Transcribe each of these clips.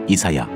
이사야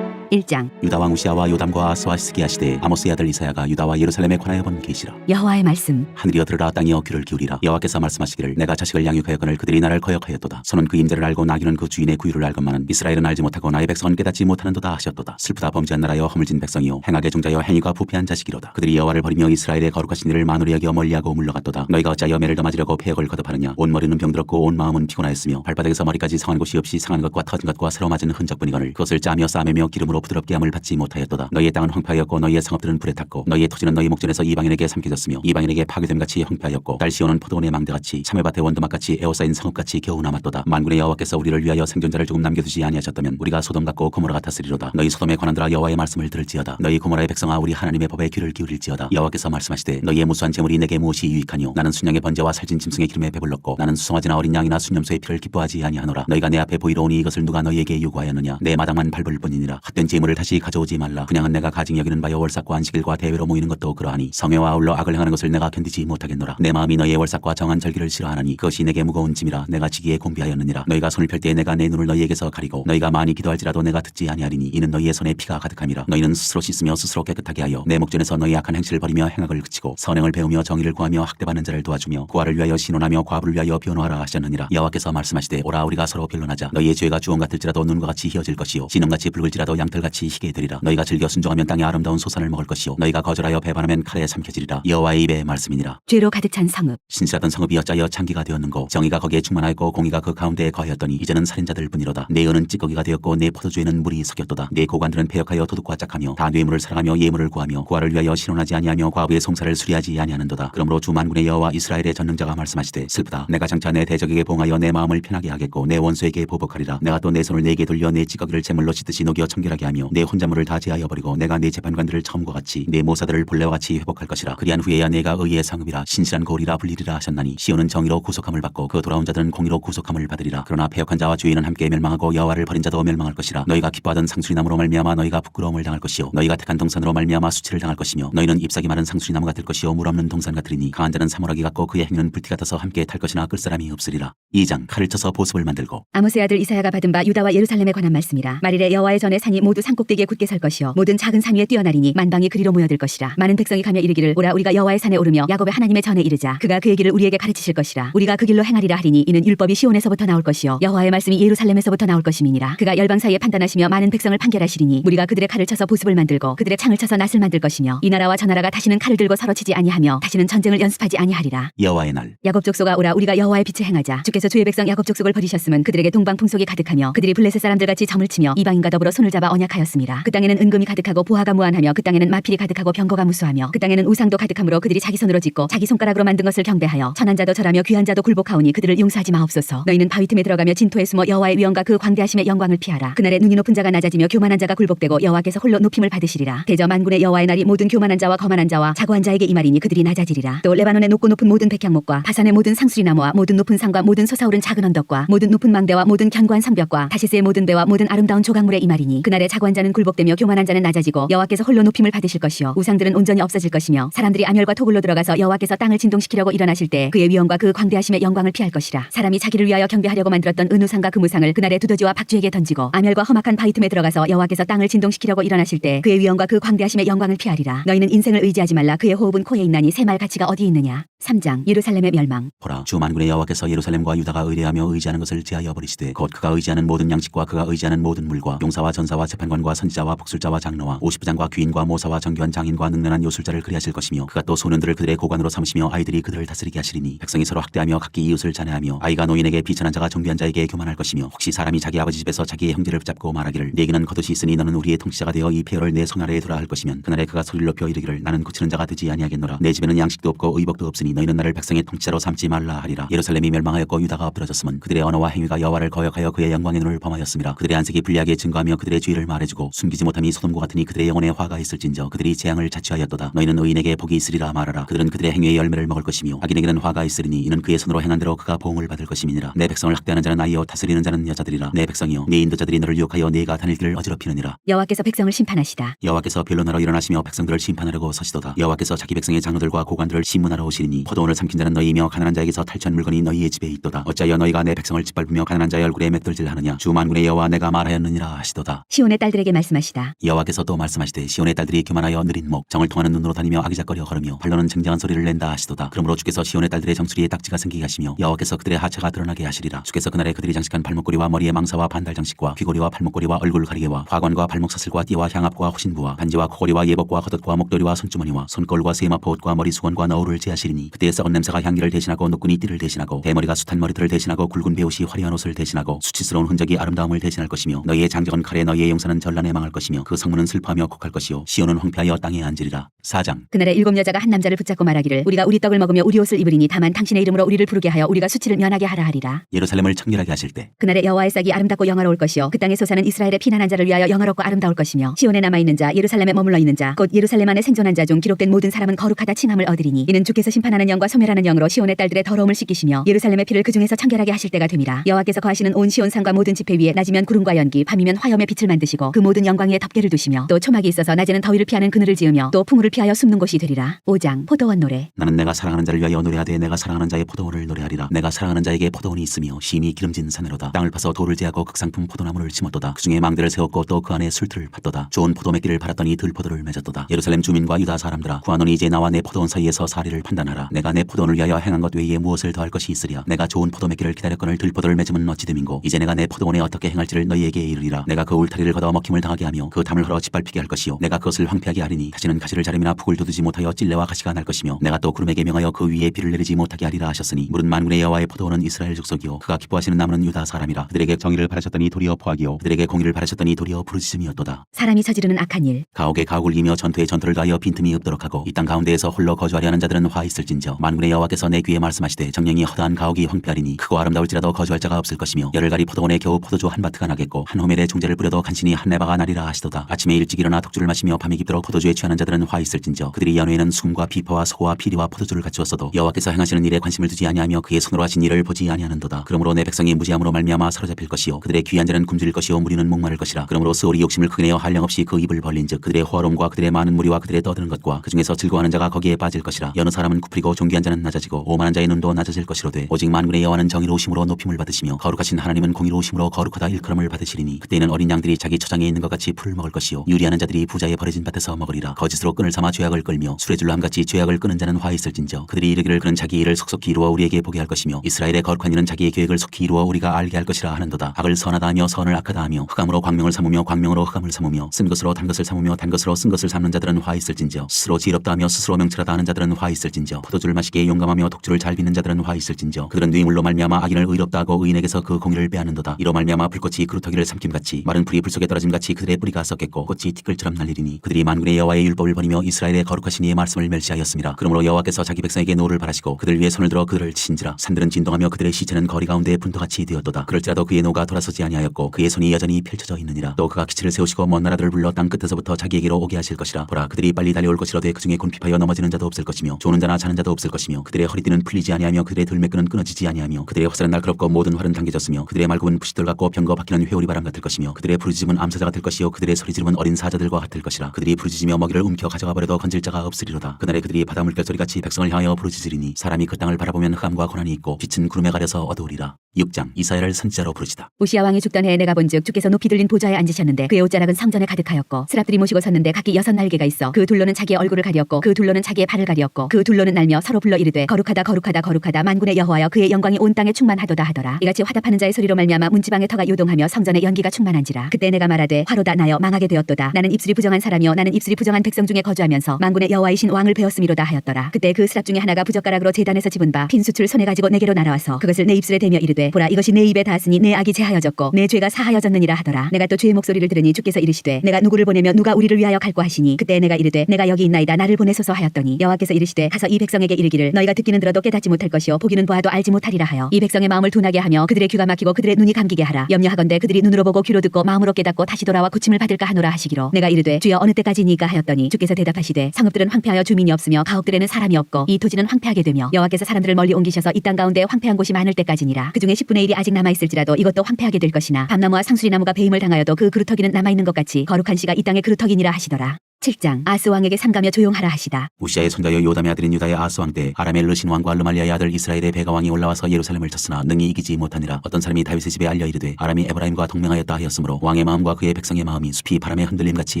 1장. 유다 왕 우시아와 요담과 아스와 스기야 시대에 아모스의 아들 이사야가 유다와 예루살렘에 관하여 본 계시라. 여호와의 말씀. 하늘이여 들으라, 땅이여 귀를 기울이라. 여호와께서 말씀하시기를 내가 자식을 양육하였거늘 그들이 나를 거역하였도다. 소는 그 임대를 알고 나귀는 그 주인의 구유를 알건만은 이스라엘은 알지 못하고 나의 백성은 깨닫지 못하는도다 하셨도다. 슬프다, 범죄한 나라여, 허물진 백성이요, 행악의 종자여, 행위가 부패한 자식이로다. 그들이 여호와를 버리며 이스라엘의 거룩하신 이를 만홀히 여겨 멀리하고 물러갔도다. 너희가 어찌하여 매를 더 맞으려고 폐역을 거듭하느냐. 온 머리는 병들었고 온 마음은 피곤하였으며 발바닥에서 머리까지 상한 곳이 없이 상한 것과 터진 것과 새로 맞은 흔적뿐이거늘 그것을 짜며 싸매며 기름으로 부드럽게 함을 받지 못하였도다. 너희의 땅은 황폐하였고 너희의 성읍들은 불에 탔고 너희의 토지는 너희 목전에서 이방인에게 삼켜졌으며 이방인에게 파괴됨같이 황폐하였고 딸 시온은 포도원의 망대같이 참외밭의 원두막같이 에워싸인 성읍같이 겨우 남았도다. 만군의 여호와께서 우리를 위하여 생존자를 조금 남겨두지 아니하셨다면 우리가 소돔 같고 고모라 같았으리로다. 너희 소돔의 관원들아, 여호와의 말씀을 들을지어다. 너희 고모라의 백성아, 우리 하나님의 법에 귀를 기울일지어다. 여호와께서 말씀하시되 너희의 무수한 재물이 내게 무엇이 유익하뇨. 나는 순양의 번제와 살진 짐승의 기름에 배불렀고 나는 수송아지나 어린 양이나 순염소의 피를 기뻐하지 아니하노라. 너희가 내 앞에 보이러 오니 이것을 누가 너희에게 요구하였느냐. 내 마당만 밟을 뿐이니라. 헛된 재물을 다시 가져오지 말라. 분양은 내가 가증 여기는 바여 월삭과 안식일과 대회로 모이는 것도 그러하니 성회와 아울러 악을 행하는 것을 내가 견디지 못하겠노라. 내 마음이 너희의 월삭과 정한 절기를 싫어하나니 그것이 내게 무거운 짐이라 내가 지기에 공비하였느니라. 너희가 손을 펼 때에 내가 내 눈을 너희에게서 가리고 너희가 많이 기도할지라도 내가 듣지 아니하리니 이는 너희의 손에 피가 가득함이라. 너희는 스스로 씻으며 스스로 깨끗하게 하여 내 목전에서 너희 악한 행실을 버리며 행악을 그치고 선행을 배우며 정의를 구하며 학대받는 자를 도와주며 고아를 위하여 신원하며 과부를 위하여 변호하라 하셨느니라. 여호와께서 말씀하시되 오라, 우리가 서로 변론하자. 너희의 죄가 주홍 같을지라도 눈과 같이 희어질 것이요 진홍같이 붉을지라도 양털같이 희게 되리라. 너희가 즐겨 순종하면 땅의 아름다운 소산을 먹을 것이요 너희가 거절하여 배반하면 칼에 삼켜지리라. 여호와의 입의 말씀이니라. 죄로 가득 찬 성읍. 신실하던 성읍이 어찌하여 창기가 되었는고 정의가 거기에 충만하였고 공의가 그 가운데에 거하였더니 이제는 살인자들 뿐이로다. 내 은은 찌꺼기가 되었고 내 포도주에는 물이 섞였도다. 내 고관들은 패역하여 도둑과 짝하며 다 뇌물을 사랑하며 예물을 구하며 고아를 위하여 신원하지 아니하며 과부의 송사를 수리하지 아니하는도다. 그러므로 주 만군의 여호와 이스라엘의 전능자가 말씀하시되 슬프다. 내가 장차 내 대적에게 봉하여 내 마음을 편하게 하겠고 내 원수에게 보복하리라. 내가 또 내 손을 내게 돌려 내 찌꺼기를 제물로 씻듯이 녹여 청결하게 하며 내 혼자물을 다 제하여 버리고 내가 내 재판관들을 처음과 같이 내 모사들을 본래와 같이 회복할 것이라. 그리한 후에야 내가 의의 상급이라 신실한 거울이라 불리리라 하셨나니 시온은 정의로 구속함을 받고 그 돌아온 자들은 공의로 구속함을 받으리라. 그러나 패역한 자와 죄인은 함께 멸망하고 여호와를 버린 자도 멸망할 것이라. 너희가 기뻐하던 상수리나무로 말미암아 너희가 부끄러움을 당할 것이요 너희가 택한 동산으로 말미암아 수치를 당할 것이며 너희는 잎사귀 마른 상수리나무 같을 것이요 물 없는 동산 같으리니 강한 자는 사물하기 같고 그의 행위는 불티 같아서 함께 탈 것이나 끌 사람이 없으리라. 2장. 칼을 쳐서 보습을 만들고. 아모스의 아들 이사야가 받은 바 유다와 예루살렘에 관한 말씀이라. 말일에 여호와의 전에 산이 모두 산꼭대기에 굳게 설 것이요 모든 작은 산 위에 뛰어나리니 만방이 그리로 모여들 것이라. 많은 백성이 가며 이르기를 오라, 우리가 여호와의 산에 오르며 야곱의 하나님의 전에 이르자. 그가 그의 길을 우리에게 가르치실 것이라. 우리가 그 길로 행하리라 하리니 이는 율법이 시온에서부터 나올 것이요 여호와의 말씀이 예루살렘에서부터 나올 것임이니라. 그가 열방 사이에 판단하시며 많은 백성을 판결하시리니 우리가 그들의 칼을 쳐서 보습을 만들고 그들의 창을 쳐서 낫을 만들 것이며 이 나라와 저 나라가 다시는 칼을 들고 서로 치지 아니하며 다시는 전쟁을 연습하지 아니하리라. 여호와의 날. 야곱 족속아, 오라, 우리가 여호와의 빛을 행하자. 주께서 주의 백성 야곱 족속을 버리셨음은 그들에게 동방 풍속이 가득하며 그들이 블레셋 사람들같이 점을 치며 이방인과 더불어 손을 잡아 언약하였음이라. 그 땅에는 은금이 가득하고 보화가 무한하며 그 땅에는 마필이 가득하고 병거가 무수하며 그 땅에는 우상도 가득하므로 그들이 자기 손으로 짓고 자기 손가락으로 만든 것을 경배하여 천한 자도 절하며 귀한 자도 굴복하오니 그들을 용서하지 마옵소서. 너희는 바위 틈에 들어가며 진토에 숨어 여호와의 위엄과 그 광대하심의 영광을 피하라. 그날에 눈이 높은 자가 낮아지며 교만한 자가 굴복되고 여호와께서 홀로 높임을 받으시리라. 대저 만군의 여호와의 날이 모든 교만한 자와 거만한 자와 자고한 자에게 이 말이니 그들이 낮아지리라. 또 레바논의 높고 높은 모든 백향목과 바산의 모든 상수리나무와 모든 높은 산과 모든 솟아오른 작은 언덕과 모든 높은 망대와 모든 견고한 성벽과 다시스의 모든 배와 모든 아름다운 조각물의 이 말이니 그날에 자고한 자는 굴복되며 교만한 자는 낮아지고 여호와께서 홀로 높임을 받으실 것이요 우상들은 온전히 없어질 것이며 사람들이 암혈과 토굴로 들어가서 여호와께서 땅을 진동시키려고 일어나실 때 그의 위엄과 그 광대하심의 영광을 피할 것이라. 사람이 자기를 위하여 경배하려고 만들었던 은우상과 금우상을 그날에 두더지와 박쥐에게 던지고 암혈과 험악한 바위 틈에 들어가서 여호와께서 땅을 진동시키려고 일어나실 때 그의 위엄과 그 광대하심의 영광을 피하리라. 너희는 인생을 의지하지 말라. 그의 호흡은 코에 있나니 새 말 가치가 어디 있느냐. 3장. 예루살렘의 멸망. 보라, 주 만군의 여호와께서 예루살렘과 유다가 의뢰하며 의지하는 것을 제하여 버리시되 곧 그가 의지하는 모든 양식과 그가 의지하는 모든 물과 용사와 전사와 재판관과 선지자와 복술자와 장로와 50부장과 귀인과 모사와 정교한 장인과 능란한 요술자를 그리하실 것이며 그가 또 소년들을 그들의 고관으로 삼으시며 아이들이 그들을 다스리게 하시리니 백성이 서로 학대하며 각기 이웃을 잔해하며 아이가 노인에게 비천한 자가 정비한 자에게 교만할 것이며 혹시 사람이 자기 아버지 집에서 자기의 형제를 붙잡고 말하기를 내게는 겉옷이 있으니 너는 우리의 통치자가 되어 이 폐허를 내 손 아래에 두라 할 것이면 그날에 그가 소리를 높여 이르기를 나는 고치는 자가 되지 아니하겠노라. 내 집에는 양식도 없고 의복도 없으니 너희는 나를 백성의 통치자로 삼지 말라 하리라. 예루살렘이 멸망하였고 유다가 엎드러졌으면 그들의 언어와 행위가 여호와를 거역하여 그의 영광의 눈을 범하였음이라. 그들의 안색이 불리하게 증거하며 그들의 죄를 말하였으니 말해주고 숨기지 못함이 소돔과 같으니 그들의 영혼에 화가 있을진저 그들이 재앙을 자취하였도다. 너희는 의인에게 복이 있으리라 말하라. 그들은 그들의 행위의 열매를 먹을 것이며 악인에게는 화가 있으리니 이는 그의 손으로 행한 대로 그가 보응을 받을 것임이니라. 내 백성을 학대하는 자는 아이요 다스리는 자는 여자들이라. 내 백성이여 내 인도자들이 너를 유혹하여 네가 다닐 길을 어지럽히느니라. 여호와께서 백성을 심판하시다. 여호와께서 변론하러 일어나시며 백성들을 심판하려고 서시도다. 여호와께서 자기 백성의 장로들과 고관들을 심문하러 오시리니 포도원을 삼킨 자는 너희이며 가난한 자에게서 탈취한 물건이 너희의 집에 있도다. 어찌하여 너희가 내 백성을 짓밟으며 가난한 자의 얼굴에 맷돌질하느냐. 주 만군의 여호와 내가 말하였느니라 하시도다. 시온의 딸들에게 말씀하시다. 여호와께서 또 말씀하시되 시온의 딸들이 교만하여 느린 목 정을 통하는 눈으로 다니며 아기작거려 걸으며 발로는 쟁쟁한 소리를 낸다 하시도다. 그러므로 주께서 시온의 딸들의 정수리에 딱지가 생기게 하시며 여호와께서 그들의 하체가 드러나게 하시리라. 주께서 그날에 그들이 장식한 발목걸이와 머리에 망사와 반달 장식과 귀걸이와 팔목걸이와 얼굴 가리개와 화관과 발목 사슬과 띠와 향압과 호신부와 반지와 코걸이와 예복과 겉옷과 목도리와 손주머니와 손걸과 세마포 옷과 머리 수건과 너울을 제하시리니 그때의 썩은 냄새가 향기를 대신하고 노끈이 띠를 대신하고 대머리가 숱한 머리털을 대신하고 굵은 베옷이 화려한 옷을 대신하고 수치스러운 흔적이 아름다움을 대신할 것이며 너희의 장정은 칼에 너희의 용사는 전란에 망할 것이며 그 성문은 슬퍼하며 곡할 것이요 시온은 황폐하여 땅에 앉으리라. 4장. 그날에 7 여자가 한 남자를 붙잡고 말하기를 우리가 우리 떡을 먹으며 우리 옷을 입으리니 다만 당신의 이름으로 우리를 부르게 하여 우리가 수치를 면하게 하라 하리라. 예루살렘을 청결하게 하실 때 그날에 여호와의 싹이 아름답고 영화로울 것이요 그 땅에 솟아는 이스라엘의 피난한 자를 위하여 영화롭고 아름다울 것이며 시온에 남아있는 자 예루살렘에 머물러 있는 자 곧 예루살렘 안에 생존한 자 중 기록된 모든 사람은 거룩하다 칭함을 얻으리니 이는 주께서 심판하는 영과 소멸하는 영으로 시온의 딸들의 더러움을 씻기시며 예루살렘의 피를 그 중에서 청결하게 하실 때가 됨이라. 여호와께서 거하시는 온 시온 산과 모든 지폐 위에 낮이면 구름과 연기 밤이면 화염의 빛을 만드시고 그 모든 영광 위에 덮개를 두시며 또 초막이 있어서 낮에는 더위를 피하는 그늘을 지으며 또 풍우를 피하여 숨는 곳이 되리라. 5장. 포도원 노래. 나는 내가 사랑하는 자를 위하여 노래하되 내가 사랑하는 자의 포도원을 노래하리라. 내가 사랑하는 자에게 포도원이 있으며 심히 기름진 산으로다. 땅을 파서 돌을 제하고 극상품 포도나무를 심었도다. 그 중에 망대를 세웠고 또 그 안에 술틀을 팠도다. 좋은 포도맥기를 팔았더니 들포도를 맺었도다. 예루살렘 주민과 유다 사람들아 구하노니 이제 나와 내 포도원 사이에서 사리를 판단하라. 내가 내 포도원을 위하여 행한 것 외에 무엇을 더할 것이 있으랴. 내가 좋은 포도맥기를 기다렸거늘 들포도를 맺음은 어찌 됨인고 이제 내가 내 포도원에 어떻게 행할지를 너희에게 이르리라. 내가 그 울타리를 걷어 먹힘을 당하게 하며 그 담을 헐어 짓밟히게 할 것이요 내가 그것을 황폐하게 하리니 다시는 가시를 자름이나 북을 돋우지 못하여 찔레와 가시가 날 것이며 내가 또 구름에게 명하여 그 위에 비를 내리지 못하게 하리라 하셨으니 물은 만군의 여호와의 포도원은 이스라엘 족속이요 그가 기뻐하시는 나무는 유다 사람이라. 그들에게 정의를 바라셨더니 도리어 포악이요 그들에게 공의를 바라셨더니 도리어 부르짖음이었도다. 사람이 저지르는 악한 일. 가옥에 가옥을 이며 전투에 전투를 가하여 빈틈이 없도록 하고 이 땅 가운데에서 홀로 거주하려 하는 자들은 화 있을진저 만군의 여호와께서 내 귀에 말씀하시되 정령이 허다한 가옥이 황폐하리니 크고 아름다울지라도 거주할 자가 없을 것이며 열을 가리 포도원에 겨우 포도주 한 바트가 나겠고 한 호멜에 종자를 뿌려도 간신히 한 내바가 나리라 하시도다. 아침에 일찍 일어나 독주를 마시며 밤이 깊도록 포도주에 취하는 자들은 화 있을진저 그들이 연후에는 숨과 비파와 소와 피리와 포도주를 갖추었어도 여호와께서 행하시는 일에 관심을 두지 아니하며 그의 손으로 하신 일을 보지 아니하는도다. 그러므로 내 백성이 무지함으로 말미암아 사로잡힐 것이요 그들의 귀한 자는 굶주릴 것이요 무리는 목마를 것이라. 그러므로 스올이 욕심을 크게 내어 한량없이 그 입을 벌린즉 그들의 호화로움과 그들의 많은 무리와 그들의 떠드는 것과 그 중에서 즐거워하는 자가 거기에 빠질 것이라. 여느 사람은 굽히고 존귀한 자는 낮아지고 오만한 자의 눈도 낮아질 것이로되 오직 만군의 여호와는 정의로우심으로 높임을 받으시며 거룩하신 하나님은 공의로우심으로 거룩하다 일컬음을 받으시리니 그때는 어린 양들이 자기 초장에 있는 것 같이 풀을 먹을 것이요 유리하는 자들이 부자의 버려진 밭에서 먹으리라. 거짓으로 끈을 삼아 죄악을 끌며 수레줄로 함같이 죄악을 끄는 자는 화 있을진저 그들이 이르기를 그는 자기 일을 속속히 이루어 우리에게 보게 할 것이며 이스라엘의 거룩한 이는 자기의 계획을 속히 이루어 우리가 알게 할 것이라 하는도다. 악을 선하다 하며 선을 악하다 하며 흑암으로 광명을 삼으며 광명으로 흑암을 삼으며 쓴 것으로 단 것을 삼으며 단 것으로 쓴 것을 삼는 자들은 화 있을진저 스스로 지혜롭다 하며 스스로 명철하다 하는 자들은 화 있을진저 포도주를 마시기에 용감하며 독주를 잘 빚는 자들은 화 있을진저 그들은 뇌물로 말미암아 악인을 의롭다 하고 의인에게서 그 공의를 빼앗는도다. 이로 말미암아 불꽃이 그루터기를 삼킴같이 마른 풀이 불 속에 떨어짐같이 그들의 뿌리가 썩겠고 꽃이 티끌처럼 날리리니 그들이 만군의 여호와의 율법을 버리며 이스라엘의 거룩하신 이의 말씀을 멸시하였습니다. 그러므로 여호와께서 자기 백성에게 노를 바라시고 그들 위에 손을 들어 그들을 치신지라. 산들은 진동하며 그들의 시체는 거리 가운데 분토같이 되었도다. 그럴지라도 그의 노가 돌아서지 아니하였고 그의 손이 여전히 펼쳐져 있느니라. 또 그가 기치를 세우시고 먼 나라들을 불러 땅 끝에서부터 자기에게로 오게 하실 것이라. 보라 그들이 빨리 달려올 것이로되 그 중에 곤핍하여 넘어지는 자도 없을 것이며 조는 자나 자는 자도 없을 것이며 그들의 허리띠는 풀리지 아니하며 그들의 들매끈은 끊어지지 아니하며 그들의 화살은 날카롭고 모든 활은 당겨졌으며 그들의 말굽은 부싯돌 같고 병거 박히는 회오리 바람 같을 것이며 그들의 부르짖음은 암사자 같을 것이요 그들의 소리지름은 어린 사자들과 같을 것이라. 그들이 부르짖으며 먹이를 움켜 가져가 버려도 건질 자가 없으리로다. 그날에 그들이 바다 물결소리같이 백성을 향하여 부르짖으리니 사람이 그 땅을 바라보면 흑암과 고난이 있고 빛은 구름에 가려서 어두우리라. 6장. 이사야를 선지자로 부르시다. 우시야 왕이 죽던 해에 내가 본즉 주께서 높이 들린 보좌에 앉으셨는데 그의 옷자락은 성전에 가득하였고 스랍들이 모시고 섰는데 각기 6 날개가 있어 그 둘로는 자기의 얼굴을 가리었고 그 둘로는 자기의 발을 가리었고 그 둘로는 날며 서로 불러 이르되 거룩하다 거룩하다 거룩하다 만군의 여호와여 그의 영광이 온 땅에 충만하도다 하더라. 이같이 화답하는 자의 소리로 말미암아 문지방의 터가 요동하며 성전에 연기가 충만한지라. 그때 내가 말하되 화로다 나여 망하게 되었도다. 나는 입술이 부정한 사람이요 나는 입술이 부정한 백성 중에 거주하면서 만군의 여호와이신 왕을 배웠음이로다 하였더라. 그때 그 스랍 중에 하나가 부젓가락으로 제단에서 집은 바 빈 수출 손에 가지고 내게로 날아와서 그것을 내 입술에 대며 이르되 보라 이것이 내 입에 닿았으니 내 악이 제하여졌고 내 죄가 사하여졌느니라 하더라. 내가 또 주의 목소리를 들으니 주께서 이르시되 내가 누구를 보내며 누가 우리를 위하여 갈고 하시니 그때 내가 이르되 내가 여기 있나이다 나를 보내소서 하였더니 여호와께서 이르시되 가서 이 백성에게 이르기를 너희가 듣기는 들어도 깨닫지 못할 것이요 보기는 보아도 알지 못하리라 하여 이 백성의 마음을 둔하게 하며 그들의 귀가 막히고 그들의 눈이 감기게 하라. 염려하건대 그들이 눈으로 보고 귀로 듣고 마음으로 깨닫고 다시 돌아와 고침을 받을까 하노라 하시기로 내가 이르되 주여 어느 때까지니까 하였더니 주께서 대답하시되 성읍들은 황폐하여 주민이 없으며 가옥들에는 사람이 없고 이 토지는 황폐하게 되며 여호와께서 사람들을 멀리 옮기셔서 이 땅 가운데 황폐한 곳이 많을 때까지니라. 그중에 10분의 1이 아직 남아있을지라도 이것도 황폐하게 될 것이나 밤나무와 상수리나무가 배임을 당하여도 그 그루터기는 남아있는 것 같이 거룩한 씨가 이 땅의 그루터기니라 하시더라. 7장 아스 왕에게 삼가며 조용하라 하시다. 우시아의 손자여 요담의 아들인 유다의 아스 왕 때 아람의 르신 왕과 르말리아의 아들 이스라엘의 베가 왕이 올라와서 예루살렘을 쳤으나 능히 이기지 못하니라. 어떤 사람이 다윗의 집에 알려 이르되 아람이 에브라임과 동맹하였다 하였으므로 왕의 마음과 그의 백성의 마음이 숲이 바람에 흔들림같이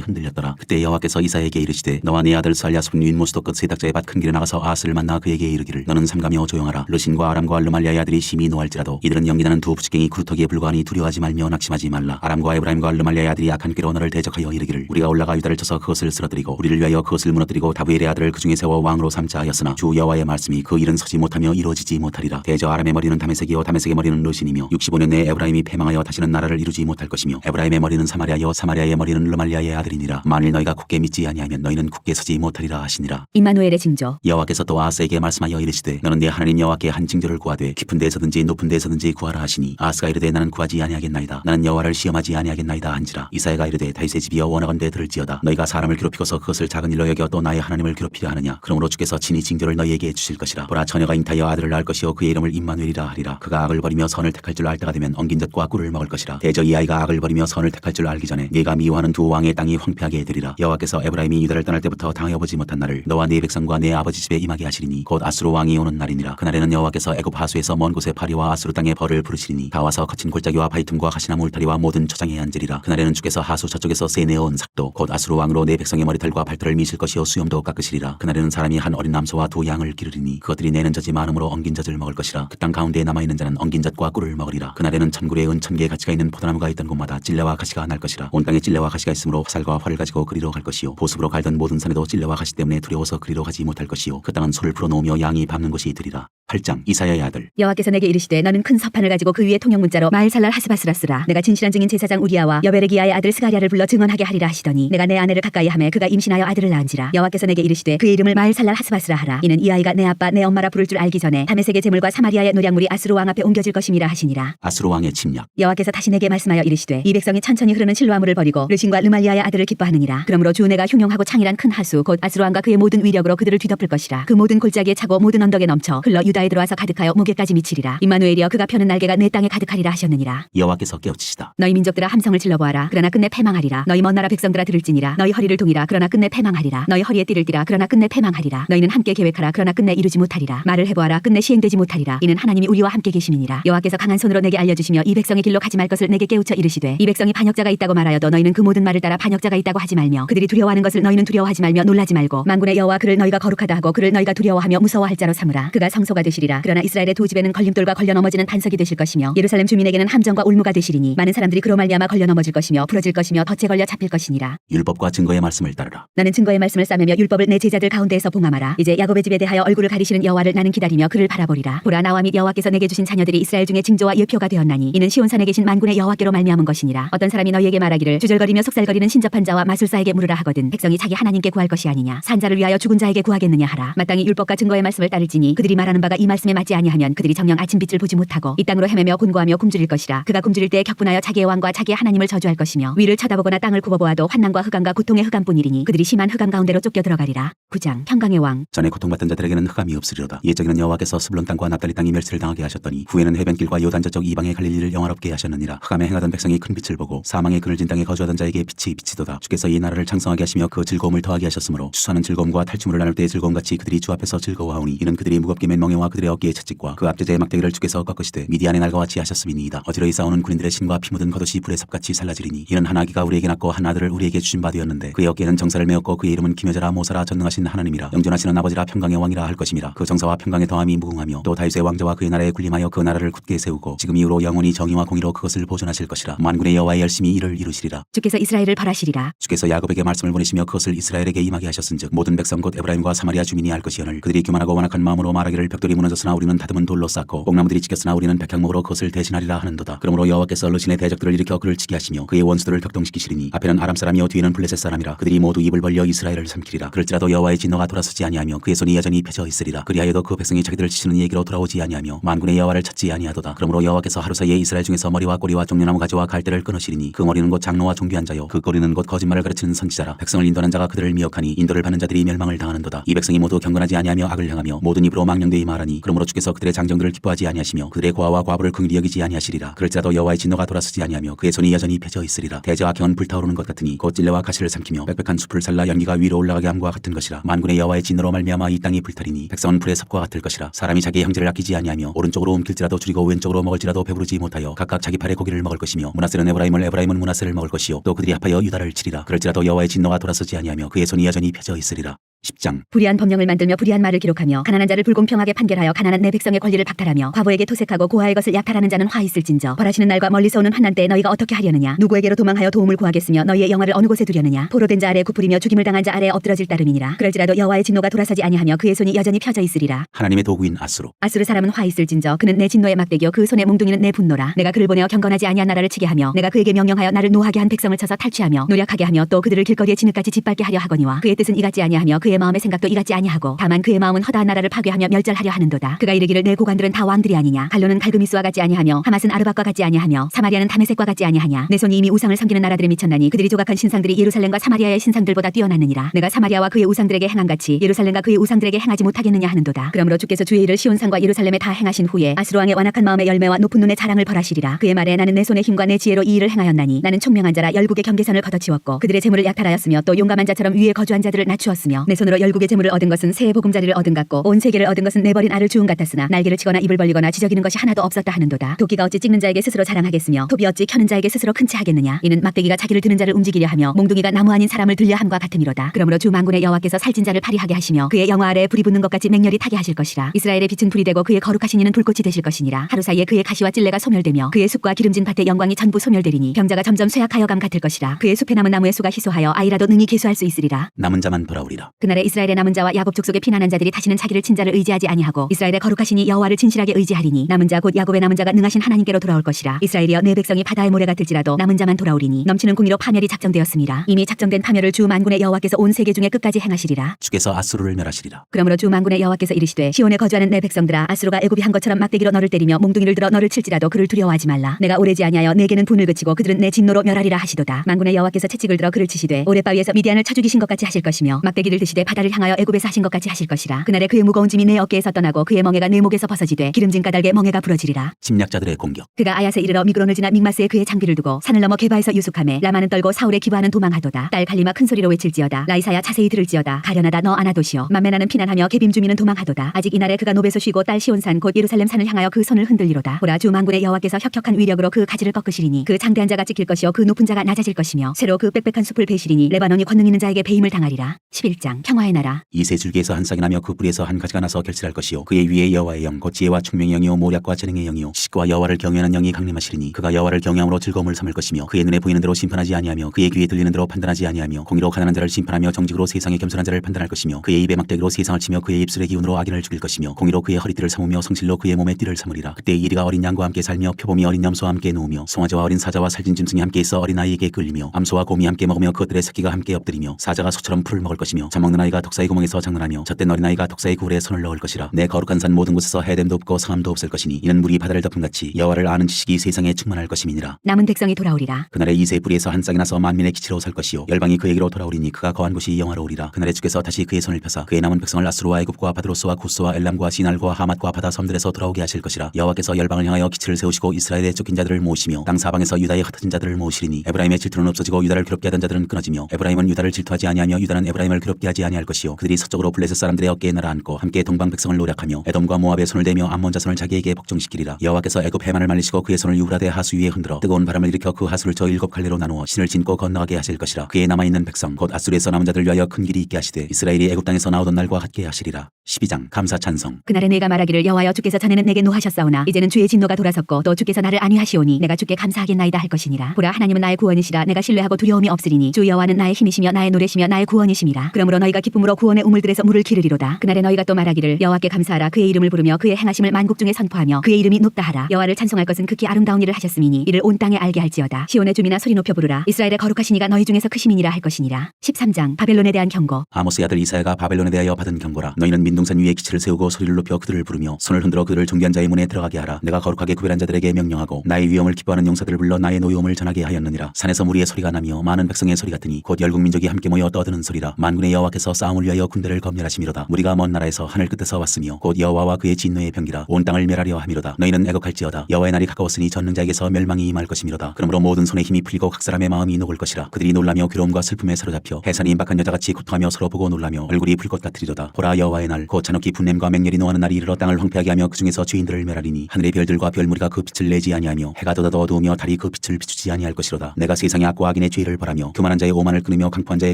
흔들렸더라. 그때 여호와께서 이사야에게 이르시되 너와 네 아들 스알랴숲은 윗모스도 끝 세닥자의 밭 큰 길에 나가서 아스를 만나 그에게 이르기를 너는 삼가며 조용하라. 르신과 아람과 르말리아의 아들이 심히 노할지라도 이들은 연기나는 두 부치갱이 구루터기에 불과하니 두려워하지 말며 낙심하지 말라. 아람과 에브라임과 르말리아의 아들이 악한 꾀로 너를 대적하여 이르기를 우리가 올라가 유다를 쳐서 그것을 쓰러뜨리고 우리를 위하여 그것을 무너뜨리고 다브엘의 아들을 그중에 세워 왕으로 삼자 하였으나 주 여호와의 말씀이 그 일은 서지 못하며 이루어지지 못하리라. 대저 아람의 머리는 다메섹이요 다메섹의 머리는 르신이며 65년 내에 에브라임이 패망하여 다시는 나라를 이루지 못할 것이며 에브라임의 머리는 사마리아요 사마리아의 머리는 르말리아의 아들이니라. 만일 너희가 굳게 믿지 아니하면 너희는 굳게 서지 못하리라 하시니라. 임마누엘의 징조. 여호와께서 또 아스에게 말씀하여 이르시되 너는 네 하나님 여호와께 한 징조를 구하되 깊은 데서든지 높은 데서든지 구하라 하시니 아스가 이르되 나는 구하지 아니하겠나이다. 나는 여호와를 시험하지 아니하겠나이다 한지라. 이사야가 이르되 다윗의 집이여 원하건대 들을지어다. 너희가 사람을 괴롭히고서 그것을 작은 일로 여겨 또 나의 하나님을 괴롭히려 하느냐. 그러므로 주께서 친히 징조를 너희에게 주실 것이라. 보라 처녀가 잉타하여 아들을 낳을 것이요 그의 이름을 임마누엘이라 하리라. 그가 악을 버리며 선을 택할 줄 알 때가 되면 엉긴 젖과 꿀을 먹을 것이라. 대저 이 아이가 악을 버리며 선을 택할 줄 알기 전에 네가 미워하는 두 왕의 땅이 황폐하게 되리라. 여호와께서 에브라임이 유다를 떠날 때부터 당하여 보지 못한 날을 너와 네 백성과 네 아버지 집에 임하게 하시리니 곧 아수르 왕이 오는 날이니라. 그날에는 여호와께서 애굽 하수에서 먼 곳에 파리와 아수르 땅에 벌을 부르시리니 다 와서 거친 골짜기와 바위틈과 가시나무 울타리와 모든 초장에 앉으리라. 그날에는 주께서 하수 저쪽에서 세내어온 삭도 곧 아수르 왕으로 네 백성의 머리털과 발털을 미실 것이요 수염도 깎으시리라. 그날에는 사람이 한 어린 남소와 두 양을 기르리니 그것들이 내는 젖이 많음으로 엉긴 젖을 먹을 것이라. 그 땅 가운데에 남아있는 자는 엉긴 젖과 꿀을 먹으리라. 그날에는 천굴에 은 1000개의 가치가 있는 포도나무가 있던 곳마다 찔레와 가시가 날 것이라. 온 땅에 찔레와 가시가 있으므로 화살과 활을 가지고 그리로 갈 것이요 보습으로 갈던 모든 산에도 찔레와 가시 때문에 두려워서 그리로 가지 못할 것이요 그 땅은 소를 풀어놓으며 양이 밟는 곳이 되리라. 8장 이사야의 아들. 여호와께서 내게 이르시되 너는 큰 서판을 가지고 그 위에 통역 문자로 마엘살랄 하스바스라 쓰라. 내가 진실한 증인 제사장 우리야와 여베레기야의 아들 스가랴를 불러 증언하게 하리라 하시더니 내가 내 아내를 가까이 하매 그가 임신하여 아들을 낳은지라. 여호와께서 내게 이르시되 그의 이름을 마엘살랄 하스바스라 하라. 이는 이 아이가 내 아빠 내 엄마라 부를 줄 알기 전에 다메섹의 제물과 사마리아의 노량물이 아수르 왕 앞에 옮겨질 것임이라 하시니라. 아수르 왕의 침략. 여호와께서 다시 내게 말씀하여 이르시되 이 백성이 천천히 흐르는 실로아물을 버리고 르신과 르말리아의 아들을 기뻐하느니라. 그러므로 주 내가 흉용하고 창일한 큰 하수 곧 아수르 왕과 그의 모든 위력으로 그들을 뒤덮을 것이라. 그 모든 골짜기에 차고 모든 언덕에 넘쳐 흘러 유다에 들어와서 가득하여 목에까지 미치리라. 임마누엘이여 그가 펴는 날개가 내 땅에 가득하리라 하셨느니라. 여호와께서 깨우치시다. 너희 민족들아 함성을 질러보아라. 그러나 끝내 패망하리라. 너희 먼 나라 백성들아 들을지니라. 너희 허리를 동이라. 그러나 끝내 패망하리라. 너희 허리에 띠를 띠라. 그러나 끝내 패망하리라. 너희는 함께 계획하라. 그러나 끝내 이루지 못하리라. 말을 해보아라. 끝내 시행되지 못하리라. 이는 하나님이 우리와 함께 계심이니라. 여호와께서 강한 손으로 내게 알려주시며 이 백성의 길로 가지 말 것을 내게 깨우쳐 이르시되 이 백성이 반역자가 있다고 말하여도 너희는 그 모든 말을 따라 반역자가 있다고 하지 말며 그들이 두려워하는 것을 너희는 두려워하지 말며 놀라지 말고 만군의 여호와 그를 너희가 거룩하다 하고 그를 너희가 두려워하며 무서워할 자로 삼으라. 그가 성소가 되시리라. 그러나 이스라엘의 두 집에는 걸림돌과 걸려 넘어지는 반석이 되실 것이며 예루살렘 주민에게는 함정과 울무가 되시리니 많은 사람들이 그로 말미암아 걸려 넘어질 것이며 부러질 것이며 덫에 걸려 잡힐 것이니라. 율법과 증거의 말씀을 따르라. 나는 증거의 말씀을 싸매며 율법을 내 제자들 가운데에서 봉함하라. 이제 야곱의 집에 대하여 얼굴을 가리시는 여호와를 나는 기다리며 그를 바라보리라. 보라 나와 및 여호와께서 내게 주신 자녀들이 이스라엘 중에 징조와 예표가 되었나니 이는 시온산에 계신 만군의 여호와께로 말미암은 것이니라. 어떤 사람이 너희에게 말하기를 주절거리며 속살거리는 신접한 자와 마술사에게 물으라 하거든 백성이 자기 하나님께 구할 것이 아니냐 산자를 위하여 죽은 자에게 구하겠느냐 하라. 마땅히 율법과 증거의 말씀을 따를지니 그들이 말하는 바가 이 말씀에 맞지 아니하면 그들이 정녕 아침빛을 보지 못하고 이 땅으로 헤매며 곤고하며 굶주릴 것이라. 그가 굶주릴 때에 격분하여 자기의 왕과 자기의 하나님을 저주할 것이며 위를 쳐다보거나 땅을 굽어보아도 환난과 흑암과 고통의 흑암뿐이리니 그들이 심한 흑암 가운데로 쫓겨 들어가리라. 9장 평강의 왕. 전에 고통받던 자들에게는 흑암이 없으리로다. 옛적에는 여호와께서 스불론 땅과 납달리 땅이 멸시를 당하게 하셨더니 후에는 해변길과 요단 저쪽 이방의 갈릴리를 영화롭게 하셨느니라. 흑암에 행하던 백성이 큰 빛을 보고 사망의 그늘진 땅에 거주하던 자에게 빛이 비치도다. 주께서 이 나라를 창성하게 하시며 그 즐거움을 더하게 하셨으므로 추수하는 즐거움과 탈취물을 나눌 때의 즐거움같이 그들이 주 앞에서 즐거워하오니 이는 그들이 무겁게 맨 멍에와 그들의 어깨의 채찍과 그 앞제자의 막대기를 주께서 꺾으시되 미디안의 날과 같이 하셨음이니이다. 어지러이 싸우는 군인들의 신과 피 묻은 겉옷이 불의 섭같이 살라지리니 이는 한 아기가 우리에게 낳고 한 아들을 우리에게 주신 바 되었는데 그의 어깨에는 정사를 메었고 그의 이름은 기묘자라 모사라 전능하신 하나님이라 영존하시는 아버지라 평강의 왕이라 할 것임이라. 그 정사와 평강의 더함이 무궁하며 또 다윗의 왕자와 그의 나라에 군림하여 그 나라를 굳게 세우고 지금 이후로 영원히 정의와 공의로 그것을 보존하실 것이라. 만군의 여호와의 열심히 이를 이루시리라. 주께서 이스라엘을 벌하시리라. 주께서 야곱에게 말씀을 보내시며 그것을 이스라엘에게 임하게 하셨은즉 모든 백성 곧 에브라임과 사마리아 주민이 알 것이오늘 그들이 교만하고 완악한 마음으로 말하기를 벽돌이 무너졌으나 우리는 다듬은 돌로 쌓고 뽕나무들이 지켰으나 우리는 백향목으로 그것을 대신하리라 하는도다. 그러므로 여호와께서 르신의 대적들을 일으켜 그를 치게 하시며 그의 원수들을 격동시키시리니 앞에는 아람 사람이요 뒤에는 블레셋 사람이라. 그들이 모두 입을 벌려 이스라엘을 삼키리라. 그럴지라도 여호와의 여호와의 진노가 돌아서지 아니하며 그의 손이 여전히 펴져 있으리라. 그리하여도 그 백성이 자기들을 치시는 이에게로 돌아오지 아니하며 만군의 여호와를 찾지 아니하도다. 그러므로 여호와께서 하루 사이에 이스라엘 중에서 머리와 꼬리와 종려나무 가지와 갈대를 끊으시리니 그 머리는 곧 장로와 존귀한 자요 그 꼬리는 곧 거짓말을 가르치는 선지자라. 백성을 인도하는 자가 그들을 미혹하니 인도를 받는 자들이 멸망을 당하는도다. 이 백성이 모두 경건하지 아니하며 악을 행하며 모든 입으로 망령되이 말하니 그러므로 주께서 그들의 장정들을 기뻐하지 아니하시며 그들의 고아와 과부를 긍휼히 여기지 아니하시리라. 그럴지라도 여호와의 진노가 돌아서지 아니하며 그의 손이 여전히 펴져 있으리라. 대저와 악행은 불타오르는 것 같으니 곧 찔레와 가시를 삼키며 빽빽한 숲을 살라 연기가 위로 올라가게 함과 같은 것이라. 만군의 여호와의 진노로 말미암아 이 땅이 불타리니 백성은 불의 섭과 같을 것이라. 사람이 자기의 형제를 아끼지 아니하며 오른쪽으로 옮길지라도 줄이고 왼쪽으로 먹을지라도 배부르지 못하여 각각 자기 팔의 고기를 먹을 것이며 므낫세는 에브라임은 므낫세를 먹을 것이요 또 그들이 합하여 유다를 치리라. 그럴지라도 여호와의 진노가 돌아서지 아니하며 그의 손이 여전히 펴져 있으리라. 10장. 불의한 법령을 만들며 불의한 말을 기록하며 가난한 자를 불공평하게 판결하여 가난한 내 백성의 권리를 박탈하며 과부에게 토색하고 고아의 것을 약탈하는 자는 화 있을진저. 벌하시는 날과 멀리서 오는 환난 때에 너희가 어떻게 하려느냐. 누구에게로 도망하여 도움을 구하겠으며 너희의 영화를 어느 곳에 두려느냐. 포로된 자 아래 굽으리며 죽임을 당한 자 아래 엎드러질 따름이니라. 그럴지라도 여호와의 진노가 돌아서지 아니하며 그의 손이 여전히 펴져 있으리라. 하나님의 도구인 아수르. 아수르 사람은 화 있을진저. 그는 내 진노의 막대기요 그 손의 몽둥이는 내 분노라. 내가 그를 보내어 경건하지 아니한 나라를 치게 하며 내가 그에게 명령하여 나를 노하게 한 백성을 쳐서 탈취하며 노력하게 하며 또 그들을 길거리에 진흙같이 짓밟게 하려 하거니와 그의 뜻은 이같지 아니하며 그의 마음의 생각도 이같지 아니하고 다만 그의 마음은 허다한 나라를 파괴하며 멸절하려 하는도다. 그가 이르기를 내 고관들은 다 왕들이 아니냐. 갈로는 갈그미스와 같지 아니하며 하맛은 아르밧과 같지 아니하며 사마리아는 다메섹과 같지 아니하냐. 내 손이 이미 우상을 섬기는 나라들에 미쳤나니 그들이 조각한 신상들이 예루살렘과 사마리아의 신상들보다 뛰어났느니라. 내가 사마리아와 그의 우상들에게 행한같이 예루살렘과 그의 우상들에게 행하지 못하겠느냐 하는도다. 그러므로 주께서 주의 일을 시온산과 예루살렘에 다 행하신 후에 아수르 왕의 완악한 마음의 열매와 높은 눈의 자랑을 벌하시리라. 그의 말에 나는 내 손의 힘과 내 지혜로 이 일을 행하였나니 나는 총명한 자라 열국의 경계선을 걷어치웠고 그들의 재물을 약탈하였으며 또 용감한 자처럼 위에 거주한 자들을 낮추었으며 내 손으로 열국의 재물을 얻은 것은 새의 보금자리를 얻은 같고 온 세계를 얻은 것은 내버린 알을 주운 같았으나 날개를 치거나 입을 벌리거나 지저귀는 것이 하나도 없었다 하는도다. 도끼가 어찌 찍는 자에게 스스로 자랑하겠으며 톱이 어찌 켜는 자에게 스스로 큰 채 하겠느냐. 이는 막대기가 자기를 드는 자를 움직이려 하며 몽둥이가 나무 아닌 사람을 들려 함과 같음이로다. 그러므로 주 만군의 여호와께서 살찐 자를 파리하게 하시며 그의 영화 아래에 불이 붙는 것 같이 맹렬히 타게 하실 것이라. 이스라엘의 빛은 불이 되고 그의 거룩하신 이는 불꽃이 되실 것이니라. 하루 사이에 그의 가시와 찔레가 소멸되며 그의 숲과 기름진 밭의 영광이 전부 소멸되리니 병자가 점점 쇠약하여 감 같을 것이라. 그의 숲에 남은 나무의 수가 희소하여 아이라도 능히 계수할 수 있으리라. 남은 자만 돌아오리라. 그날에 이스라엘의 남은 자와 야곱 족속의 피난한 자들이 다시는 자기를 친자를 의지하지 아니하고 이스라엘의 거룩하시니 여호와를 진실하게 의지하리니 남은 자 곧 야곱의 남은 자가 능하신 하나님께로 돌아올 것이라. 이스라엘이여 내 백성이 바다의 모래 같을지라도 남은 자만 돌아오리니 넘치는 궁리로 파멸이 작정되었음이라. 이미 작정된 파멸을 주 만군의 여호와께서 온 세계 중에 끝까지 행하시리라. 주께서 아수르를 멸하시리라. 그러므로 주 만군의 여호와께서 이르시되 시온에 거주하는 내 백성들아 아수르가 애굽이 한 것처럼 막대기로 너를 때리며 몽둥이를 들어 너를 칠지라도 그를 두려워하지 말라. 내가 오래지 아니하여 내게는 분을 그치고 그들은 내 진노로 멸하리라 하시도다. 만군의 여호와께서 채찍을 들어 그를 치시되 오랫바위에서 미디안을 쳐 죽이신 것 같이 하실 것이며 막대기를 드시되 바다를 향하여 애굽에서 하신 것 같이 하실 것이라. 그날에 그의 무거운 짐이 내 어깨에서 떠나고 그의 멍에가 내 목에서 벗어지되 기름진 까닭에 멍에가 부러지리라. 침략자들의 공격. 그가 아야세 이르러 미그론을 지나 믹마스에 그의 장비를 두고 산을 넘어 게바에서 유숙하매 라마는 떨고 사울의 기부하는 도망하도다. 딸 갈리마 큰 소리로 외칠지어다. 라이사야 자세히 들을지어다. 가련하다 너 아나도시여. 맘메나는 피난하며 게빔 주민은 도망하도다. 아직 이날에 그가 노베서 쉬고 딸 시온산 곧 예루살렘 산을 향하여 그 손을 흔들리로다. 보라 주 만군의 여호와께서 혁혁한 위력으로 그 가지를 꺾으시리니 그 장대한 자가 찍힐 것이요 그 높은 자가 낮아질 것이며 새로 그 빽빽한 숲을 베시리니 레바논이 권능 있는 자에게 배임을 당하리라. 11장 평화의 나라. 이 세 줄기에서 한 싹이 나며 그 뿌리에서 한 가지가 나서 결실할 것이요 그의 위에 여호와의 영 곧 지혜와 총명의 영이요 모략과 재능의 영이요 지식과 여호와를 경외하는 영이 강림하시리니 그가 여호와를 경외함으로 즐거움을 삼을 것이며 그의 눈에 보이는 대로 심판하지 아니하며 그의 귀에 들리는 대로 판단하지 아니하며 공의로 가난한 자를 심판하며 정직으로 세상에 겸손한 자를 판단할 것이며 그의 입에 막대기로 세상을 치며 그의 입술의 기운으로 악인을 죽일 것이며 공의로 그의 허리띠를 삼으며 성실로 그의 몸에 띠를 삼으리라. 그때 이리가 어린 양과 함께 살며 표범이 어린 염소와 함께 누우며 송아지와 어린 사자와 살찐 짐승이 함께 있어 어린 아이에게 끌리며 암소와 곰이 함께 먹으며 그것들의 새끼가 함께 엎드리며 사자가 소처럼 풀을 먹을 것이며 잠먹는 아이가 독사의 구멍에서 장난하며 젖된 어린 아이가 독사의 구울에 손을 넣을 것이라. 내 거룩한 산 모든 곳에서 해됨도 없고 상함도 없을 것이니 이는 물이 바다를 덮음같이 여호와를 아는 지식이 세상에 충만할 것임이니라. 남은 백성이 돌아오리라. 그날에 이세 뿌리에서 한 싹이 나서 만민의 기치로 설 것이요 열방이 그에게로 돌아오리니 그가 거한 곳이 영화로우리라. 그날에 주께서 다시 그의 손을 펴사 그의 남은 백성을 아수르와 애굽과 바드로스와 구스와 엘람과 시날과 하맛과 바다 섬들에서 돌아오게 하실 것이라. 여호와께서 열방을 향하여 기치를 세우시고 이스라엘의 쫓긴 자들을 모으시며 땅 사방에서 유다의 흩어진 자들을 모으시리니 에브라임의 질투는 없어지고 유다를 괴롭게 하던 자들은 끊어지며 에브라임은 유다를 질투하지 아니하며 유다는 에브라임을 괴롭게 하지 아니할 것이요 그들이 서쪽으로 블레셋 사람들의 어깨에 날아앉고 함께 동방 백성을 노략하며 에돔과 모압의 손을 대며 암몬 자손을 자기에게 복종시키리라. 여호와께서 애굽 해만을 말리시고 그의 손을 유브라데 하수 위에 흔들어 뜨거운 바람을 일으켜 그 하수를 저 7 갈래로 나누어 신을 짓고 건너가게 하실 것이라. 그의 남아있는 백성 곧 아수르에서 남은 자들 위하여 큰 길이 있게 하시되 이스라엘이 애굽 땅에서 나오던 날과 같게 하시리라. 12장 감사 찬성. 그날에 내가 말하기를 여호와여 주께서 전에는 내게 노하셨사오나 이제는 주의 진노가 돌아섰고 또 주께서 나를 안위하시오니 내가 주께 감사하겠나이다 할 것이니라. 보라 하나님은 나의 구원이시라. 내가 신뢰하고 두려움이 없으리니 주 여호와는 나의 힘이시며 나의 노래시며 나의 구원이심이라. 그러므로 너희 너희가 기쁨으로 구원의 우물들에서 물을 기르리로다. 그날에 너희가 또 말하기를 여호와께 감사하라. 그의 이름을 부르며 그의 행하심을 만국 중에 선포하며 그의 이름이 높다 하라. 여호와를 찬송할 것은 극히 아름다운 일을 하셨음이니 이를 온 땅에 알게 할지어다. 시온의 주민아 소리 높여 부르라. 이스라엘의 거룩하신 이가 너희 중에서 크심이니라 할 것이니라. 13장 바벨론에 대한 경고. 아모스의 아들 이사야가 바벨론에 대하여 받은 경고라. 너희는 민둥산 위에 기치를 세우고 소리를 높여 그들을 부르며 손을 흔들어 그들을 존귀한 자의 문에 들어가게 하라. 내가 거룩하게 구별한 자들에게 명령하고 나의 위엄을 기뻐하는 용사들을 불러 나의 노여움을 전하게 하였느니라. 산에서 무리의 소리가 나며 많은 백성의 소리 같으니 곧 열국 민족이 함께 모여 떠드는 소리라. 만군의 여호와께서 싸움을 위하여 군대를 검열하심이로다. 무리가 먼 나라에서 하늘 끝에서 왔으며 곧 여호와와 그의 진노의 병기라. 온 땅을 멸하려 함이로다. 너희는 애곡할지어다. 여호와의 날이 가까웠으니 전능자에게서 멸망이 임할 것이미로다. 그러므로 모든 손에 힘이 풀리고 각 사람의 마음이 녹을 것이라. 그들이 놀라며 괴로움과 슬픔에 사로잡혀 해산이 임박한 여자같이 고통하며 서로 보고 놀라며 얼굴이 불 것 같으리로다. 보라 여호와의 날 곧 잔혹히 분냄과 맹렬히 노하는 날이 이르러 땅을 황폐하게 하며 그 중에서 죄인들을 멸하리니 하늘의 별들과 별무리가 그 빛을 내지 아니하며 해가 돋아도 어두우며 달이 그 빛을 비추지 아니할 것이로다. 내가 세상의 악과 악인의 죄를 벌하며 교만한 자의 오만을 끊으며 강포한 자의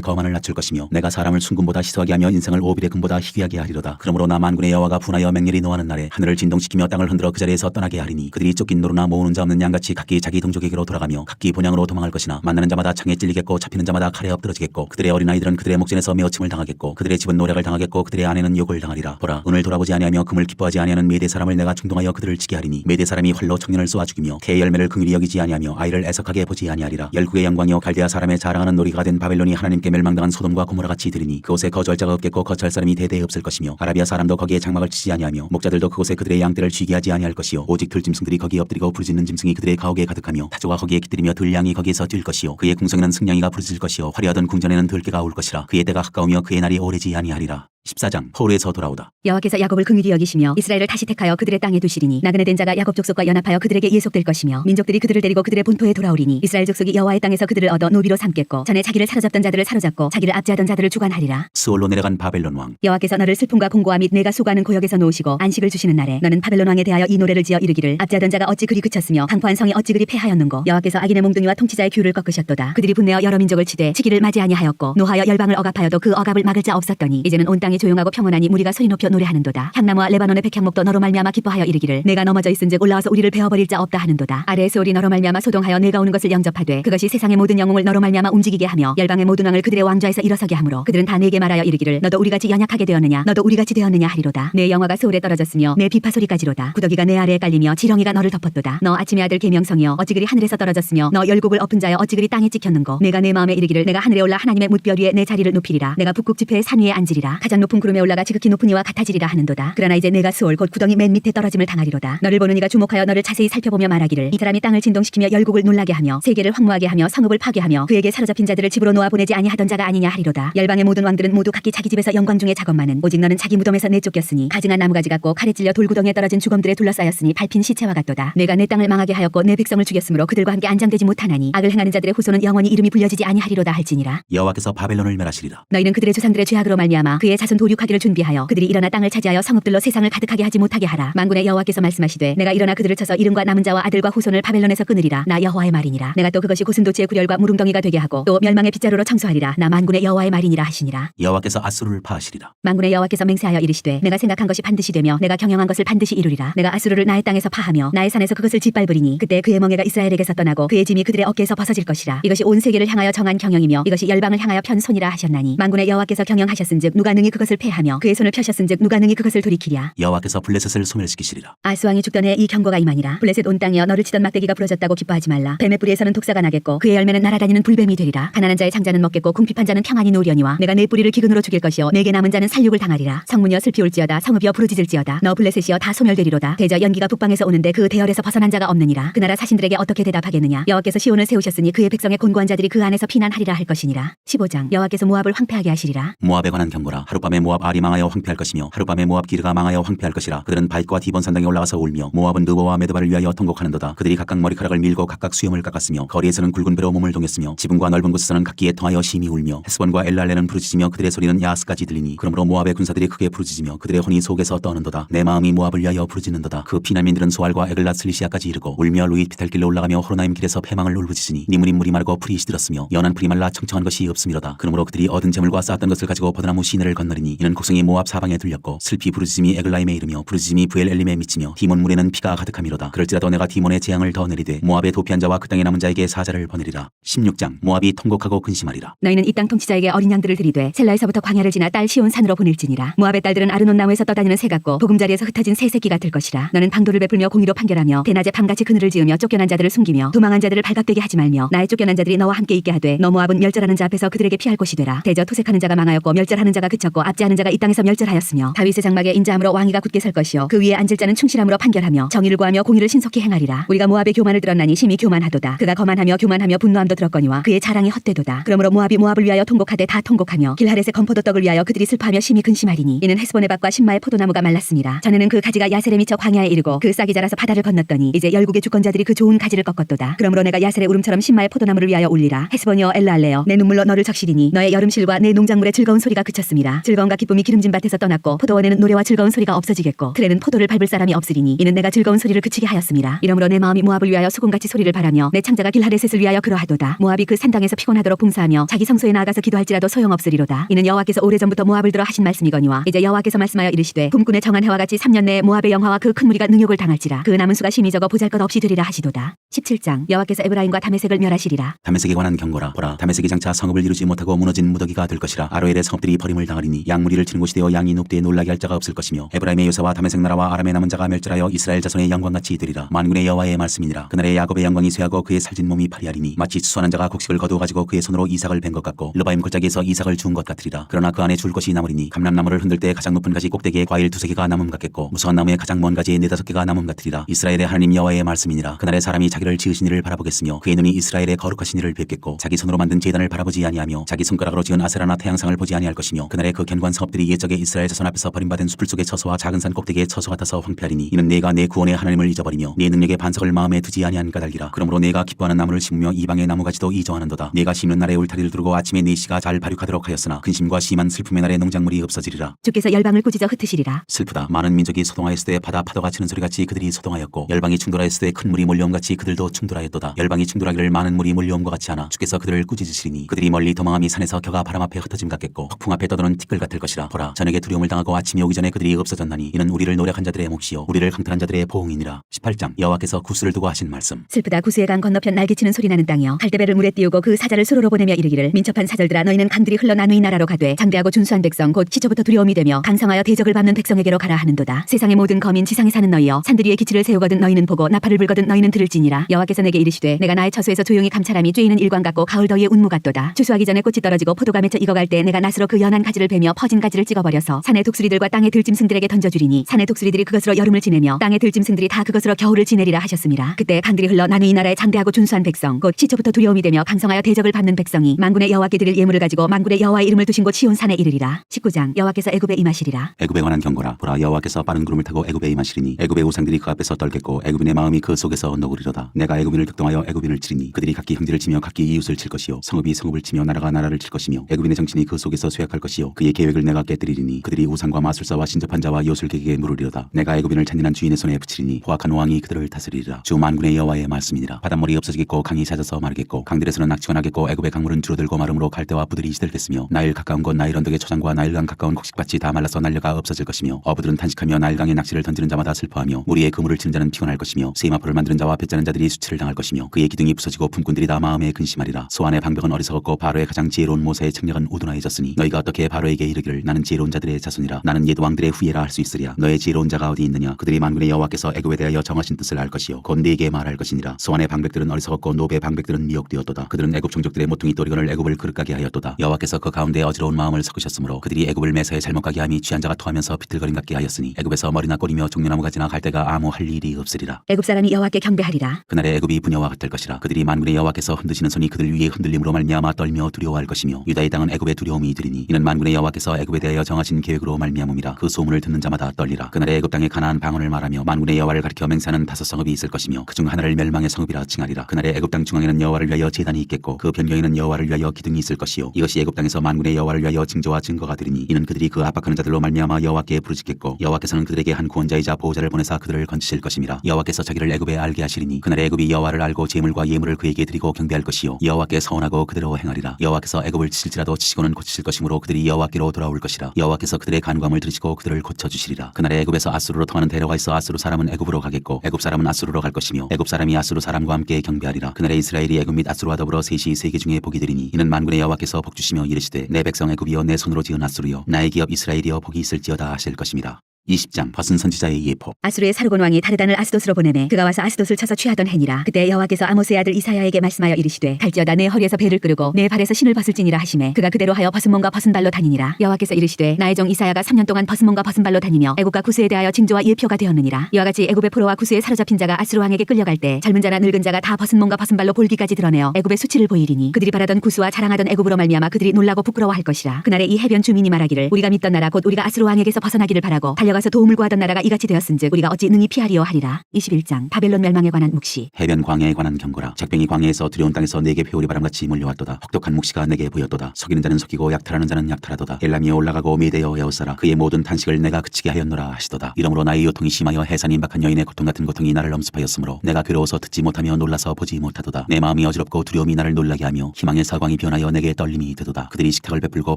거만을 낮출 것이며 내가 사람을 순금보다 희소하게 하며 인생을 오빌의 금보다 희귀하게 하리로다. 그러므로 나 만군의 여호와가 분하여 맹렬히 노하는 날에 하늘을 진동시키며 땅을 흔들어 그 자리에서 떠나게 하리니 그들이 쫓긴 노루나 모으는 자 없는 양같이 각기 자기 동족에게로 돌아가며 각기 본향으로 도망할 것이나 만나는 자마다 창에 찔리겠고 잡히는 자마다 칼에 엎드러지겠고 그들의 어린아이들은 그들의 목전에서 메어침을 당하겠고 그들의 집은 노략을 당하겠고 그들의 아내는 욕을 당하리라. 보라 은을 돌아보지 아니하며 금을 기뻐하지 아니하는 메대 사람을 내가 충동하여 그들을 치게 하리니 메대 사람이 활로 청년을 쏘아 죽이며 개의 열매를 긍휼히 여기지 아니하며 아이를 애석하게 보지 아니하리라. 열국의 영광이요 갈대아 사람의 자랑하는 놀이가 된 바벨론이 하나님께 멸망당한 소돔과 고모라 같이 되리니 그곳에 거주할 자가 없겠고 거처할 사람이 대대에 없을 것이며 아라비아 사람도 거기에 장막을 치지 아니하며 목자들도 그곳에 그들의 양떼를 쉬게 하지 아니할 것이요 오직 들짐승들이 거기에 엎드리고 부르짖는 짐승이 그들의 가옥에 가득하며 타조가 거기에 깃들이며 들양이 거기에서 뛸 것이요 그의 궁성에는 승냥이가 부르짖을 것이요 화려하던 궁전에는 들깨가 올 것이라. 그의 때가 가까우며 그의 날이 오래지 아니하리라. 14장 포로에서 돌아오다. 여호와께서 야곱을 긍휼히 여기시며 이스라엘을 다시 택하여 그들의 땅에 두시리니 나그네 된 자가 야곱 족속과 연합하여 그들에게 예속될 것이며 민족들이 그들을 데리고 그들의 본토에 돌아오리니 이스라엘 족속이 여호와의 땅에서 그들을 얻어 노비로 삼겠고 전에 자기를 사로잡던 자들을 사로잡고 자기를 압제하던 자들을 주관하리라. 스올로 내려간 바벨론 왕. 여호와께서 너를 슬픔과 공고와 및 내가 수고하는 고역에서 놓으시고 안식을 주시는 날에 너는 바벨론 왕에 대하여 이 노래를 지어 이르기를 압제하던 자가 어찌 그리 그쳤으며 강포한 성이 어찌 그리 패하였는고 여호와께서 악인의 몽둥이와 통치자의 규를 꺾으셨도다. 그들이 분내어 여러 민족을 치되 치기를 맞이 아니하였고 노하여 열방을 억압하여도 그 억압을 막을 자 없었더니 이제는 온 땅이 조용하고 평온하니 우리가 소리 높여 노래하는도다. 향나무와 레바논의 백향목도 너로 말미암아 기뻐하여 이르기를 내가 넘어져 있은즉 올라와서 우리를 베어버릴 자 없다 하는도다. 아래에서 우리 너로 말미암아 소동하여 내가 오는 것을 영접하되 그것이 세상의 모든 영웅을 너로 말미암아 움직이게 하며 열방의 모든 왕을 그들의 왕좌에서 일어서게 하므로 그들은 다 내게 말하여 이르기를 너도 우리같이 연약하게 되었느냐 너도 우리같이 되었느냐 하리로다. 내 영화가 소울에 떨어졌으며 내 비파 소리까지로다. 구더기가 내 아래에 깔리며 지렁이가 너를 덮었도다. 너 아침의 아들 계명성이여 어찌 그리 하늘에서 떨어졌으며 너 열국을 엎은 자여 어찌 그리 땅에 찍혔는고 내가 내 마음에 이르기를 내가 하늘에 올라 하나님의 뭇별 위에 내 자리를 높이리라. 내가 북극 지폐의 산 위에 앉으리라. 가장 높은 구름에 올라가 지극히 높은 이와 같아지리라 하는도다. 그러나 이제 내가 수올 곧 구덩이 맨 밑에 떨어짐을 당하리로다. 너를 보는 이가 주목하여 너를 자세히 살펴보며 말하기를 이 사람이 땅을 진동시키며 열국을 놀라게 하며 세계를 황무하게 하며 성읍을 파괴하며 그에게 사로잡힌 자들을 집으로 놓아 보내지 아니하던 자가 아니냐 하리로다. 열방의 모든 왕들은 모두 각기 자기 집에서 영광 중에 작업만은 오직 너는 자기 무덤에서 내쫓겼으니 가증한 나무가지 같고 칼에 찔려 돌구덩이에 떨어진 주검들에 둘러싸였으니 밟힌 시체와 같도다. 내가 내 땅을 망하게 하였고 내 백성을 죽였으므로 그들과 함께 안장되지 못하나니 악을 행하는 자들의 후손은 영원히 이름이 불려지지 아니하리로다 할지니라. 여호와께서 바벨론을 멸하시리라. 너희는 그들의 조상들의 죄악으로 말미암아 그의 자손 도륙하기를 준비하여 그들이 일어나 땅을 차지하여 성읍들로 세상을 가득하게 하지 못하게 하라. 만군의 여호와께서 말씀하시되 내가 일어나 그들을 쳐서 이름과 남은 자와 아들과 후손을 바벨론에서 끊으리라. 나 여호와의 말이니라. 내가 또 그것이 고슴도치의 구렬과 무릉덩이가 되게 하고 또 멸망의 빗자루로 청소하리라. 나 만군의 여호와의 말이니라 하시니라. 여호와께서 아수르를 파하시리라. 만군의 여호와께서 맹세하여 이르시되 내가 생각한 것이 반드시 되며 내가 경영한 것을 반드시 이루리라. 내가 아수르를 나의 땅에서 파하며 나의 산에서 그것을 짓밟으리니 그때 그의 멍에가 이스라엘에게서 떠나고 그의 짐이 그들의 어깨에서 벗어질 것이라. 이것이 온 세계를 향하여 정한 경영이며 이것이 열방을 향하여 편 손이라 하셨나니 만군의 여호와께서 경영하셨은즉 누가 능히 그것을 패하며 그의 손을 펴셨은즉 누가 능히 그것을 돌이키랴. 여호와께서 블레셋을 소멸시키시리라. 아스왕이 죽던 해 이 경고가 임하니라. 블레셋 온 땅이여 너를 치던 막대기가 부러졌다고 기뻐하지 말라. 뱀의 뿌리에서는 독사가 나겠고 그의 열매는 날아다니는 불뱀이 되리라. 가난한 자의 장자는 먹겠고 궁핍한 자는 평안히 노려니와 내가 내 뿌리를 기근으로 죽일 것이요 내게 남은 자는 살육을 당하리라. 성문이여 슬피 울지어다. 성읍이여 부르짖을지어다. 너 블레셋이여 다 소멸되리로다. 대저 연기가 북방에서 오는데 그 대열에서 벗어난 자가 없느니라. 그 나라 사신들에게 어떻게 대답하겠느냐. 여호와께서 시온을 세우셨으니 그의 백성의 곤고한 자들이 그 안에서 피난하리라 할 것이니라. 15장 여호와께서 모압을 황폐하게 하시리라. 모압에 관한 경고라. 하룻밤에 모압 알이 망하여 황폐할 것이며 하룻밤에 모압 기르가 망하여 황폐할 것이라. 그들은 바윗과 디본 산당에 올라가서 울며 모압은 느보와 메드바를 위하여 통곡하는도다. 그들이 각각 머리카락을 밀고 각각 수염을 깎았으며 거리에서는 굵은 배로 몸을 동였으며 지붕과 넓은 곳에서는 각기에 통하여 심히 울며 헤스본과 엘랄레는 부르짖으며 그들의 소리는 야스까지 들리니 그러므로 모압의 군사들이 크게 부르짖으며 그들의 혼이 속에서 떠는도다. 내 마음이 모압을 위하여 부르짖는도다. 그 피난민들은 소알과 에글랏 슬리시아까지 이르고 울며 루잇 피탈길로 올라가며 호로나임 길에서 패망을 울부짖으니 니문이 물이 마르고 풀이 시들었으며 연한 풀이 말라 청청한 것이 없음이로다. 그러므로 그들이 얻은 재물과 쌓았던 것을 가지고 버드나무 시내를 건너리 하느리니 이는 곡성이 모압 사방에 들렸고 슬피 부르짖음이 에글라임에 이르며 부르짖음이 부엘엘림에 미치며 디몬 물에는 피가 가득함이로다. 그럴지라도 내가 디몬의 재앙을 더 내리되 모압의 도피한 자와 그 땅에 남은 자에게 사자를 보내리라. 16장 모압이 통곡하고 근심하리라. 너희는 이 땅 통치자에게 어린 양들을 드리되 셀라에서부터 광야를 지나 딸 시온 산으로 보낼지니라. 모압의 딸들은 아르논 나무에서 떠다니는 새 같고 보금자리에서 흩어진 새 새끼 같을 것이라. 너는 방도를 베풀며 공의로 판결하며 대낮에 밤같이 그늘을 지으며 쫓겨난 자들을 숨기며 도망한 자들을 발각되게 하지 말며 나의 쫓겨난 자들이 너와 함께 있게 하되 너 모압은 멸절하는 자 앞에서 그들에게 피할 곳이 되라. 대저 토색하는 자가 망하였고 멸절하는 자가 그쳤고 압제하는 자가 이 땅에서 멸절하였으며 다윗의 장막에 인자함으로 왕위가 굳게 설 것이요 그 위에 앉을 자는 충실함으로 판결하며 정의를 구하며 공의를 신속히 행하리라. 우리가 모압의 교만을 들었나니 심히 교만하도다. 그가 거만하며 교만하며 분노함도 들었거니와 그의 자랑이 헛되도다. 그러므로 모압이 모압을 위하여 통곡하되 다 통곡하며 길하렛의 검포도 떡을 위하여 그들이 슬퍼하며 심히 근심하리니 이는 헤스본의 밭과 신마의 포도나무가 말랐습니다. 전에는 그 가지가 야셀에 미쳐 광야에 이르고 그 싹이 자라서 바다를 건넜더니 이제 열국의 주권자들이 그 좋은 가지를 꺾었도다. 그러므로 내가 야셀의 울음처럼 신마의 포도나무를 위하여 울리라. 헤스본이여 엘라알레여 내 눈물로 너를 적시리니 너의 여름실과 내 농작물의 즐거운 소리가 그쳤습니다. 즐거움과 기쁨이 기름진 밭에서 떠났고 포도원에는 노래와 즐거운 소리가 없어지겠고 틀에는 포도를 밟을 사람이 없으리니 이는 내가 즐거운 소리를 그치게 하였습니다. 이러므로 내 마음이 모압을 위하여 수금같이 소리를 바라며 내 창자가 길하렛을 위하여 그러하도다. 모압이 그 산당에서 피곤하도록 봉사하며 자기 성소에 나아가서 기도할지라도 소용없으리로다. 이는 여호와께서 오래전부터 모압을 들어 하신 말씀이거니와 이제 여호와께서 말씀하여 이르시되 봄꾼의 정한 해와 같이 3년 내에 모압의 영화와 그 큰 무리가 능욕을 당할지라. 그 남은 수가 심히 적어 보잘것없이 되리라 하시도다. 17장 여호와께서 에브라임과 다메섹을 멸하시리라. 다메섹에 관한 경고라. 보라 다메섹이 장차 성읍을 이루지 못하고 무너진 무더기가 될 것이라. 아로엘의 성읍들이 버림을 당하리니 양무리를 치는 곳이 되어 양이 눕되 놀라게 할 자가 없을 것이며 에브라임의 요새와 다메섹 나라와 아람의 남은 자가 멸절하여 이스라엘 자손의 영광같이 되리라. 만군의 여호와의 말씀이니라. 그날에 야곱의 영광이 쇠하고 그의 살진 몸이 파리하리니 마치 수선한 자가 곡식을 거두어 가지고 그의 손으로 이삭을 벤 것 같고 르바임 골짜기에서 이삭을 주운 것 같으리라. 그러나 그 안에 줄 것이 남으리니 감람나무를 흔들 때 가장 높은 가지 꼭대기에 과일 2-3개가 남음 같겠고 무수한 나무에 가장 먼 가지에 4-5개가 남음 같으리라. 이스라엘의 하나님 여호와의 말씀이니라. 그날에 사람이 자기를 지으신 이를 바라보겠으며 그의 눈이 이스라엘의 거룩하신 이를 뵙겠고 자기 손으로 만든 제단을 바라보지 아니하며 자기 손가락으로 지은 아세라나 태양상을 보지 아니할 것이며 그날에 그 견고한 성읍들이 옛적의 이스라엘 자손 앞에서 버림받은 숲을 속의 처소와 작은 산 꼭대기의 처소 같아서 황폐하리니 이는 내가 내 구원의 하나님을 잊어버리며 내 능력의 반석을 마음에 두지 아니한 까닭이라. 그러므로 내가 기뻐하는 나무를 심으며 이방의 나무가지도 이정하는도다. 내가 심는 날에 울타리를 두르고 아침에 네 씨가 잘 발육하도록 하였으나 근심과 심한 슬픔의 날에 농작물이 없어지리라. 주께서 열방을 꾸짖어 흩으시리라. 슬프다. 많은 민족이 소동하였을 때 바다 파도가 치는 소리같이 그들이 소동하였고 열방이 충돌하였을 때 큰 물이 몰려옴같이 그들도 충돌하였도다. 열방이 충돌하기를 많은 물이 몰려옴과 같이 하나 주께서 그들을 꾸짖으시리니 그들이 멀리 도망함이 산에서 겨가 바람 앞에 흩어짐 같겠고 폭풍 앞에 떠도는 티끌 같을 것이라. 보라 저녁에 두려움을 당하고 아침이 오기 전에 그들이 없어졌나니 이는 우리를 노력한 자들의 몫이요 우리를 강탈한 자들의 보응이니라. 18장 여호와께서 구스를 두고 하신 말씀. 슬프다. 구스의 강 건너편 날개치는 소리 나는 땅이여 갈대배를 물에 띄우고 그 사자를 수로로 보내며 이르기를 민첩한 사절들아 너희는 강들이 흘러 나누이 나라로 가되 장대하고 준수한 백성 곧 시초부터 두려움이 되며 강성하여 대적을 밟는 백성에게로 가라 하는도다. 세상의 모든 거민 지상에 사는 너희여 산들 위에 기치를 세우거든 너희는 보고 나팔을 불거든 너희는 들을지니라. 여호와께서 내게 이르시되 내가 나의 처소에서 조용히 감찰함이 쬐이는 일광 같고 가을 더위의 운무 같도다. 추수하기 전에 꽃이 떨어지고 포도가 맺혀 익어갈 때 내가 낫으로 그 연한 가지를 베며 퍼진 가지를 찍어버려서 산의 독수리들과 땅의 들짐승들에게 던져주리니 산의 독수리들이 그것으로 여름을 지내며 땅의 들짐승들이 다 그것으로 겨울을 지내리라 하셨습니다. 그때 강들이 흘러 나누이 나라의 장대하고 준수한 백성 곧 시초부터 두려움이 되며 강성하여 대적을 받는 백성이 만군의 여호와께 드릴 예물을 가지고 만군의 여호와의 이름을 두신 곳 시온 산에 이르리라. 19장 여호와께서 애굽에 임하시리라. 애굽에 관한 경고라. 보라 여호와께서 빠른 구름을 타고 애굽에 임하시리니 애굽의 우상들이 그 앞에서 떨겠고 애굽인의 마음이 그 속에서 너구리로다. 내가 애굽인을 득동하여 애굽인을 치리니 그들이 각기 형제를 치며 각기 이웃을 칠 것이요 성읍이 성읍을 치며 나라가 나라를 칠 것이며 애굽인의 정신이 그 속에서 쇠약할 것이요 그의 계획을 내가 깨뜨리리니 그들이 우상과 마술사와 신접한 자와 요술객에게 물으리로다. 내가 애굽인을 잔인한 주인의 손에 붙이리니 포악한 왕이 그들을 다스리리라. 주 만군의 여호와의 말씀이니라. 바닷물이 없어지겠고 강이 잦아서 마르겠고 강들에서는 낙지가 나겠고 애굽의 강물은 줄어들고 마름으로 갈대와 부들이 시들겠으며 나일 가까운 곳 나일 언덕의 초장과 나일강 가까운 곡식밭이 다 말라서 날려가 없어질 것이며 어부들은 탄식하며 나일강에 낚시를 던지는 자마다 슬퍼하며 물 위에 그물을 치는 자는 피곤할 것이며 세마포를 만드는 자와 배짜는 자들이 수치를 당할 것이며 그의 기둥이 부서지고 품꾼들이 다 마음에 근심하리라. 소안의 방벽은 어리석었고 바로의 가장 지혜로운 모세의 책략은 우둔하여졌으니 너희가 어떻게 바로에게 이르기를 나는 지혜로운 자들의 자손이라 나는 옛 왕들의 후예라 할 수 있으랴. 너의 지혜로운 자가 어디 있느냐. 그들이 만군의 여호와께서 애굽에 대하여 정하신 뜻을 알 것이요 곧 네게 말할 것이니라. 소안의 방백들은 어리석었고 노베의 방백들은 미혹되었도다. 그들은 애굽 종족들의 모퉁이 또리건을 애굽을 그릇가게 하였도다. 여호와께서 그 가운데 어지러운 마음을 섞으셨으므로 그들이 애굽을 매사에 잘못 가게 함이 취한 자가 토하면서 비틀거림 같게 하였으니 애굽에서 머리나 꼬리며 종려나무 가지나 갈대가 아무 할 일이 없으리라. 애굽 사람이 여호와께 경배하리라. 그날에 애굽이 부녀와 같을 것이라. 그들이 만군의 여호와께서 흔드시는 손이 그들 위에 흔들림으로 말미암아 떨며 두려워할 것이며 유다의 땅은 애굽의 두려움이 이르리니 이는 만군의 여호와께서 애굽에 대하여 정하신 계획으로 말미암음이라. 그 소문을 듣는 자마다 떨리라. 그날에 애굽 땅에 가나안 방언을 말하며 만군의 여호와를 가리켜 맹세하는 5 성읍이 있을 것이며 그중 하나를 멸망의 성읍이라 칭하리라. 그날에 애굽 땅 중앙에는 여호와를 위하여 제단이 있겠고 그 변경에는 여호와를 위하여 기둥이 있을 것이요 이것이 애굽 땅에서 만군의 여호와를 위하여 징조와 증거가 되리니 이는 그들이 그 압박하는 자들로 말미암아 여호와께 부르짖겠고 여호와께서는 그들에게 한 구원자이자 보호자를 보내사 그들을 건지실 것임이라. 여호와께서 자기를 애굽에 알게 하시리니 그날에 애굽이 여호와를 알고 제물과 예물을 그에게 드리고 경배할 것이요 여호와께 서원하고 그대로 행하리라. 여호와께서 애굽을 치실지라도 치시고는 고치실 것이므로 그들이 여호와께로 땅에로 돌아올 것이라. 여호와께서 그들의 간구함을 들으시고 그들을 고쳐주시리라. 그날에 애굽에서 아수르로 통하는 대로가 있어 아수르 사람은 애굽으로 가겠고 애굽 사람은 아수르로 갈 것이며 애굽 사람이 아수르 사람과 함께 경배하리라. 그날에 이스라엘이 애굽 및 아수르와 더불어 셋이 세계 중에 복이 되리니 이는 만군의 여호와께서 복주시며 이르시되 내 백성 애굽이여 내 손으로 지은 아수르여 나의 기업 이스라엘이여 복이 있을지어다 하실 것입니다. 20장 벗은 선지자의 예포. 아수르의 사르곤 왕이 다르단을 아스돗으로 보내매 그가 와서 아스돗을 쳐서 취하던 해니라. 그때 여호와께서 아모스의 아들 이사야에게 말씀하여 이르시되 갈지어다 내 허리에서 배를 끄르고 내 발에서 신을 벗을지니라 하시매 그가 그대로 하여 벗은 몸과 벗은 발로 다니니라. 여호와께서 이르시되 나의 종 이사야가 3년 동안 벗은 몸과 벗은 발로 다니며 애굽과 구스에 대하여 징조와 예표가 되었느니라. 이와 같이 애굽의 포로와 구스에 사로잡힌 자가 아수르 왕에게 끌려갈 때 젊은 자나 늙은 자가 다 벗은 몸과 벗은 발로 볼기까지 드러내어 애굽의 수치를 보이리니 그들이 바라던 구스와 자랑하던 애굽으로 말미암아 그들이 놀라고 부끄러워할 것이라. 그날에 이 해변 주민이 말하기를 우리가 믿던 나라 곧 우리가 아수르 왕에게서 벗어나기를 바라고 달려가서 도움을 구하던 나라가 이같이 되었은즉 우리가 어찌 능히 피하리요 하리라. 21장 바벨론 멸망에 관한 묵시. 해변 광야에 관한 경고라. 작병이 광야에서 두려운 땅에서 내게 회오리 바람같이 몰려왔도다. 혹독한 묵시가 내게 보였도다. 속이는 자는 속이고 약탈하는 자는 약탈하도다. 엘람이 올라가고 메대어 에어사라 그의 모든 탄식을 내가 그치게 하였노라 하시도다. 이러므로 나의 요통이 심하여 해산 임박한 여인의 고통 같은 고통이 나를 엄습하였으므로 내가 괴로워서 듣지 못하며 놀라서 보지 못하도다. 내 마음이 어지럽고 두려움이 나를 놀라게 하며 희망의 사광이 변하여 내게 떨림이 되도다. 그들이 식탁을 베풀고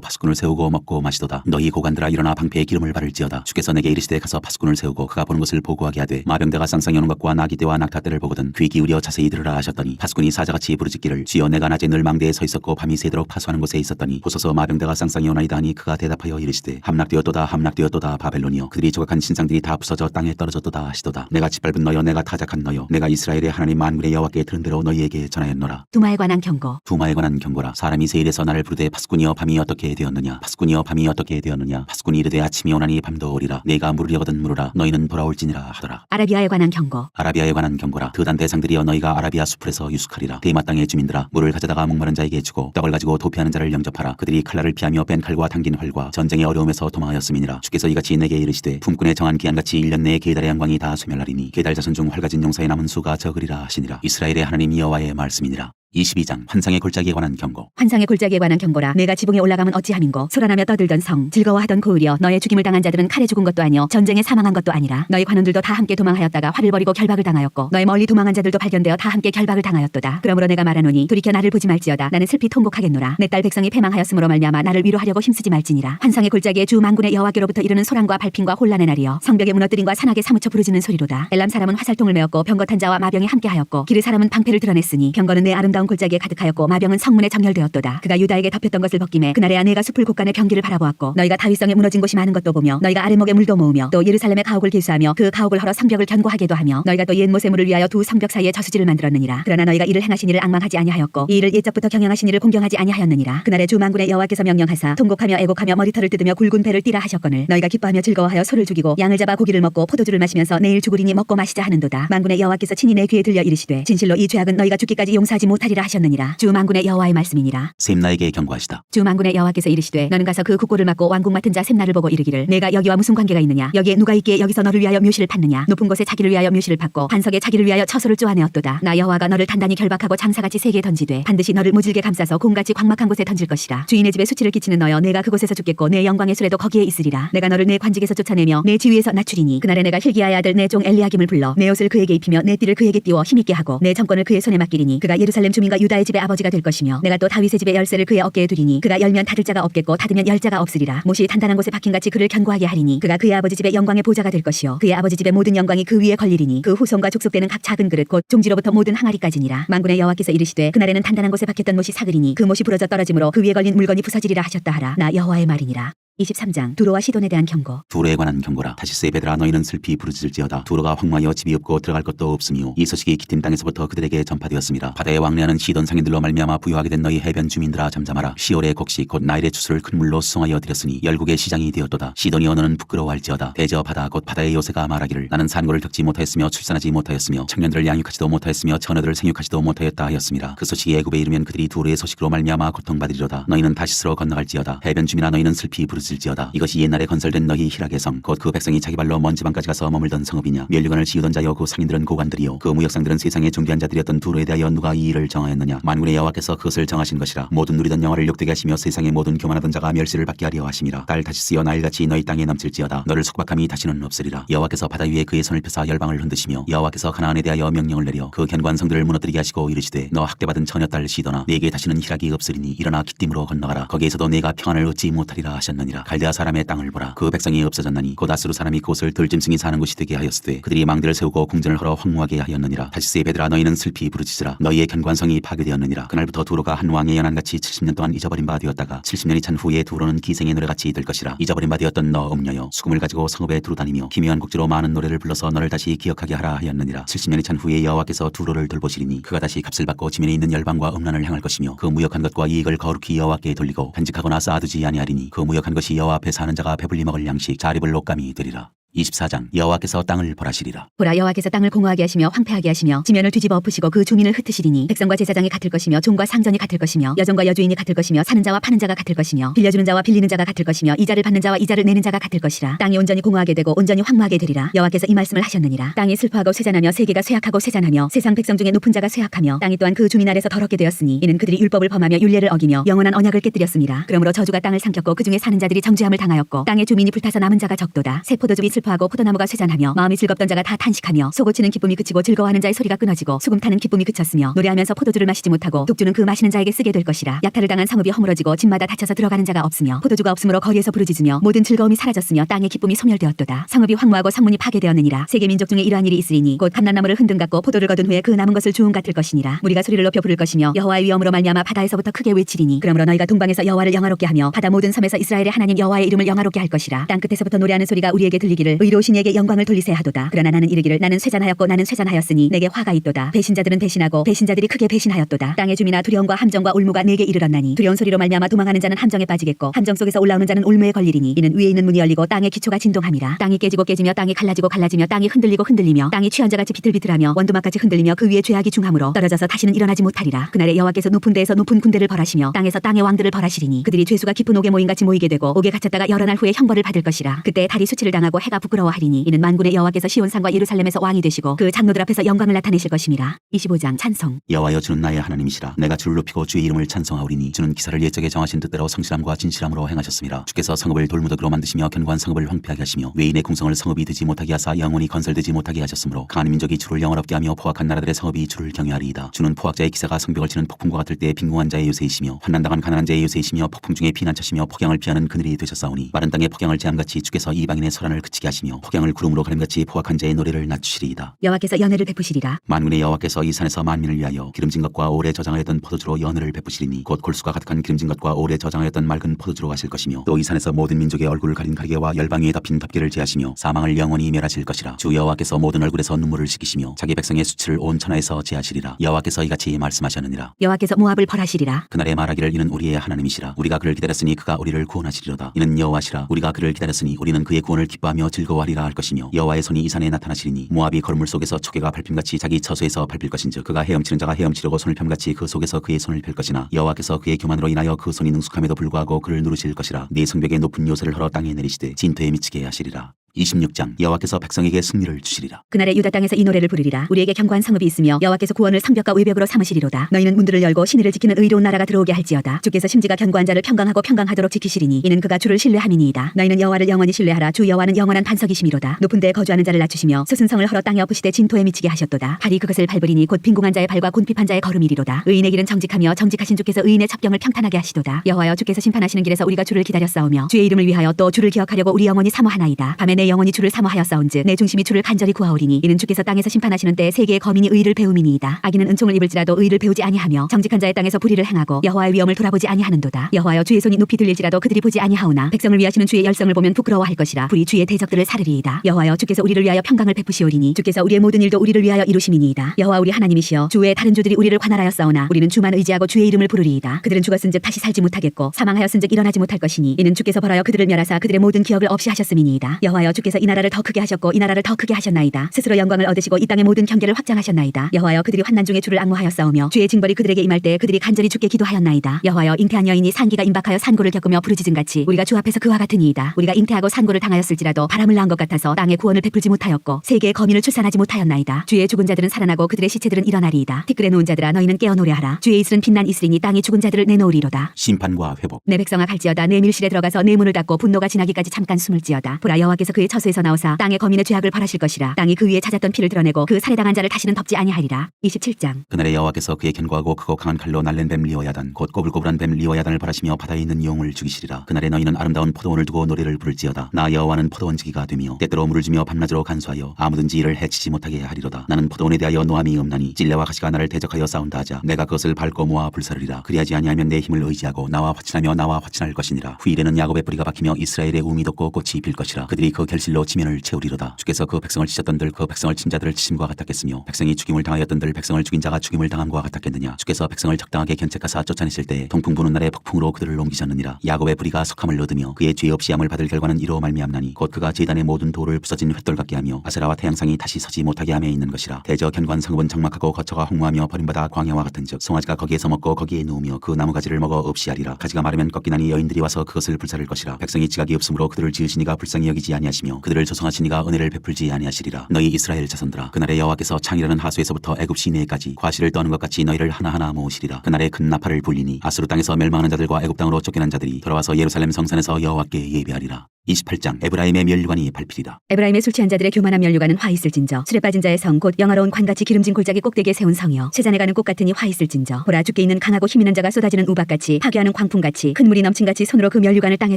파수꾼을 세우고 먹고 마시도다. 너희 고관들아 일어나 방패에 기름을 바를지어다. 주께서 내게 이르시되 가서 파수꾼을 세우고 그가 보는 것을 보고하게 하되 마병대가 쌍쌍이 오는 것과 나기대와 낙타대를 보거든 귀 기울여 자세히 들으라 하셨더니 파수꾼이 사자같이 부르짖기를 주여 내가 낮에 늘 망대에 서 있었고 밤이 새도록 파수하는 곳에 있었더니 보소서 마병대가 쌍쌍이 오나이다 하니 그가 대답하여 이르시되 함락되었도다 함락되었도다 바벨론이여 그들이 조각한 신상들이 다 부서져 땅에 떨어졌도다 하시도다. 내가 짓밟은 너여 내가 타작한 너여 내가 이스라엘의 하나님 만군의 여호와께 들은 대로 너희에게 전하였노라. 두마에 관한 경고. 두마에 관한 경고라. 사람이 세일에서 나를 부르되 파수꾼이여 밤이 어떻게 되었느냐 파수꾼이여 밤이 어떻게 되었느냐 파수꾼이 이르되 아침이 오나니 밤도 오리라. 내가 물으려거든 물으라 너희는 돌아올지니라 하더라. 아라비아에 관한 경고. 아라비아에 관한 경고라. 드단 대상들이여 너희가 아라비아 수풀에서 유숙하리라. 대마 땅의 주민들아 물을 가져다가 목마른 자에게 주고 떡을 가지고 도피하는 자를 영접하라. 그들이 칼날을 피하며 뺀 칼과 당긴 활과 전쟁의 어려움에서 도망하였음이니라. 주께서 이같이 내게 이르시되 품꾼의 정한 기한같이 1년 내에 계달의 양광이 다 소멸하리니 계달 자손 중 활가진 용사의 남은 수가 적으리라 하시니라. 이스라엘의 하나님 여호와의 말씀이니라. 22장 환상의 골짜기에 관한 경고. 환상의 골짜기에 관한 경고라. 내가 지붕에 올라가면 어찌함인고 소란하며 떠들던 성 즐거워하던 고을이여 너의 죽임을 당한 자들은 칼에 죽은 것도 아니요 전쟁에 사망한 것도 아니라 너희 관원들도 다 함께 도망하였다가 화를 벌이고 결박을 당하였고 너의 멀리 도망한 자들도 발견되어 다 함께 결박을 당하였도다. 그러므로 내가 말하노니 돌이켜 나를 보지 말지어다. 나는 슬피 통곡하겠노라. 내 딸 백성이 패망하였으므로 말미암아 나를 위로하려고 힘쓰지 말지니라. 환상의 골짜기에 주 만군의 여호와께로부터 이르는 소란과 발핀과 혼란의 날이여 성벽의 무너뜨림과 산악에 사무쳐 부르짖는 소리로다. 엘람 사람은 화살통을 메었고 병거탄 자와 마병이 함께하였고 기르 사람은 방패를 드러냈으니 병거는 내 아름다운 골짜기에 가득하였고 마병은 성문에 정렬되었도다. 그가 유다에게 덮였던 것을 벗김에 그날에야 내가 숲을 곳간의 경기를 바라보았고 너희가 다윗성에 무너진 곳이 많은 것도 보며 너희가 아랫목에 물도 모으며 또 예루살렘의 가옥을 개수하며 그 가옥을 헐어 성벽을 견고하게도 하며 너희가 또 옛 모세물을 위하여 두 성벽 사이에 저수지를 만들었느니라. 그러나 너희가 이를 행하신 이를 앙망하지 아니하였고 이 일을 옛적부터 경영하신 이를 공경하지 아니하였느니라. 그날에 주 만군의 여호와께서 명령하사 통곡하며 애곡하며 머리털을 뜯으며 굵은 배를 띠라 하셨거늘 너희가 기뻐하며 즐거워하여 소를 죽이고 양을 잡아 고기를 먹고 포도주를 마시면서 내일 죽으리니 먹고 마시자 하는도다. 만군의 여호와께서 친히 내 귀에 들려 이르시되 진실로 이 죄악은 너희가 죽기까지 용서하지 못하리라 하셨느니라. 주 만군의 여호와의 말씀이니라. 셈나에게 경고하시다. 주 만군의 여호와께서 이르시되 너는 가서 그 국고를 맡고 왕궁 맡은 자 셈나를 보고 이르기를 내가 여기와 무슨 관계가 있느냐 여기에 누가 있기에 여기서 너를 위하여 묘시를 팠느냐 높은 곳에 자기를 위하여 묘시를 팠고 반석에 자기를 위하여 처소를 쪼아내었도다. 나 여호와가 너를 단단히 결박하고 장사같이 세게 던지되 반드시 너를 무질게 감싸서 곰같이 광막한 곳에 던질 것이라. 주인의 집에 수치를 끼치는 너여 내가 그곳에서 죽겠고 내 영광의 수레도 거기에 있으리라. 내가 너를 내 관직에서 쫓아내며 내 지위에서 낮추리니 그날에 내가 힐기야의 아들 내 종 엘리야김을 불러 내 옷을 그에게 입히며 내 띠를 그에게 띄워 힘있게 하고 내 정권을 그의 손에 맡기리니 그가 예루살렘 주민과 유다의 집의 아버지가 될 것이며 내가 또 다윗의 집의 열쇠를 그의 어깨에 두리니 그가 열면 닫을 자가 없겠고 닫으면 열 자가 없으리라. 못이 단단한 곳에 박힌같이 그를 견고하게 하리니 그가 그의 아버지 집의 영광의 보좌가 될 것이요 그의 아버지 집의 모든 영광이 그 위에 걸리리니 그 후손과 족속되는 각 작은 그릇 곧 종지로부터 모든 항아리까지니라. 만군의 여호와께서 이르시되 그날에는 단단한 곳에 박혔던 못이 사그리니 그 못이 부러져 떨어지므로 그 위에 걸린 물건이 부서지리라 하셨다 하라. 나 여호와의 말이니라. 23장 두로와 시돈에 대한 경고. 두로에 관한 경고라. 다시스의 베드라 너희는 슬피 부르짖을지어다. 두로가 황무하여 집이 없고 들어갈 것도 없으며 이 소식이 기팀 땅에서부터 그들에게 전파되었습니다. 바다에 왕래하는 시돈 상인들로 말미암아 부유하게 된 너희 해변 주민들아 잠잠하라. 시올의 곡식 곧 나일의 추수를 큰 물로 수송하여 드렸으니 열국의 시장이 되었도다. 시돈이여 너는 부끄러워할지어다. 대저 바다 곧 바다의 요새가 말하기를 나는 산고를 겪지 못하였으며 출산하지 못하였으며 청년들을 양육하지도 못하였으며 처녀들을 생육하지도 못하였다 하였습니다. 그 소식이 애굽에 이르면 그들이 두로의 소식으로 말미암아 고통받으리로다. 너희는 다시스로 건너갈지어다. 해변 주민아 너희는 슬피 부르짖을지어다. 이것이 옛날에 건설된 너희 희락의 성 곧 그 백성이 자기 발로 먼 지방까지 가서 머물던 성읍이냐. 멸류관을 지우던 자여 그 상인들은 고관들이요 그 무역상들은 세상의 존귀한 자들이었던 두로에 대하여 누가 이 일을 정하였느냐. 만군의 여호와께서 그것을 정하신 것이라. 모든 누리던 영화를 욕되게 하시며 세상의 모든 교만하던 자가 멸시를 받게 하려 하심이라. 딸 다시스여 나일같이 너희 땅에 넘칠지어다. 너를 속박함이 다시는 없으리라. 여호와께서 바다 위에 그의 손을 펴사 열방을 흔드시며 여호와께서 가나안에 대하여 명령을 내려 그 견고한 성들을 무너뜨리게 하시고 이르시되 너 학대받은 처녀딸 시도나 네게 다시는 희락이 없으리니 일어나 기띔으로 건너가라. 거기에서도 네가 평안을 얻지 못하리라 하셨느니라. 하시니라. 갈대아 사람의 땅을 보라. 그 백성이 없어졌나니 곧 아수르 사람이 그곳을 들짐승이 사는 곳이 되게 하였으되 그들이 망대를 세우고 궁전을 헐어 황무하게 하였느니라. 다시스의 베드라 너희는 슬피 부르짖으라. 너희의 견관성이 파괴되었느니라. 그날부터 두로가 한 왕의 연한같이 70년 동안 잊어버린 바 되었다가 70년이 찬 후에 두로는 기생의 노래같이 될 것이라. 잊어버린 바 되었던 너 음녀여 수금을 가지고 성읍에 두루다니며 기묘한 곡지로 많은 노래를 불러서 너를 다시 기억하게 하라 하였느니라. 70년이 찬 후에 여호와께서 두로를 돌보시리니 그가 다시 값을 받고 지면에 있는 열방과 음란을 향할 것이며 그 무역한 것과 이익을 거룩히 여호와께 돌리고 간직하거나 쌓아두지 아니하리니 그 무역한 것이 여호와 앞에 사는 자가 배불리 먹을 양식 잘 입을 옷감이 되리라. 24장 여호와께서 땅을 벌하시리라. 보라 여호와께서 땅을 공허하게 하시며 황폐하게 하시며 지면을 뒤집어 엎으시고 그 주민을 흩으시리니 백성과 제사장이 같을 것이며 종과 상전이 같을 것이며 여종과 여주인이 같을 것이며 사는 자와 파는 자가 같을 것이며 빌려주는 자와 빌리는 자가 같을 것이며 이자를 받는 자와 이자를 내는 자가 같을 것이라. 땅이 온전히 공허하게 되고 온전히 황무하게 되리라. 여호와께서 이 말씀을 하셨느니라. 땅이 슬퍼하고 쇠잔하며 세계가 쇠약하고 쇠잔하며 세상 백성 중에 높은 자가 쇠약하며 땅이 또한 그 주민 아래서 더럽게 되었으니 이는 그들이 율법을 범하며 율례를 어기며 영원한 언약을 깨뜨렸음이라. 그러므로 저주가 땅을 삼켰고 그 중에 사는 자들이 정죄함을 당하였고 땅의 주민이 불타서 남은 자가 적도다. 새 포도즙이 슬퍼하고 포도나무가 쇠잔하며 마음이 즐겁던 자가 다 탄식하며 소고치는 기쁨이 그치고 즐거워하는 자의 소리가 끊어지고 수금 타는 기쁨이 그쳤으며 노래하면서 포도주를 마시지 못하고 독주는 그 마시는 자에게 쓰게 될 것이라. 약탈을 당한 성읍이 허물어지고 집마다 닫혀서 들어가는 자가 없으며 포도주가 없으므로 거리에서 부르짖으며 모든 즐거움이 사라졌으며 땅의 기쁨이 소멸되었도다. 성읍이 황무하고 성문이 파괴되었느니라. 세계 민족 중에 이러한 일이 있으리니 곧 감람나무를 흔든 같고 포도를 거둔 후에 그 남은 것을 주운 같을 것이니라. 무리가 소리를 높여 부를 것이며 여호와의 위엄으로 말미암아 바다에서부터 크게 외치리니 그러므로 너희가 동방에서 여호와를 영화롭게 하며 바다 모든 섬에서 이스라엘의 하나님 여호와의 이름을 영화롭게 할 것이라. 땅 끝에서부터 노래하는 소리가 우리에게 들리기를 의로우신 이에게 영광을 돌리세 하도다. 그러나 나는 이르기를 나는 쇠잔하였고 나는 쇠잔하였으니 내게 화가 있도다. 배신자들은 배신하고 배신자들이 크게 배신하였도다. 땅의 주민아 두려움과 함정과 울무가 내게 이르렀나니 두려운 소리로 말미암아 도망하는 자는 함정에 빠지겠고 함정 속에서 올라오는 자는 울무에 걸리리니 이는 위에 있는 문이 열리고 땅의 기초가 진동함이라. 땅이 깨지고 깨지며 땅이 갈라지고 갈라지며 땅이 흔들리고 흔들리며 땅이 취한 자같이 비틀비틀하며 원두막같이 흔들리며 그 위에 죄악이 중함으로 떨어져서 다시는 일어나지 못하리라. 그날에 여호와께서 높은 데에서 높은 군대를 벌하시며 땅에서 땅의 왕들을 벌하시리니 그들이 죄수가 깊은 옥에 모임같이 모이게 되고 옥에 갇혔다가 여러 날 후에 형벌을 받을 것이라. 그때 달이 수치를 당하고 해가 부끄러워하리니 이는 만군의 여호와께서 시온산과 예루살렘에서 왕이 되시고 그 장로들 앞에서 영광을 나타내실 것임이라. 25장 찬송. 여호와여 주는 나의 하나님이시라. 내가 주를 높이고 주의 이름을 찬송하오리니 주는 기사를 옛적에 정하신 뜻대로 성실함과 진실함으로 행하셨음이라. 주께서 성읍을 돌무더기로 만드시며 견고한 성읍을 황폐하게 하시며 외인의 궁성을 성읍이 되지 못하게 하사 영원히 건설되지 못하게 하셨으므로 강한 민족이 주를 영원롭게 하며 포악한 나라들의 성읍이 주를 경외하리이다. 주는 포악자의 기사가 성벽을 치는 폭풍과 같을 때 빈궁한 자의 요새이시며 환난당한 가난한 자의 요새이시며 폭풍 중에 피난처시며 폭양을 피하는 그늘이 되셨사오니 마른 땅에 폭양을 제함같이 주께서 이방인의 소란을 그치게 하시며 폭양을 구름으로 가림같이 포악한 자의 노래를 낮추시리이다. 여호와께서 연회를 베푸시리라. 만군의 여호와께서 이 산에서 만민을 위하여 기름진 것과 오래 저장하였던 포도주로 연회를 베푸시리니 곧 골수가 가득한 기름진 것과 오래 저장하였던 맑은 포도주로 하실 것이며 또 이 산에서 모든 민족의 얼굴을 가린 가리개와 열방 위에 덮인 덮개를 제하시며 사망을 영원히 멸하실 것이라. 주 여호와께서 모든 얼굴에서 눈물을 씻기시며 자기 백성의 수치를 온 천하에서 제하시리라. 여호와께서 이같이 말씀하셨느니라. 여호와께서 모압을 벌하시리라. 그날에 말하기를 이는 우리의 하나님이시라. 우리가 그를 기다렸으니 그가 우리를 구원하시리로다. 이는 여호와시라. 우리가 그를 기다렸으니 우리는 그의 구원을 기뻐하며 즐거워하리라 할 것이며 여호와의 손이 이 산에 나타나시리니 모압이 거름물 속에서 초계가 밟힘같이 자기 처소에서 밟힐 것인즉 그가 헤엄치는 자가 헤엄치려고 손을 펴같이 그 속에서 그의 손을 펼 것이나 여호와께서 그의 교만으로 인하여 그 손이 능숙함에도 불구하고 그를 누르실 것이라. 네 성벽의 높은 요새를 헐어 땅에 내리시되 진토에 미치게 하시리라. 26장 여호와께서 백성에게 승리를 주시리라. 그날에 유다 땅에서 이 노래를 부르리라. 우리에게 견고한 성읍이 있으며 여호와께서 구원을 성벽과 외벽으로 삼으시리로다. 너희는 문들을 열고 신의를 지키는 의로운 나라가 들어오게 할지어다. 주께서 심지가 견고한 자를 평강하고 평강하도록 지키시리니 이는 그가 주를 신뢰함이니이다. 너희는 여호와를 영원히 신뢰하라. 주 여호와는 영원한 반석이심이로다. 높은 데에 거주하는 자를 낮추시며 솟은 성을 헐어 땅에 엎으시되 진토에 미치게 하셨도다. 발이 그것을 밟으리니 곧 빈궁한 자의 발과 곤핍한 자의 걸음이리로다. 의인의 길은 정직하며 정직하신 주께서 의인의 첩경을 평탄하게 하시도다. 여호와여 주께서 심판하시는 길에서 우리가 주를 기다렸사오며 주의 이름을 위하여 또 주를 기억하려고 우리 영혼이 사모하나이다. 밤에 내 영혼이 주를 사모하여 싸운즉 내 중심이 주를 간절히 구하오리니 이는 주께서 땅에서 심판하시는 때 세계의 거민이 의를 배움이니이다. 악인은 은총을 입을지라도 의를 배우지 아니하며 정직한 자의 땅에서 불의를 행하고 여호와의 위엄을 돌아보지 아니하는도다. 여호와여 주의 손이 높이 들릴지라도 그들이 보지 아니하오나 백성을 위하시는 주의 열성을 보면 부끄러워할 것이라. 불이 주의 대적들을 사르리이다. 여호와여 주께서 우리를 위하여 평강을 베푸시오리니 주께서 우리의 모든 일도 우리를 위하여 이루심이니이다. 여호와 우리 하나님이시여 주 외에 다른 주들이 우리를 관할하여 싸우나 우리는 주만 의지하고 주의 이름을 부르리이다. 그들은 죽었은즉 다시 살지 못하겠고 사망하였은즉 일어나지 못할 것이니 이는 주께서 벌하여 그들을 멸하사 그들의 모든 기억을 없이 하셨음이니이다. 여호와여 주께서 이 나라를 더 크게 하셨고 이 나라를 더 크게 하셨나이다. 스스로 영광을 얻으시고 이 땅의 모든 경계를 확장하셨나이다. 여호와여 그들이 환난 중에 주를 앙호하여 싸우며 주의 징벌이 그들에게 임할 때 그들이 간절히 주께 기도하였나이다. 여호와여 잉태한 여인이 산기가 임박하여 산고를 겪으며 부르짖음같이 우리가 주 앞에서 그와 같으니이다. 우리가 잉태하고 산고를 당하였을지라도 바람을 낳은 것 같아서 땅의 구원을 베풀지 못하였고 세계의 거민을 출산하지 못하였나이다. 주의 죽은 자들은 살아나고 그들의 시체들은 일어나리이다. 티끌에 놓은 자들아 너희는 깨어 노래하라. 주의 이슬은 빛난 이슬이니 땅이 죽은 자들을 내놓으리로다. 심판과 회복. 내 백성아 갈지어다 내 밀실에 들어가서 내 문을 닫고 분노가 지나기까지 잠깐 숨을지어다. 보라 여호와께서 그의 처소에서 나오사 땅의 거민의 죄악을 벌하실 것이라. 땅이 그 위에 찾았던 피를 드러내고 그 살해당한 자를 다시는 덮지 아니하리라. 27장. 그날에 여호와께서 그의 견고하고 크고 강한 칼로 날랜 뱀 리오야단 곧 꼬불꼬불한 뱀 리오야단을 벌하시며 바다에 있는 용을 죽이시리라. 그날에 너희는 아름다운 포도원을 두고 노래를 부를지어다. 나 여호와는 포도원지기가 되며 때때로 물을 주며 밤낮으로 간수하여 아무든지 이를 해치지 못하게 하리로다. 나는 포도원에 대하여 노함이 없나니 찔레와 가시가 나를 대적하여 싸운다 하자 내가 그것을 밟고 모아 불사르리라. 그리하지 아니하면 내 힘을 의지하고 나와 화친하며 나와 화친할 것이니라. 후일에는 야곱의 뿌리가 박히며 이스라엘의 우미 돋고 꽃이 필 것이라. 그들이 그 결실로 지면을 채우리로다. 주께서 그 백성을 치셨던들 그 백성을 친 자들을 치심과 같았겠으며 백성이 죽임을 당하였던들 백성을 죽인 자가 죽임을 당함과 같았겠느냐. 주께서 백성을 적당하게 견책하사 쫓아내실 때에 동풍 부는 날에 폭풍으로 그들을 옮기셨느니라. 야곱의 뿌리가 석함을 얻으며 그의 죄 없이 암을 받을 결과는 이로 말미암나니 곧 그가 제단의 모든 돌을 부서진 횃돌 같게 하며 아세라와 태양상이 다시 서지 못하게 함에 있는 것이라. 대저 견고한 성읍은 적막하고 거처가 홍무하며 버림받아 광야와 같은즉 송아지가 거기에서 먹고 거기에 누우며 그 나무 가지를 먹어 없이 하리라. 가지가 마르면 꺾이나니 여인들이 와서 그것을 불사를 것이라. 백성이 지각이 없으므로 그들을 지으시니가 불쌍히 여기지 아니하시며 그들을 조성하시니가 은혜를 베풀지 아니하시리라. 너희 이스라엘 자손들아 그날에 여호와께서 창이라는 하수에서부터 애굽 시내까지 과실을 떠는 것 같이 너희를 하나하나 모으시리라. 그날에 큰 나팔을 불리니 아수르 땅에서 멸망하는 자들과 애굽 땅으로 쫓겨난 자들이 돌아와서 예루살렘 성산에서 여호와께 예배하리라. 28장. 에브라임의 면류관이 밟히리라. 에브라임의 술 취한 자들의 교만한 면류관은 화 있을진저. 술에 빠진 자의 성 곧 영화로운 관같이 기름진 골짜기 꼭대기에 세운 성이여. 세잔에 가는 꽃 같으니 화 있을진저. 보라 죽게 있는 강하고 힘 있는 자가 쏟아지는 우박같이 파괴하는 광풍같이 큰 물이 넘친같이 손으로 그 면류관을 땅에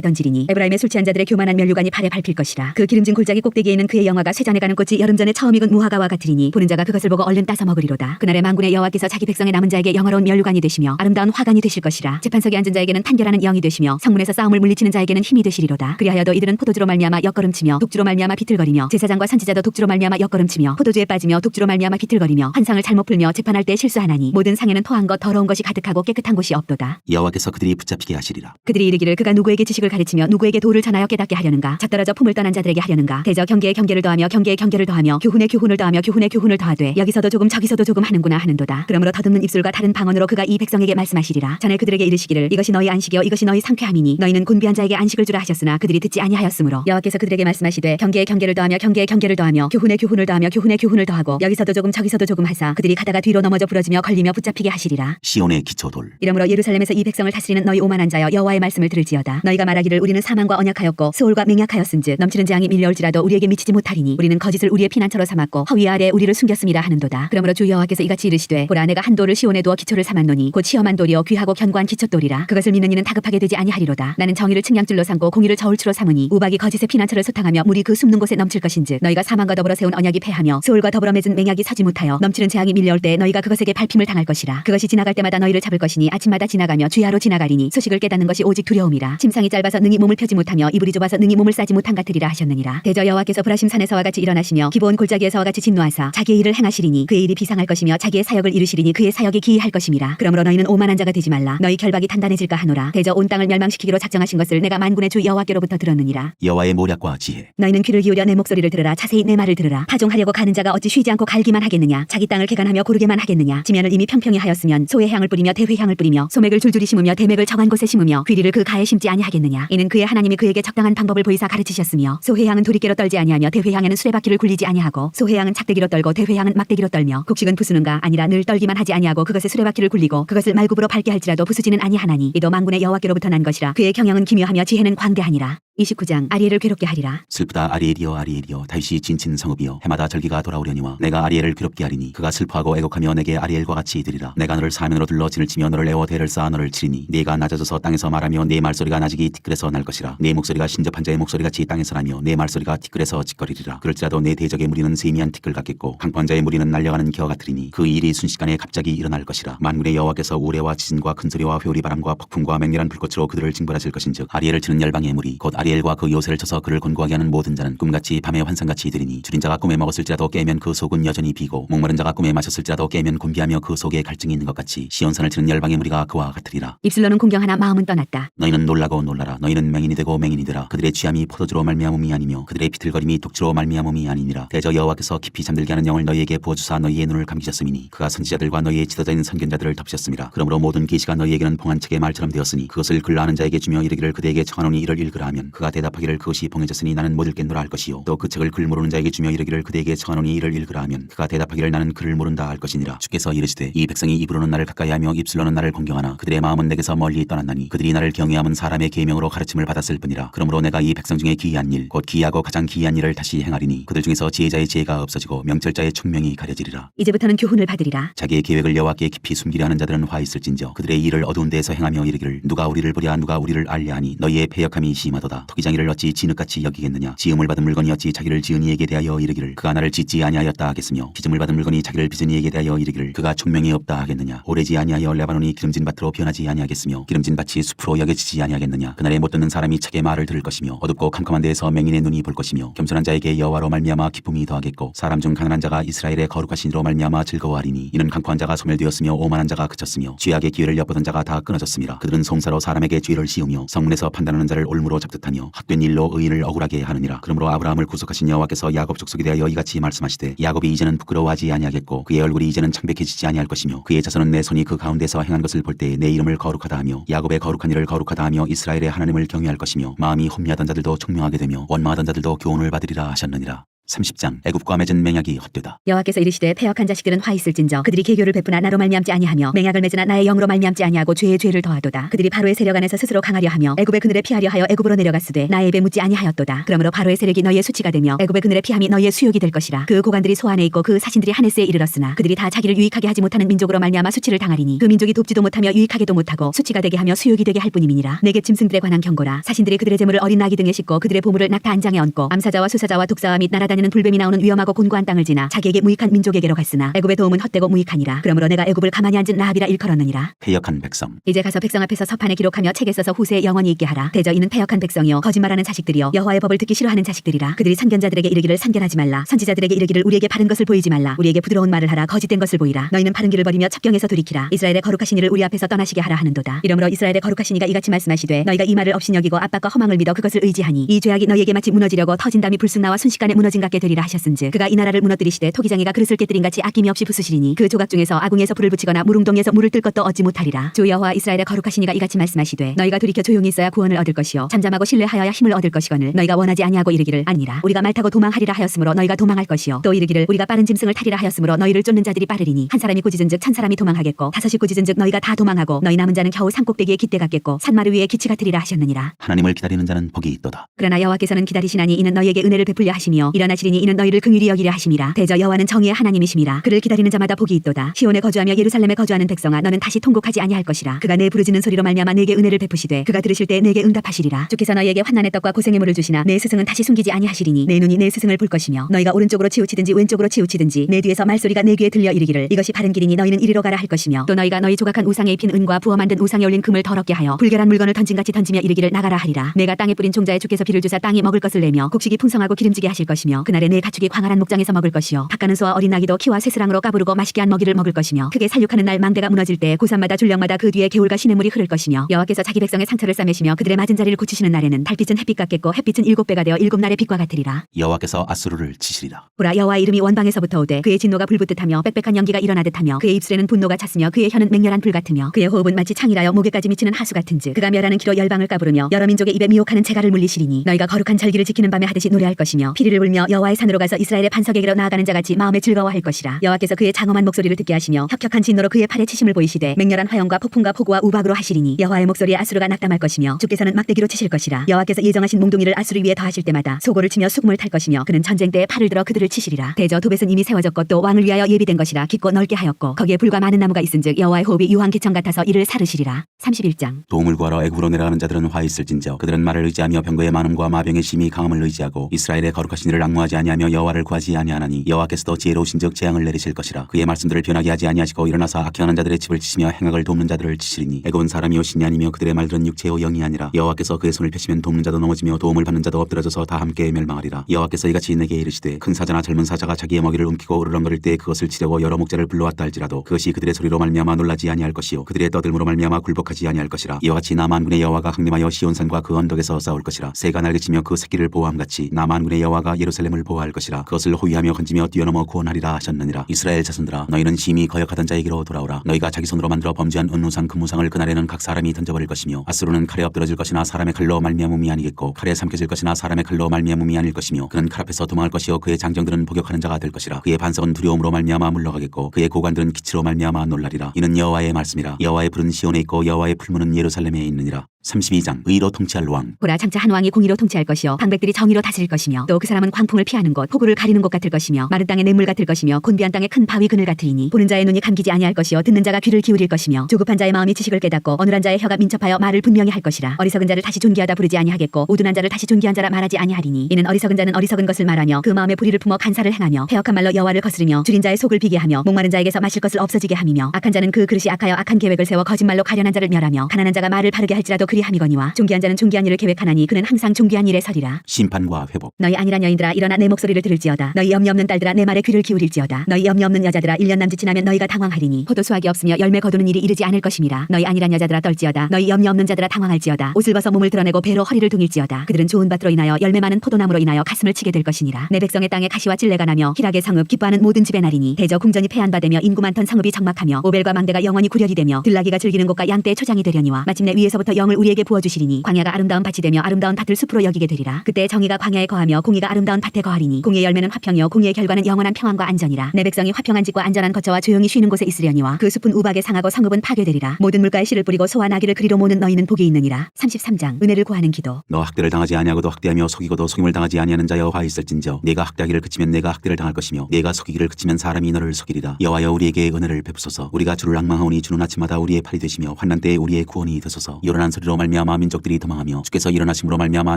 던지리니 에브라임의 술 취한 자들의 교만한 면류관이 발에 밟힐 것이라. 그 기름진 골짜기 꼭대기에 있는 그의 영화가 쇠잔에 가는 꽃이 여름 전에 처음 익은 무화과와 같으리니 보는 자가 그것을 보고 얼른 따서 먹으리로다. 그날에 만군의 여호와께서 자기 백성의 남은 자에게 영화로운 면류관이 되시며 아름다운 화관이 되실 것이라. 재판석에 앉은 자에게는 판결하는 영이 되시며 성문에서 싸움을 물리치는 자에게는 힘이 되시리로다. 그리하여도 이들은 포도주로 말미암아 역걸음치며 독주로 말미암아 비틀거리며 제사장과 선지자도 독주로 말미암아 역걸음치며 포도주에 빠지며 독주로 말미암아 비틀거리며 환상을 잘못 풀며 재판할 때 실수하나니 모든 상에는 토한 것 더러운 것이 가득하고 깨끗한 곳이 없도다. 여호와께서 그들이 붙잡히게 하시리라. 그들이 이르기를 그가 누구에게 지식을 가르치며 누구에게 도를 전하여 깨닫게 하려는가. 잣떨어져 품을 떠난 자들에게 하려는가. 대저 경계에 경계를 더하며 경계에 경계를 더하며 교훈에 교훈을 더하며 교훈에 교훈을 더하되 여기서도 조금 저기서도 조금 하는구나 하는도다. 그러므로 더듬는 입술과 다른 방언으로 그가 이 백성에게 말씀하시리라. 전에 그들에게 이르시기를 이것이 너희 안식이요 이것이 너희 상쾌함이니 너희는 곤비한 자에게 안식을 주라 하셨으나 그들이 듣지 아니하였으므로 여호와께서 그들에게 말씀하시되 경계에 경계를 더하며 경계에 경계를 더하며 교훈에 교훈을 더하며 교훈에 교훈을 더하고 여기서도 조금 저기서도 조금 하사 그들이 가다가 뒤로 넘어져 부러지며 걸리며 붙잡히게 하시리라. 시온의 기초돌. 이러므로 예루살렘에서 이 백성을 다스리는 너희 오만한 자여 여호와의 말씀을 들을지어다. 너희가 말하기를 우리는 사망과 언약하였고 소홀과 맹약하였은즉 넘치는 재앙이 밀려올지라도 우리에게 미치지 못하리니 우리는 거짓을 우리의 피난처로 삼았고 허위 아래 우리를 숨겼습니다 하는도다. 그러므로 주 여호와께서 이같이 이르시되 보라 내가 한 돌을 시온에 두어 기초를 삼았노니 곧 시험한 돌이요 귀하고 견고한 기초돌이라. 그것을 믿는 이는 다급하게 되지 아니하리로다. 나는 정의를 측량줄로 삼고 공의를 저울추로 삼으니 우박이 거짓의 피난처를 소탕하며 물이 그 숨는 곳에 넘칠 것인즉 너희가 사망과 더불어 세운 언약이 패하며 소홀과 더불어 맺은 맹약이 서지 못하여 넘치는 재앙이 밀려올 때 너희가 그것에게 밟힘을 당할 것이라. 그것이 지나갈 때마다 너희를 잡을 것이니 아침마다 지나가며 주야로 지나가리니 소식을 깨닫는 것이 오직 두려움이라. 침상이 짧아서 능히 몸을 펴지 못하며 이불이 좁아서 능히 몸을 싸지 못한 같으리라 하셨느니라. 대저 여호와께서 브라심 산에서와 같이 일어나시며 기브온 골짜기에서와 같이 진노하사 자기의 일을 행하시리니 그의 일이 비상할 것이며 자기의 사역을 이루시리니 그의 사역이 기이할 것임이라. 그러므로 너희는 오만한 자가 되지 말라. 너희 결박이 단단해질까 하노라. 대저 온 땅을 멸망시키기로 작정하신 것을 내가 만군의 주 여호와께로부터 들었느니라. 여호와의 모략과 지혜. 너희는 귀를 기울여 내 목소리를 들으라. 자세히 내 말을 들으라. 파종하려고 가는 자가 어찌 쉬지 않고 갈기만 하겠느냐. 자기 땅을 개간하며 고르게만 하겠느냐. 지면을 이미 평평히 하였으면 소의 향을 뿌리며 대회 향을 뿌리며 소맥을 줄줄이 심으며 대맥을 정한 곳에 심으며 귀리를 그 가에 심지 아니하겠느냐. 이는 그의 하나님이 그에게 적당한 방법을 보이사 가르치셨으며 소의 향은 도리깨로 떨지 아니하며 대회 향에는 수레바퀴를 굴리지 아니하고 소의 향은 작대기로 떨고 대회 향은 막대기로 떨며 곡식은 부수는가 아니라 늘 떨기만 하지 아니하고 그것에 수레바퀴를 굴리고 그것을 말굽으로 밟게 할지라도 부수지는 아니하나니 이도 만군의 여호와께로부터 난 것이라. 그의 경영은 기묘하며 지혜는 광대하니라. 29장. 아리엘을 괴롭게 하리라. 슬프다 아리엘이여 아리엘이여 다윗이 진친 성읍이여 해마다 절기가 돌아오려니와 내가 아리엘을 괴롭게 하리니 그가 슬퍼하고 애곡하며 내게 아리엘과 같이 이르리라. 내가 너를 사면으로 둘러 진을 치며 너를 애워 대를 쌓아 너를 치리니 네가 낮아져서 땅에서 말하며 네 말소리가 나직이 티끌에서 날 것이라. 네 목소리가 신접한 자의 목소리같이 땅에서 나며 네 말소리가 티끌에서 짓거리리라. 그럴지라도 내 대적의 무리는 세미한 티끌 같겠고 강포한 자의 무리는 날려가는 기어 같으리니 그 일이 순식간에 갑자기 일어날 것이라. 만군의 여호와께서 우레와 지진과 큰 소리와 회오리 바람과 폭풍과 맹렬한 불꽃으로 그들을 징벌하실 것인즉 아리엘을 치는 열방의 무리 곧 아리엘과 그 요새를 쳐서 그를 곤고하게 하는 모든 자는 꿈같이 밤의 환상같이 이르리니 줄인 자가 꿈에 먹었을지라도 깨면 그 속은 여전히 비고 목마른 자가 꿈에 마셨을지라도 깨면 곤비하며 그 속에 갈증이 있는 것 같이 시온산을 치는 열방의 무리가 그와 같으리라. 입술로는 공경하나 마음은 떠났다. 너희는 놀라고 놀라라. 너희는 맹인이 되고 맹인이 되라. 그들의 취함이 포도주로 말미암음이 아니며 그들의 비틀거림이 독주로 말미암음이 아니니라. 대저 여호와께서 깊이 잠들게 하는 영을 너희에게 부어주사 너희의 눈을 감기셨음이니 그가 선지자들과 너희의 지도자 있는 선견자들을 덮으셨음이라. 그러므로 모든 계시가 너희에게는 봉한 책의 말처럼 되었으니 그것을 글라 아는 자에게 주며 이르기를 그대에게 청하노니 이를 읽으라 하면 그가 대답하기를 그것이 봉해졌으니 나는 못 읽겠노라 할 것이요 또 그 책을 글 모르는 자에게 주며 이르기를 그대에게 청하노니 이를 읽으라 하면 그가 대답하기를 나는 글을 모른다 할 것이니라. 주께서 이르시되 이 백성이 입으로는 나를 가까이하며 입술로는 나를 공경하나 그들의 마음은 내게서 멀리 떠났나니 그들이 나를 경외함은 사람의 계명으로 가르침을 받았을 뿐이라. 그러므로 내가 이 백성 중에 기이한 일 곧 기이하고 가장 기이한 일을 다시 행하리니 그들 중에서 지혜자의 지혜가 없어지고 명철자의 총명이 가려지리라. 이제부터는 교훈을 받으리라. 자기의 계획을 여호와께 깊이 숨기려 하는 자들은 화 있을진저 그들의 일을 어두운 데에서 행하며 이르기를 누가 우리를 보랴 누가 우리를 알랴 하니 너희의 패역함이 심하도다. 토기장이를 어찌 진흙같이 여기겠느냐. 지음을 받은 물건이 어찌 자기를 지은 이에게 대하여 이르기를 그가 나를 짓지 아니하였다 하겠으며 빚음을 받은 물건이 자기를 빚은 이에게 대하여 이르기를 그가 총명이 없다 하겠느냐. 오래지 아니하여 레바논이 기름진 밭으로 변하지 아니하겠으며 기름진 밭이 숲으로 여겨지지 아니하겠느냐. 그날에 못 듣는 사람이 책의 말을 들을 것이며 어둡고 캄캄한 데에서 맹인의 눈이 볼 것이며 겸손한 자에게 여호와로 말미암아 기쁨이 더하겠고 사람 중 가난한 자가 이스라엘의 거룩하신 이로 말미암아 즐거워하리니 이는 강포한 자가 소멸되었으며 오만한 자가 그쳤으며 죄악의 기회를 엿보던 자가 다 끊어졌습니다. 그들은 송사로 사람에게 죄를 씌우며 성문에서 판단하는 자를 올무로 잡듯하며 헛된 일로 의인을 억울하게 하느니라. 그러므로 아브라함을 구속하신 여호와께서 야곱 족속에 대하여 이같이 말씀하시되 야곱이 이제는 부끄러워하지 아니하겠고 그의 얼굴이 이제는 창백해지지 아니할 것이며 그의 자손은 내 손이 그 가운데서 행한 것을 볼 때 내 이름을 거룩하다 하며 야곱의 거룩한 일을 거룩하다 하며 이스라엘의 하나님을 경외할 것이며 마음이 혼미하던 자들도 총명하게 되며 원망하던 자들도 교훈을 받으리라 하셨느니라. 30장 애굽과 맺은 맹약이 헛되다. 여호와께서 이르시되 패역한 자식들은 화 있을진저 그들이 계교를 베푸나 나로 말미암지 아니하며 맹약을 맺으나 나의 영으로 말미암지 아니하고 죄의 죄를 더하도다. 그들이 바로의 세력 안에서 스스로 강하려 하며 애굽의 그늘에 피하려 하여 애굽으로 내려갔으되 나의 입에 묻지 아니하였도다. 그러므로 바로의 세력이 너희의 수치가 되며 애굽의 그늘에 피함이 너희의 수욕이 될 것이라. 그 고관들이 소 안에 있고 그 사신들이 하네스에 이르렀으나 그들이 다 자기를 유익하게 하지 못하는 민족으로 말미암아 수치를 당하리니 그 민족이 돕지도 못하며 유익하게도 못하고 수치가 되게 하며 수욕이 되게 할 뿐임이니라. 내게 짐승들에 관한 경고라. 사신들이 그들의 재물을 어린 나귀 등에 싣고 그들의 보물을 낙타 안장에 얹고 암사자와 수사자와 독사와 및 날아다니는 불뱀이 나오는 위험하고 곤고한 땅을 지나 자기에게 무익한 민족에게로 갔으나 애굽의 도움은 헛되고 무익하니라. 그러므로 내가 애굽을 가만히 앉은 라합이라 일컬었느니라. 패역한 백성 이제 가서 백성 앞에서 서판에 기록하며 책에 써서 후세에 영원히 있게 하라. 대저 이는 패역한 백성이요 거짓말하는 자식들이요 여호와의 법을 듣기 싫어하는 자식들이라. 그들이 선견자들에게 이르기를 선견하지 말라. 선지자들에게 이르기를 우리에게 바른 것을 보이지 말라. 우리에게 부드러운 말을 하라. 거짓된 것을 보이라. 너희는 바른 길을 버리며 첩경에서 돌이키라. 이스라엘의 거룩하신 이를 우리 앞에서 떠나시게 하라 하는도다. 이러므로 이스라엘의 거룩하신 이가 이같이 말씀하시되 너희가 이 말을 업신여기고 압박과 허망을 믿어 그것을 의지하니 이 죄악이 너희에게 마치 무너지려고 터진 담이 불쑥 나와 순식간에 무너진 같게 되리라 하셨은즉 그가 이 나라를 무너뜨리시되 토기장이가 그릇을 깨뜨린 같이 아낌이 없이 부수시리니 그 조각 중에서 아궁에서 불을 붙이거나 무릉동에서 물을 뜰 것도 얻지 못하리라. 주 여호와 이스라엘의 거룩하신 이가 이같이 말씀하시되 너희가 돌이켜 조용히 있어야 구원을 얻을 것이요 잠잠하고 신뢰하여야 힘을 얻을 것이거늘 너희가 원하지 아니하고 이르기를 아니라 우리가 말 타고 도망하리라 하였으므로 너희가 도망할 것이요 또 이르기를 우리가 빠른 짐승을 타리라 하였으므로 너희를 쫓는 자들이 빠르리니 한 사람이 꾸짖은즉 천 사람이 도망하겠고 다섯이 꾸짖은즉 너희가 다 도망하고 너희 남은 자는 겨우 산꼭대기에 깃대 같겠고 산마루 위에 기치 같으리라 하셨느니라. 하나님을 기다리는 자는 복이 있도다. 그러나 여호와께서는 기다리시나니 이는 너희에게 은혜를 베풀려 하시며 일어나시리니 이는 너희를 긍휼히 여기려 하심이라. 대저 여호와는 정의의 하나님이심이라. 그를 기다리는 자마다 복이 있도다. 시온에 거주하며 예루살렘에 거주하는 백성아 너는 다시 통곡하지 아니할 것이라. 그가 내 부르짖는 소리로 말미암아 내게 은혜를 베푸시되 그가 들으실 때 내게 응답하시리라. 주께서 너희에게 환난의 떡과 고생의 물을 주시나 내 스승은 다시 숨기지 아니하시리니 내 눈이 내 스승을 볼 것이며 너희가 오른쪽으로 치우치든지 왼쪽으로 치우치든지 내 뒤에서 말소리가 내 귀에 들려 이르기를 이것이 바른 길이니 너희는 이리로 가라 할 것이며 또 너희가 너희 조각한 우상에 입힌 은과 부어 만든 우상에 올린 금을 더럽게 하여 불결한 물건을 던진같이 던지며 이르기를 나가라 하리라. 내가 땅에 뿌린 종자에 주께서 비를 주사 땅이 먹을 것을 내며 곡식이 풍성하고 기름지게 하실 것이며 그날에 내 가축이 광활한 목장에서 먹을 것이요 닭가는 소와 어린 나귀도 키와 쇠스랑으로 까부르고 맛있게 한 먹이를 먹을 것이며 크게 살육하는 날 망대가 무너질 때 고산마다 줄령마다 그 뒤에 개울과 시냇물이 흐를 것이며 여호와께서 자기 백성의 상처를 싸매시며 그들의 맞은 자리를 고치시는 날에는 달빛은 햇빛 같겠고 햇빛은 7배가 되어 7날의 빛과 같으리라. 여호와께서 아수르를 치시리라. 보라 여호와의 이름이 원방에서부터 오되 그의 진노가 불붙듯하며 빽빽한 연기가 일어나듯하며 그의 입술에는 분노가 찼으며 그의 혀는 맹렬한 불 같으며 그의 호흡은 마치 창이라여 목에까지 미치는 하수 같은즉 그가 멸하는 기로 열방을 까부르며 여러 민족의 입에 미혹하는 재갈을 물리시리니 너희가 거룩한 절기를 지키는 밤에 하듯이 노래할 것이며 피리를 불며 여호와의 산으로 가서 이스라엘의 반석에게로 나아가는 자같이 마음에 즐거워할 것이라. 여호와께서 그의 장엄한 목소리를 듣게 하시며 혁혁한 진노로 그의 팔에 치심을 보이시되 맹렬한 화염과 폭풍과 폭우와 우박으로 하시리니 여호와의 목소리에 아수르가 낙담할 것이며 주께서는 막대기로 치실 것이라. 여호와께서 예정하신 몽둥이를 아수르 위에 더하실 때마다 소고를 치며 수금을 탈 것이며 그는 전쟁 때에 팔을 들어 그들을 치시리라. 대저 도벳은 이미 세워졌고 또 왕을 위하여 예비된 것이라. 깊고 넓게 하였고 거기에 불과 많은 나무가 있은즉 여호와의 호흡이 유황기청 같아서 이를 사르시리라. 31장 도움을 구하러 애굽으로 내려가는 자들은 화 있을진저 그들은 말을 의지하며 병거의 많음과 마병의 심히 강함을 의지하고 이스라엘의 거룩하신 이를 앙무하지 아니하며 여호와를 구하지 아니하나니 여호와께서도 지혜로우신즉 재앙을 내리실 것이라. 그의 말씀들을 변하게 하지 아니하시고 일어나서 악행하는 자들의 집을 치시며 행악을 돕는 자들을 치시리니 애굽은 사람이요 신이 아니며 그들의 말들은 육체요 영이 아니라. 여호와께서 그의 손을 펴시면 돕는 자도 넘어지며 도움을 받는 자도 엎드러져서 다 함께 멸망하리라. 여호와께서 이같이 내게 이르시되 큰 사자나 젊은 사자가 자기의 먹이를 움키고 으르렁거릴 때 그것을 치려고 여러 목자를 불러왔다 할지라도 그것이 그들의 소리로 말미암아 놀라지 아니할 것이요 그들의 떠들므로 말미암아 굴복하지 아니할 것이라. 이와 같이 나 만군의 여호와가 강림하여 시온산과 그 언덕에서 싸울 것이라. 새가 날개치며 그 새끼를 보호함같이 나 만군의 여호와가 예루살렘을 예루살렘을 보호할 것이라. 그것을 호위하며 건지며 뛰어넘어 구원하리라 하셨느니라. 이스라엘 자손들아, 너희는 심히 거역하던 자에게로 돌아오라. 너희가 자기 손으로 만들어 범죄한 은우상 금우상을 그날에는 각 사람이 던져버릴 것이며, 아수르는 칼에 엎드러질 것이나 사람의 칼로 말미암음이 아니겠고, 칼에 삼켜질 것이나 사람의 칼로 말미암음이 아닐 것이며, 그는 칼 앞에서 도망할 것이요 그의 장정들은 복역하는 자가 될 것이라. 그의 반석은 두려움으로 말미암아 물러가겠고, 그의 고관들은 기치로 말미암아 놀라리라. 이는 여호와의 말씀이라. 여호와의 불은 시온에 있고 여호와의 풀무는 예루살렘에 있느니라. 32장. 의로 통치할 왕. 보라, 장차 한 왕이 공의로 통치할 것이요 방백들이 정의로 다스릴 것이며, 또 그 사람은 광풍을 피하는 곳, 폭우를 가리는 곳 같을 것이며, 마른 땅의 냇물 같을 것이며, 곤비한 땅의 큰 바위 그늘 같으리니, 보는 자의 눈이 감기지 아니할 것이요 듣는 자가 귀를 기울일 것이며, 조급한 자의 마음이 지식을 깨닫고 어눌한 자의 혀가 민첩하여 말을 분명히 할 것이라. 어리석은 자를 다시 존귀하다 부르지 아니하겠고, 우둔한 자를 다시 존귀한 자라 말하지 아니하리니, 이는 어리석은 자는 어리석은 것을 말하며 그 마음에 불의를 품어 간사를 행하며 패역한 말로 여호와를 거스르며 줄인 자의 속을 비게 하며 목마른 자에게서 마실 것을 없어지게 함이며, 악한 자는 그 그릇이 악하여 악한 계획을 세워 거짓말로 가련한 자를 멸하며, 가난한 자가 말을 바르게 할지라도 그리함이거니와, 존귀한 자는 존귀한 일을 계획하나니 그는 항상 존귀한 일에 서리라. 심판과 회복. 너희 안일한 여인들아, 일어나 내 목소리를 들을지어다. 너희 염려 없는 딸들아, 내 말에 귀를 기울일지어다. 너희 염려 없는 여자들아, 1년 남짓 지나면 너희가 당황하리니 포도 수확이 없으며 열매 거두는 일이 이르지 않을 것임이라. 너희 안일한 여자들아 떨지어다. 너희 염려 없는 자들아 당황할지어다. 옷을 벗어 몸을 드러내고 배로 허리를 둥일지어다. 그들은 좋은 밭으로 인하여 열매 많은 포도나무로 인하여 가슴을 치게 될 것이니라. 내 백성의 땅에 가시와 찔레가 나며 희락의 성읍 기뻐하는 모든 집의 날이니, 대저 궁전이 패한바되며 인구 많던 성읍이 적막하며 오벨과 망대가 영원히 구렬이 되며 들나귀가 즐기는 곳과 양떼의 초장이 되려니와, 마침내 위에서부터 영을 우리에게 부어주시리니 광야가 아름다운 밭이 되며 아름다운 밭을 숲으로 여기게 되리라. 그때 정의가 광야에 거하며 공의가 아름다운 밭에 거하리니, 공의의 열매는 화평이요 공의의 결과는 영원한 평안과 안전이라. 내 백성이 화평한 집과 안전한 거처와 조용히 쉬는 곳에 있으려니와, 그 숲은 우박에 상하고 성읍은 파괴되리라. 모든 물가에 씨를 뿌리고 소와 나귀를 그리로 모는 너희는 복이 있느니라. 33장. 은혜를 구하는 기도. 너 학대를 당하지 아니하고도 학대하며 속이고도 속임을 당하지 아니하는 자 여호와 있을진저, 내가 학대하기를 그치면 내가 학대를 당할 것이며, 내가 속이기를 그치면 사람이 너를 속이리라. 여호와여, 우리에게 은혜를 베푸소서. 우리가 주를 앙망하오니 주는 아침마다 우리의 팔이 되시며 환난 때에 우리의 구원이 되소서. 요란한 소리로 말미암아 민족들이 도망하며 주께서 일어나심으로 말미암아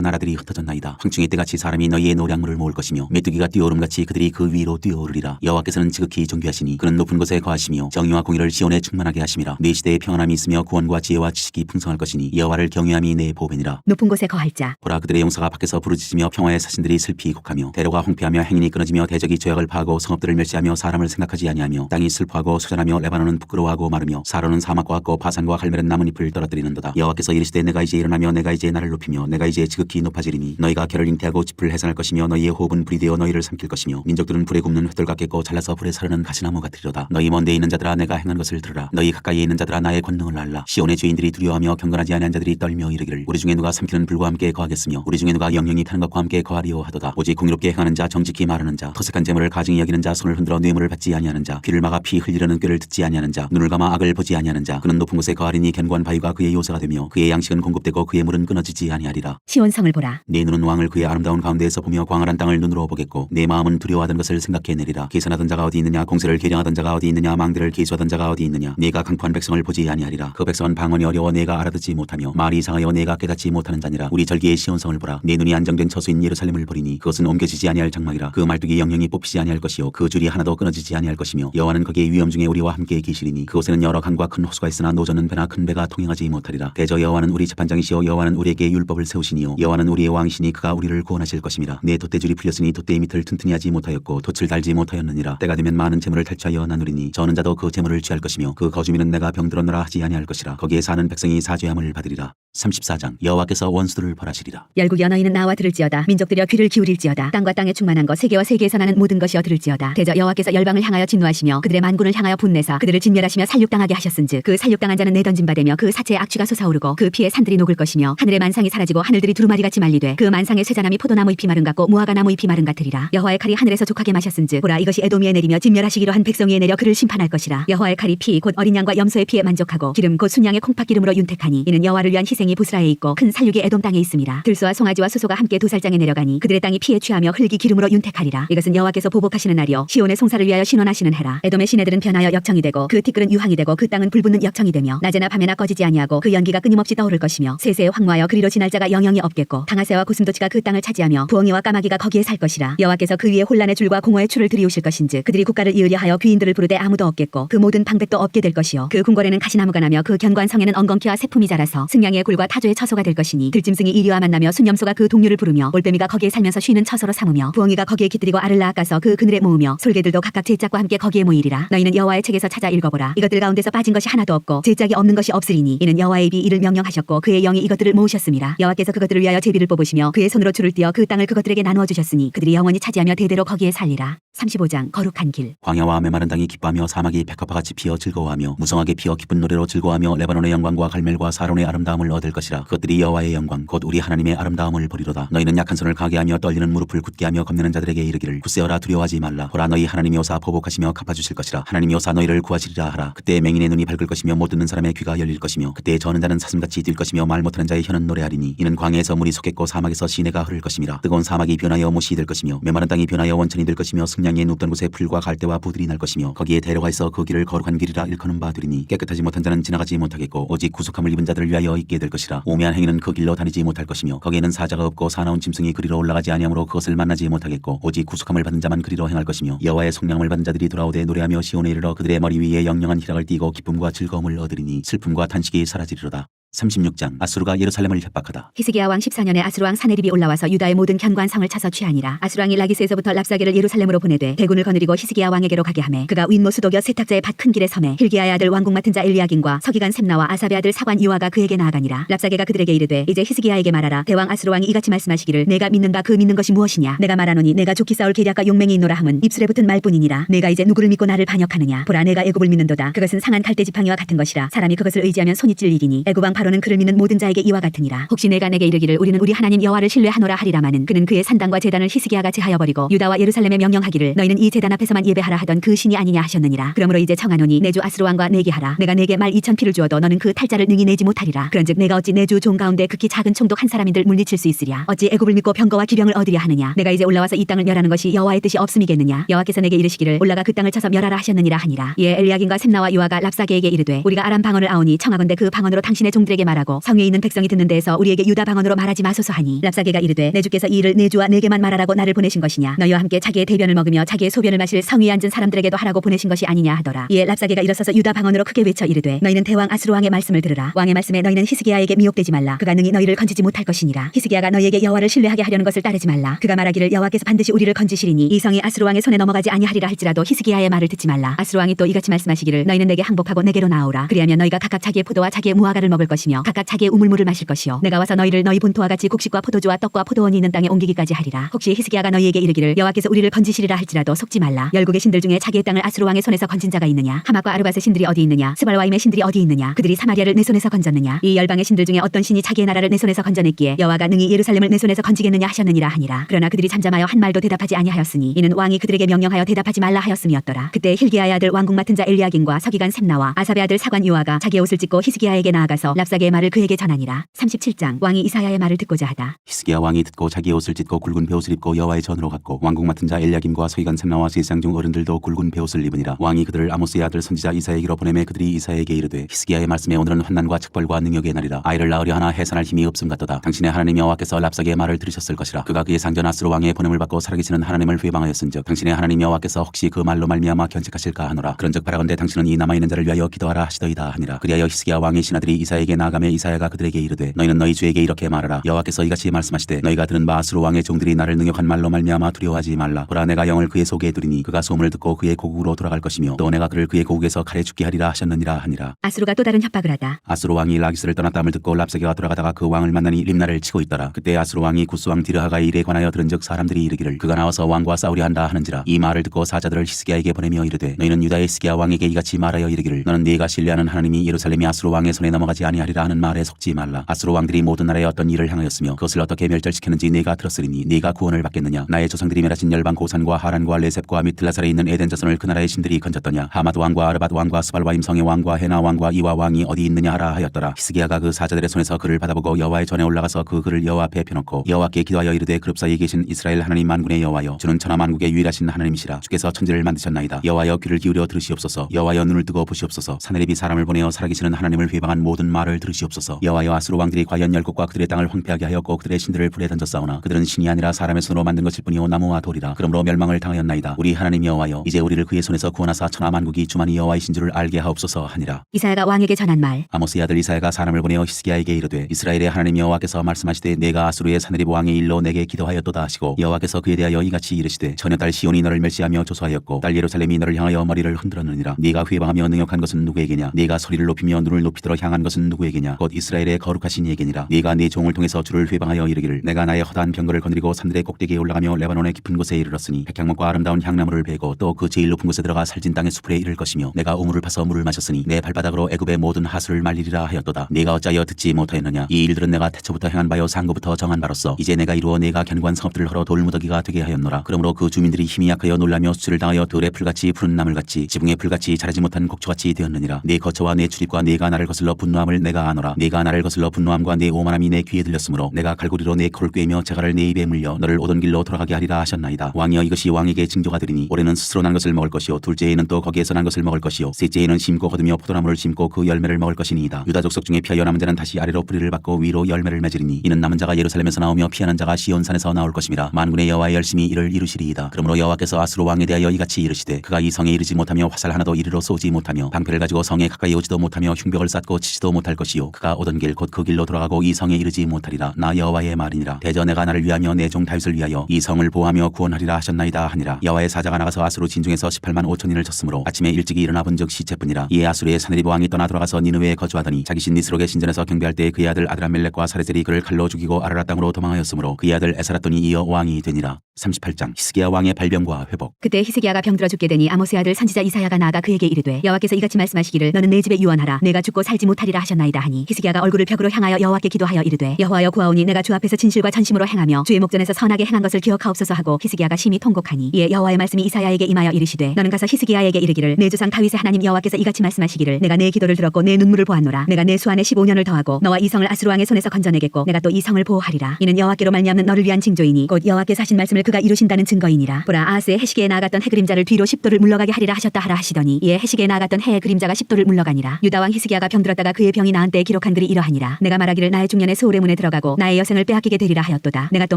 나라들이 흩어졌나이다. 황충의 때같이 사람이 너희의 노량물을 모을 것이며, 메뚜기가 뛰어오름같이 그들이 그 위로 뛰어오르리라. 여호와께서는 지극히 존귀하시니 그는 높은 곳에 거하시며 정의와 공의를 시온에 충만하게 하심이라. 내 시대에 평안함이 있으며 구원과 지혜와 지식이 풍성할 것이니 여호와를 경외함이 내 보배니라. 높은 곳에 거할 자. 보라, 그들의 용사가 밖에서 부르짖으며 평화의 사신들이 슬피 곡하며, 대로가 황폐하며 행인이 끊어지며 대적이 죄악을 파하고 성읍들을 멸시하며 사람을 생각하지 아니하며, 땅이 슬퍼하고 소전하며 레바논은 부끄러워하고 마르며 사로는 사막과 같고 바산과 갈멜은 나뭇잎을 떨어뜨리는도다. 여호와께서 이르시되 내가 이제 일어나며 내가 이제 나를 높이며 내가 이제 지극히 높아지리니, 너희가 결을 잉태하고 짚을 해산할 것이며 너희의 호흡은 불이 되어 너희를 삼킬 것이며, 민족들은 불에 굽는 횃돌 같겠고 잘라서 불에 사르는 가시나무 같으리로다. 너희 먼 데 있는 자들아, 내가 행한 것을 들으라. 너희 가까이에 있는 자들아, 나의 권능을 알라. 시온의 죄인들이 두려워하며 경건하지 아니한 자들이 떨며 이르기를, 우리 중에 누가 삼키는 불과 함께 거하겠으며 우리 중에 누가 영영이 타는 것과 함께 거하리요 하도다. 오직 공의롭게 행하는 자, 정직히 말하는 자, 토색한 재물을 가증히 여기는 자, 손을 흔들어 뇌물을 받지 아니하는 자, 귀를 막아 피 흘리려는 꾀를 듣지 아니하는 자, 눈을 감아 악을 보지 아니하는 자, 그는 높은 곳에 거하리니 견고한 바위가 그의 요새가 되며 그의 양식은 공급되고 그의 물은 끊어지지 아니하리라. 시온성을 보라. 내 눈은 왕을 그의 아름다운 가운데에서 보며 광활한 땅을 눈으로 보겠고, 내 마음은 두려워하던 것을 생각해내리라. 계산하던 자가 어디 있느냐, 공세를 계량하던 자가 어디 있느냐, 망대를 계수하던 자가 어디 있느냐. 내가 강포한 백성을 보지 아니하리라. 그 백성은 방언이 어려워 내가 알아듣지 못하며 말이 이상하여 내가 깨닫지 못하는 자니라. 우리 절기의 시온성을 보라. 내 눈이 안정된 처소인 예루살렘을 보리니, 그것은 옮겨지지 아니할 장막이라. 그 말뚝이 영영이 뽑히지 아니할 것이요 그 줄이 하나도 끊어지지 아니할 것이며, 여호와는 거기에 위엄 중에 우리와 함께 계시리니, 그곳에는 여러 강과 큰 호수가 있으나 노저는 배나 큰 배가 통행하지 못하리라. 대저 여호와는 우리 재판장이시요 여호와는 우리에게 율법을 세우시니요 여호와는 우리의 왕이시니 그가 우리를 구원하실 것임이라. 내 돛대줄이 풀렸으니 돛대의 밑을 튼튼히 하지 못하였고 돛을 달지 못하였느니라. 때가 되면 많은 재물을 탈취하여 나누리니, 저는 자도 그 재물을 취할 것이며 그 거주민은 내가 병들었노라 하지 아니할 것이라. 거기에 사는 백성이 사죄함을 받으리라. 34장. 여호와께서 원수들을 벌하시리라. 열국여, 너희는 나와 들을지어다. 민족들여, 귀를 기울일지어다. 땅과 땅에 충만한 것, 세계와 세계에서 나는 모든 것이여 들을지어다. 대저 여호와께서 열방을 향하여 진노하시며 그들의 만군을 향하여 분내사 그들을 진멸하시며 살육당하게 하셨은즉, 그 살육당한 자는 내던진 바 되며 그 사체의 악취가 솟아오르고 그 피에 산들이 녹을 것이며, 하늘의 만상이 사라지고 하늘들이 두루마리같이 말리되 그 만상의 쇠자나미 포도나무 잎이 마른 같고 무화과 나무 잎이 마른 같으리라. 여호와의 칼이 하늘에서 족하게 마셨은즉, 보라, 이것이 에돔 위에 내리며 진멸하시기로 한 백성 위에 내려 그를 심판할 것이라. 여호와의 칼이 피 곧 어린 양과 염소의 피에 만족하고 기름 곧 순양의 콩팥 기름으로 윤택하니, 이는 여호와를 위한 희생이 보스라에 있고 큰 살육이 에돔 땅에 있음이라. 들소와 송아지와 수소가 함께 도살장에 내려가니 그들의 땅이 피에 취하며 흙이 기름으로 윤택하리라. 이것은 여호와께서 보복하시는 날이요 시온의 송사를 위하여 신원하시는 해라. 에돔의 시내들은 변하여 역청이 되고 그 티끌은 유황이 되고 그 땅은 불붙는 역청이 되며, 낮에나 밤에나 꺼지지 아니하고 그 연기가 끊임없이 떠오를 것이며, 세세에 황무하여 그리로 지날 자가 영영이 없겠고, 당아새와 고슴도치가 그 땅을 차지하며 부엉이와 까마귀가 거기에 살 것이라. 여호와께서 그 위에 혼란의 줄과 공허의 줄을 들이우실 것인즉, 그들이 국가를 이으려 하여 귀인들을 부르되 아무도 없겠고 그 모든 방백도 없게 될 것이요 그 궁궐에는 가시나무가 나며 그 견고한 성에는 엉겅퀴와 새품이 자라서 승냥이의 굴과 타조의 처소가 될 것이니, 들짐승이 이리와 만나며 순염소가 그 동류를 부르며, 올빼미가 거기에 살면서 쉬는 처소로 삼으며, 부엉이가 거기에 깃들이고 알을 낳아가서 그 그늘에 모으며, 솔개들도 각각 제 짝과 함께 거기에 모이리라. 너희는 여호와의 책에서 찾아 읽어보라. 이것들 가운데서 빠진 것이 하나도 없고 제 짝이 없는 것이 없으리니, 이는 여호와의 입이 이를 명령하셨 명령하셨고 그의 영이 이것들을 모으셨습니다. 여호와께서 그것들을 위하여 제비를 뽑으시며 그의 손으로 줄을 띄어 그 땅을 그것들에게 나누어 주셨으니 그들이 영원히 차지하며 대대로 거기에 살리라. 35장 거룩한 길. 광야와 메마른 땅이 기뻐하며 사막이 백합화같이 피어 즐거워하며 무성하게 피어 기쁜 노래로 즐거워하며 레바논의 영광과 갈멜과 사론의 아름다움을 얻을 것이라. 그것들이 여호와의 영광 곧 우리 하나님의 아름다움을 보리로다. 너희는 약한 손을 가게 하며 떨리는 무릎을 굳게 하며 겁내는 자들에게 이르기를 굳세어라 두려워하지 말라. 보라 너희 하나님이 오사 보복하시며 갚아주실 것이라. 하나님이 오사 너희를 구하시리라 하라. 그때 맹인의 눈이 밝을 것이며 못 듣는 사람의 귀가 열릴 것이며 그때 저는 자는 사슴같이 뛸 것이며 말 못하는 자의 혀는 노래하리니 이는 광야에서 물이 솟겠고 사막에서 시내가 흐를 것임이라. 뜨거운 사막이 변하여 못이 될 것이며 메마른 땅이 변하여 원천이 될 것이며 승냥이의 눕던 곳에 풀과 갈대와 부들이 날 것이며 거기에 대로가 있어 그 길을 거룩한 길이라 일컫는 바 되리니 깨끗하지 못한 자는 지나가지 못하겠고 오직 구속함을 입은 자들을 위하여 있게 될 것이라. 우매한 행위는 그 길로 다니지 못할 것이며 거기에는 사자가 없고 사나운 짐승이 그리로 올라가지 아니하므로 그것을 만나지 못하겠고 오직 구속함을 받은 자만 그리로 행할 것이며 여호와의 성령을 받은 자들이 돌아오되 노래하며 시온에 이르러 그들의 머리 위에 영영한 희락을 띠고 기쁨과 즐거움을 얻으리니 슬픔과 탄식이 사라지리로다. 36장 아수르가 예루살렘을 협박하다. 히스기야 왕 14년에 아수르 왕 사네립이 올라와서 유다의 모든 견고한 성을 쳐서 취하니라. 아수르 왕이 라기스에서부터 랍사게를 예루살렘으로 보내되 대군을 거느리고 히스기야 왕에게로 가게 하매 그가 윗모 수도겨 세탁자의 밭 큰 길에 섬에 힐기야의 아들 왕궁 맡은 자 엘리야긴과 서기관 셈나와 아삽의 아들 사관 이와가 그에게 나아가니라. 랍사게가 그들에게 이르되 이제 히스기야에게 말하라. 대왕 아수르 왕이 이같이 말씀하시기를 내가 믿는 바 그 믿는 것이 무엇이냐. 내가 말하노니 내가 좋기 싸울 계략과 용맹이 있노라 함은 입술에 붙은 말뿐이니라. 내가 이제 누구를 믿고 나를 반역하느냐. 보라 내가 애굽을 믿는도다. 그것은 상한 갈대 지팡이와 같은 것이라. 사람이 그것을 의지하면 손이 찔리기니 애굽 왕 바로는 그를 믿는 모든 자에게 이와 같으니라. 혹시 내가 내게 이르기를 우리는 우리 하나님 여호와를 신뢰하노라 하리라마는 그는 그의 산당과 제단을 히스기야가 제하여 버리고 유다와 예루살렘에 명령하기를 너희는 이 제단 앞에서만 예배하라 하던 그 신이 아니냐 하셨느니라. 그러므로 이제 청하노니 내 주 아수르 왕과 내게 하라. 내가 내게 말 2천 피를 주어도 너는 그 탈자를 능히 내지 못하리라. 그런즉 내가 어찌 내 주 종 가운데 극히 작은 총독 한 사람인들 물리칠 수 있으랴. 어찌 애굽을 믿고 병거와 기병을 얻으려 하느냐. 내가 이제 올라와서 이 땅을 멸하는 것이 여호와의 뜻이 없음이겠느냐. 여호와께서 내게 이르시기를 올라가 그 땅을 쳐서 멸하라 하셨느니라 하니라. 이에 엘리야긴과 셈나와 이와가 랍사게에게 이르되 우리가 아람 방언을 아오니 청하건대 그 방언으로 당신의 종들에게 말하고 성에 있는 백성이 듣는 데에서 우리에게 유다 방언으로 말하지 마소서 하니 랍사게가 이르되 내 주께서 이 일을 내 주와 내게만 말하라고 나를 보내신 것이냐. 너희와 함께 자기의 대변을 먹으며 자기의 소변을 마실 성 위에 앉은 사람들에게도 하라고 보내신 것이 아니냐 하더라. 이에 랍사게가 일어서서 유다 방언으로 크게 외쳐 이르되 너희는 대왕 아수르 왕의 말씀을 들으라. 왕의 말씀에 너희는 히스기야에게 미혹되지 말라. 그가 능히 너희를 건지지 못할 것이니라. 히스기야가 너희에게 여호와를 신뢰하게 하려는 것을 따르지 말라. 그가 말하기를 여호와께서 반드시 우리를 건지시리니 이 성이 아수르 왕의 손에 넘어가지 아니하리라 할지라도 히스기야의 말을 듣지 말라. 아수르 왕이 또 이같이 말씀하시기를 너희는 내게 항복하고 내게로 나오라. 그리하면 너희가 각각 자기의 포도와 자기의 무화과를 먹을 것이며 각각 자기의 우물물을 마실 것이요 내가 와서 너희를 너희 본토와 같이 곡식과 포도주와 떡과 포도원이 있는 땅에 옮기기까지 하리라. 혹시 히스기야가 너희에게 이르기를 여호와께서 우리를 건지시리라 할지라도 속지 말라. 열국의 신들 중에 자기의 땅을 아수르 왕의 손에서 건진 자가 있느냐. 하맛과 아르밧의 신들이 어디 있느냐. 스발와임의 신들이 어디 있느냐. 그들이 사마리아를 내 손에서 건졌느냐. 이 열방의 신들 중에 어떤 신이 자기의 나라를 내 손에서 건져냈기에 여호와가 능히 예루살렘을 내 손에서 건지겠느냐 하셨느니라 하니라. 그러나 그들이 잠잠하여 한 말도 대답하지 아니하였으니 이는 왕이 그들에게 명령하여 대답하지 말라 하였음이었더라. 그때 힐기야의 아들 왕궁 맡은 자 엘리야긴과 서기관 셈나와 아삽의 아들 사관 이와가 자기의 옷을 찢고 히스기야에게 나아가서 랍사게의 말을 그에게 전하니라. 37장 왕이 이사야의 말을 듣고자 하다. 히스기야 왕이 듣고 자기의 옷을 찢고 굵은 베옷을 입고 여호와의 전으로 갔고 왕궁 맡은 자 엘리야김과 서기관 셈나와 세상 중 어른들도 굵은 베옷을 입으니라. 왕이 그들을 아모스의 아들 선지자 이사야에게로 보내매 그들이 이사야에게 이르되 히스기야의 말씀에 오늘은 환난과 책벌과 능욕의 날이라. 아이를 낳으려 하나 해산할 힘이 없음 같도다. 당신의 하나님 여호와께서 랍사게의 말을 들으셨을 것이라. 그가 그의 상전 아수르 왕의 보냄을 받고 살아계시는 하나님을 회방하였은즉 당신의 하나님 여호와께서 혹시 그 말로 말미암아 견책하실까 하노라. 그런즉 바라건대 당신은 이 남아있는 자를 위하여 기도하라 하시더이다 하니라. 그리하여 히스기야 왕의 신하들이 이사야에게 나아가매 이사야가 그들에게 이르되 너희는 너희 주에게 이렇게 말하라. 여호와께서 이같이 말씀하시되 너희가 들은 바 아수르 왕의 종들이 나를 능욕한 말로 말미암아 두려워하지 말라. 보라 내가 영을 그의 속에 두리니 그가 소문을 듣고 그의 고국으로 돌아갈 것이며 또 내가 그를 그의 고국에서 칼에 죽게 하리라 하셨느니라 하니라. 아수르가 또 다른 협박을 하다. 아수르 왕이 라기스를 떠났다함을 듣고 랍사게가 돌아가다가 그 왕을 만나니 림나를 치고 있더라. 그때 아수르 왕이 구스 왕 디르하가의 일에 관하여 들은즉 사람들이 이르기를 그가 나와서 왕과 싸우려 한다 하는지라. 이 말을 듣고 사자들을 히스기야에게 보내며 이르되 너희는 유다의 히스기야 왕에게 이같이 말하여 이르기를 너는 네가 신뢰하는 하나님이 예루살렘이 아수르 왕의 손에 넘어가지 아니하리라 하는 말에 속지 말라. 아수르 왕들이 모든 나라에 어떤 일을 향하였으며 그것을 어떻게 멸절시켰는지 네가 들었으리니 네가 구원을 받겠느냐. 나의 조상들이 멸하신 열방 고산과 하란과 레셉과 미틀라살에 있는 에덴 자손을 그 나라의 신들이 건졌더냐. 하마드 왕과 아르밧 왕과 스발와임 성의 왕과 헤나 왕과 이와 왕이 어디 있느냐 하라 하였더라. 히스기야가 그 사자들의 손에서 그를 받아보고 여호와의 전에 올라가서 그 글을 여호와 앞에 펴놓고 여호와께 기도하여 이르되 그룹 사이에 계신 이스라엘 하나님 만군의 여호와여 주는 천하 만국의 유일하신 하나님이시라. 주께서 천지를 만드셨나이다. 여호와여 귀를 기울여 들으시옵소서. 여호와여 눈을 뜨고 보시옵소서. 사내립이 사람을 보내어 살아계시는 하나님을 회방한 모든 말을 들으시옵소서. 여호와여 아수르 왕들이 과연 열국과 그들의 땅을 황폐하게 하였고 그들의 신들을 불에 던졌사오나 그들은 신이 아니라 사람의 손으로 만든 것일 뿐이요 나무와 돌이라. 그러므로 멸망을 당하였나이다. 우리 하나님 여호와여 이제 우리를 그의 손에서 구원하사 천하 만국이 주만이 여호와이신 줄을 알게 하옵소서 하니라. 이사야가 왕에게 전한 말. 아모스의 아들 이사야가 사람을 보내어 히스기야에게 이르되 이스라엘의 하나님 여호와께서 말씀하시되 내가 아수르의 사내립 왕의 일로 내게 기도하였도다 하시고 여호와께서 그에 대하여 이같이 이르시되 처녀딸 시온이 너를 멸시하며 조소하였고 딸 예루살렘이 너를 향하여 머리를 흔들었느니라. 네가 회방하며 능욕한 것은 누구에게냐. 네가 소리를 높이며 눈을 높이도록 향한 것은 누구에게냐. 누구에게냐? 곧 이스라엘의 거룩하신 이에게니라. 네가 네 종을 통해서 주를 회방하여 이르기를 내가 나의 허다한 병거를 거느리고 산들의 꼭대기에 올라가며 레바논의 깊은 곳에 이르렀으니 백향목과 아름다운 향나무를 베고 또 그 제일 높은 곳에 들어가 살진 땅의 수풀에 이를 것이며 내가 우물을 파서 물을 마셨으니 내 발바닥으로 애굽의 모든 하수를 말리리라 하였도다. 네가 어찌하여 듣지 못하였느냐? 이 일들은 내가 태초부터 행한 바요 상고부터 정한 바로서 이제 내가 이루어 내가 견고한 성읍들을 헐어 돌무더기가 되게 하였노라. 그러므로 그 주민들이 힘이 약하여 놀라며 수치를 당하여 들의 풀같이 푸른 나물같이 지붕의 풀같이 자라지 못한 곡초같이 되었느니라. 네 거처와 내 출입과 네가 나를 거슬러 분노함을 내가 아노라. 네가 나를 거슬러 분노함과 내 오만함이 내 귀에 들렸으므로 내가 갈고리로 내 코를 꿰며 재갈을 내 입에 물려 너를 오던 길로 돌아가게 하리라 하셨나이다. 왕이여 이것이 왕에게 징조가 되리니 올해는 스스로 난 것을 먹을 것이요 둘째에는 또 거기에서 난 것을 먹을 것이요 셋째에는 심고 거두며 포도나무를 심고 그 열매를 먹을 것이니이다. 유다 족속 중에 피하여 남은 자는 다시 아래로 뿌리를 받고 위로 열매를 맺으리니 이는 남은 자가 예루살렘에서 나오며 피하는 자가 시온산에서 나올 것임이라. 만군의 여호와의 열심히 이를 이루시리이다. 그러므로 여호와께서 아수르 왕에 대하여 이같이 이르시되 그가 이 성에 이르지 못하며 화살 하나도 이리로 쏘지 못하며 방패를 가지고 성에 가까이 오지도 못하며 흉벽을 쌓고 치지도 못할 것이요 그가 오던 길 곧 그 길로 돌아가고 이 성에 이르지 못하리라. 나 여호와의 말이니라. 대저 내가 나를 위하며 내 종 다윗을 위하여 이 성을 보호하며 구원하리라 하셨나이다 하니라. 여호와의 사자가 나가서 아수르 진중에서 18만 5천인을 쳤으므로 아침에 일찍이 일어나 본즉 시체뿐이라. 이에 아수르의 사네리브 왕이 떠나 돌아가서 니느웨에 거주하더니 자기 신 니스록의 신전에서 경배할 때 그의 아들 아드람멜렉과 사레셀이 그를 칼로 죽이고 아라라 땅으로 도망하였으므로 그의 아들 에사라돈이 이어 왕이 되니라. 38장 히스기야 왕의 발병과 회복. 그때 히스기야가 병들어 죽게 되니 아모스의 아들 선지자 이사야가 나아가 그에게 이르되 여호와께서 이같이 말씀하시기를 너는 내 집에 유언하라. 내가 죽고 살지 못하리라 하셨나이다 하니 히스기야가 얼굴을 벽으로 향하여 여호와께 기도하여 이르되 여호와여 구하오니 내가 주 앞에서 진실과 전심으로 행하며 주의 목전에서 선하게 행한 것을 기억하옵소서 하고 히스기야가 심히 통곡하니 이에 여호와의 말씀이 이사야에게 임하여 이르시되 너는 가서 히스기야에게 이르기를 내 조상 다윗의 하나님 여호와께서 이같이 말씀하시기를 내가 내 기도를 들었고 내 눈물을 보았노라. 내가 내 수안에 15년을 더하고 너와 이 성을 아수르 왕의 손에서 건져내겠고 내가 또 이 성을 보호하리라. 이는 여호와께로 말미암는 너를 위한 징조이니 곧 여호와께서 하신 말씀을 그가 이루신다는 증거이니라. 보라 아하스의 해시계에 나아갔던 해 그림자를 뒤로 10도를 물러가게 하리라 하셨다 하라 하시더니 이에 해시계에 나아갔던 해의 그림자가 10도를 물러가니라. 유다 왕 히스기야가 병들었다가 그의 병이 나은 때에 기록한 글이 이러하니라. 내가 말하기를 나의 중년의 소울의 문에 들어가고 나의 여생을 빼앗기게 되리라 하였도다. 내가 또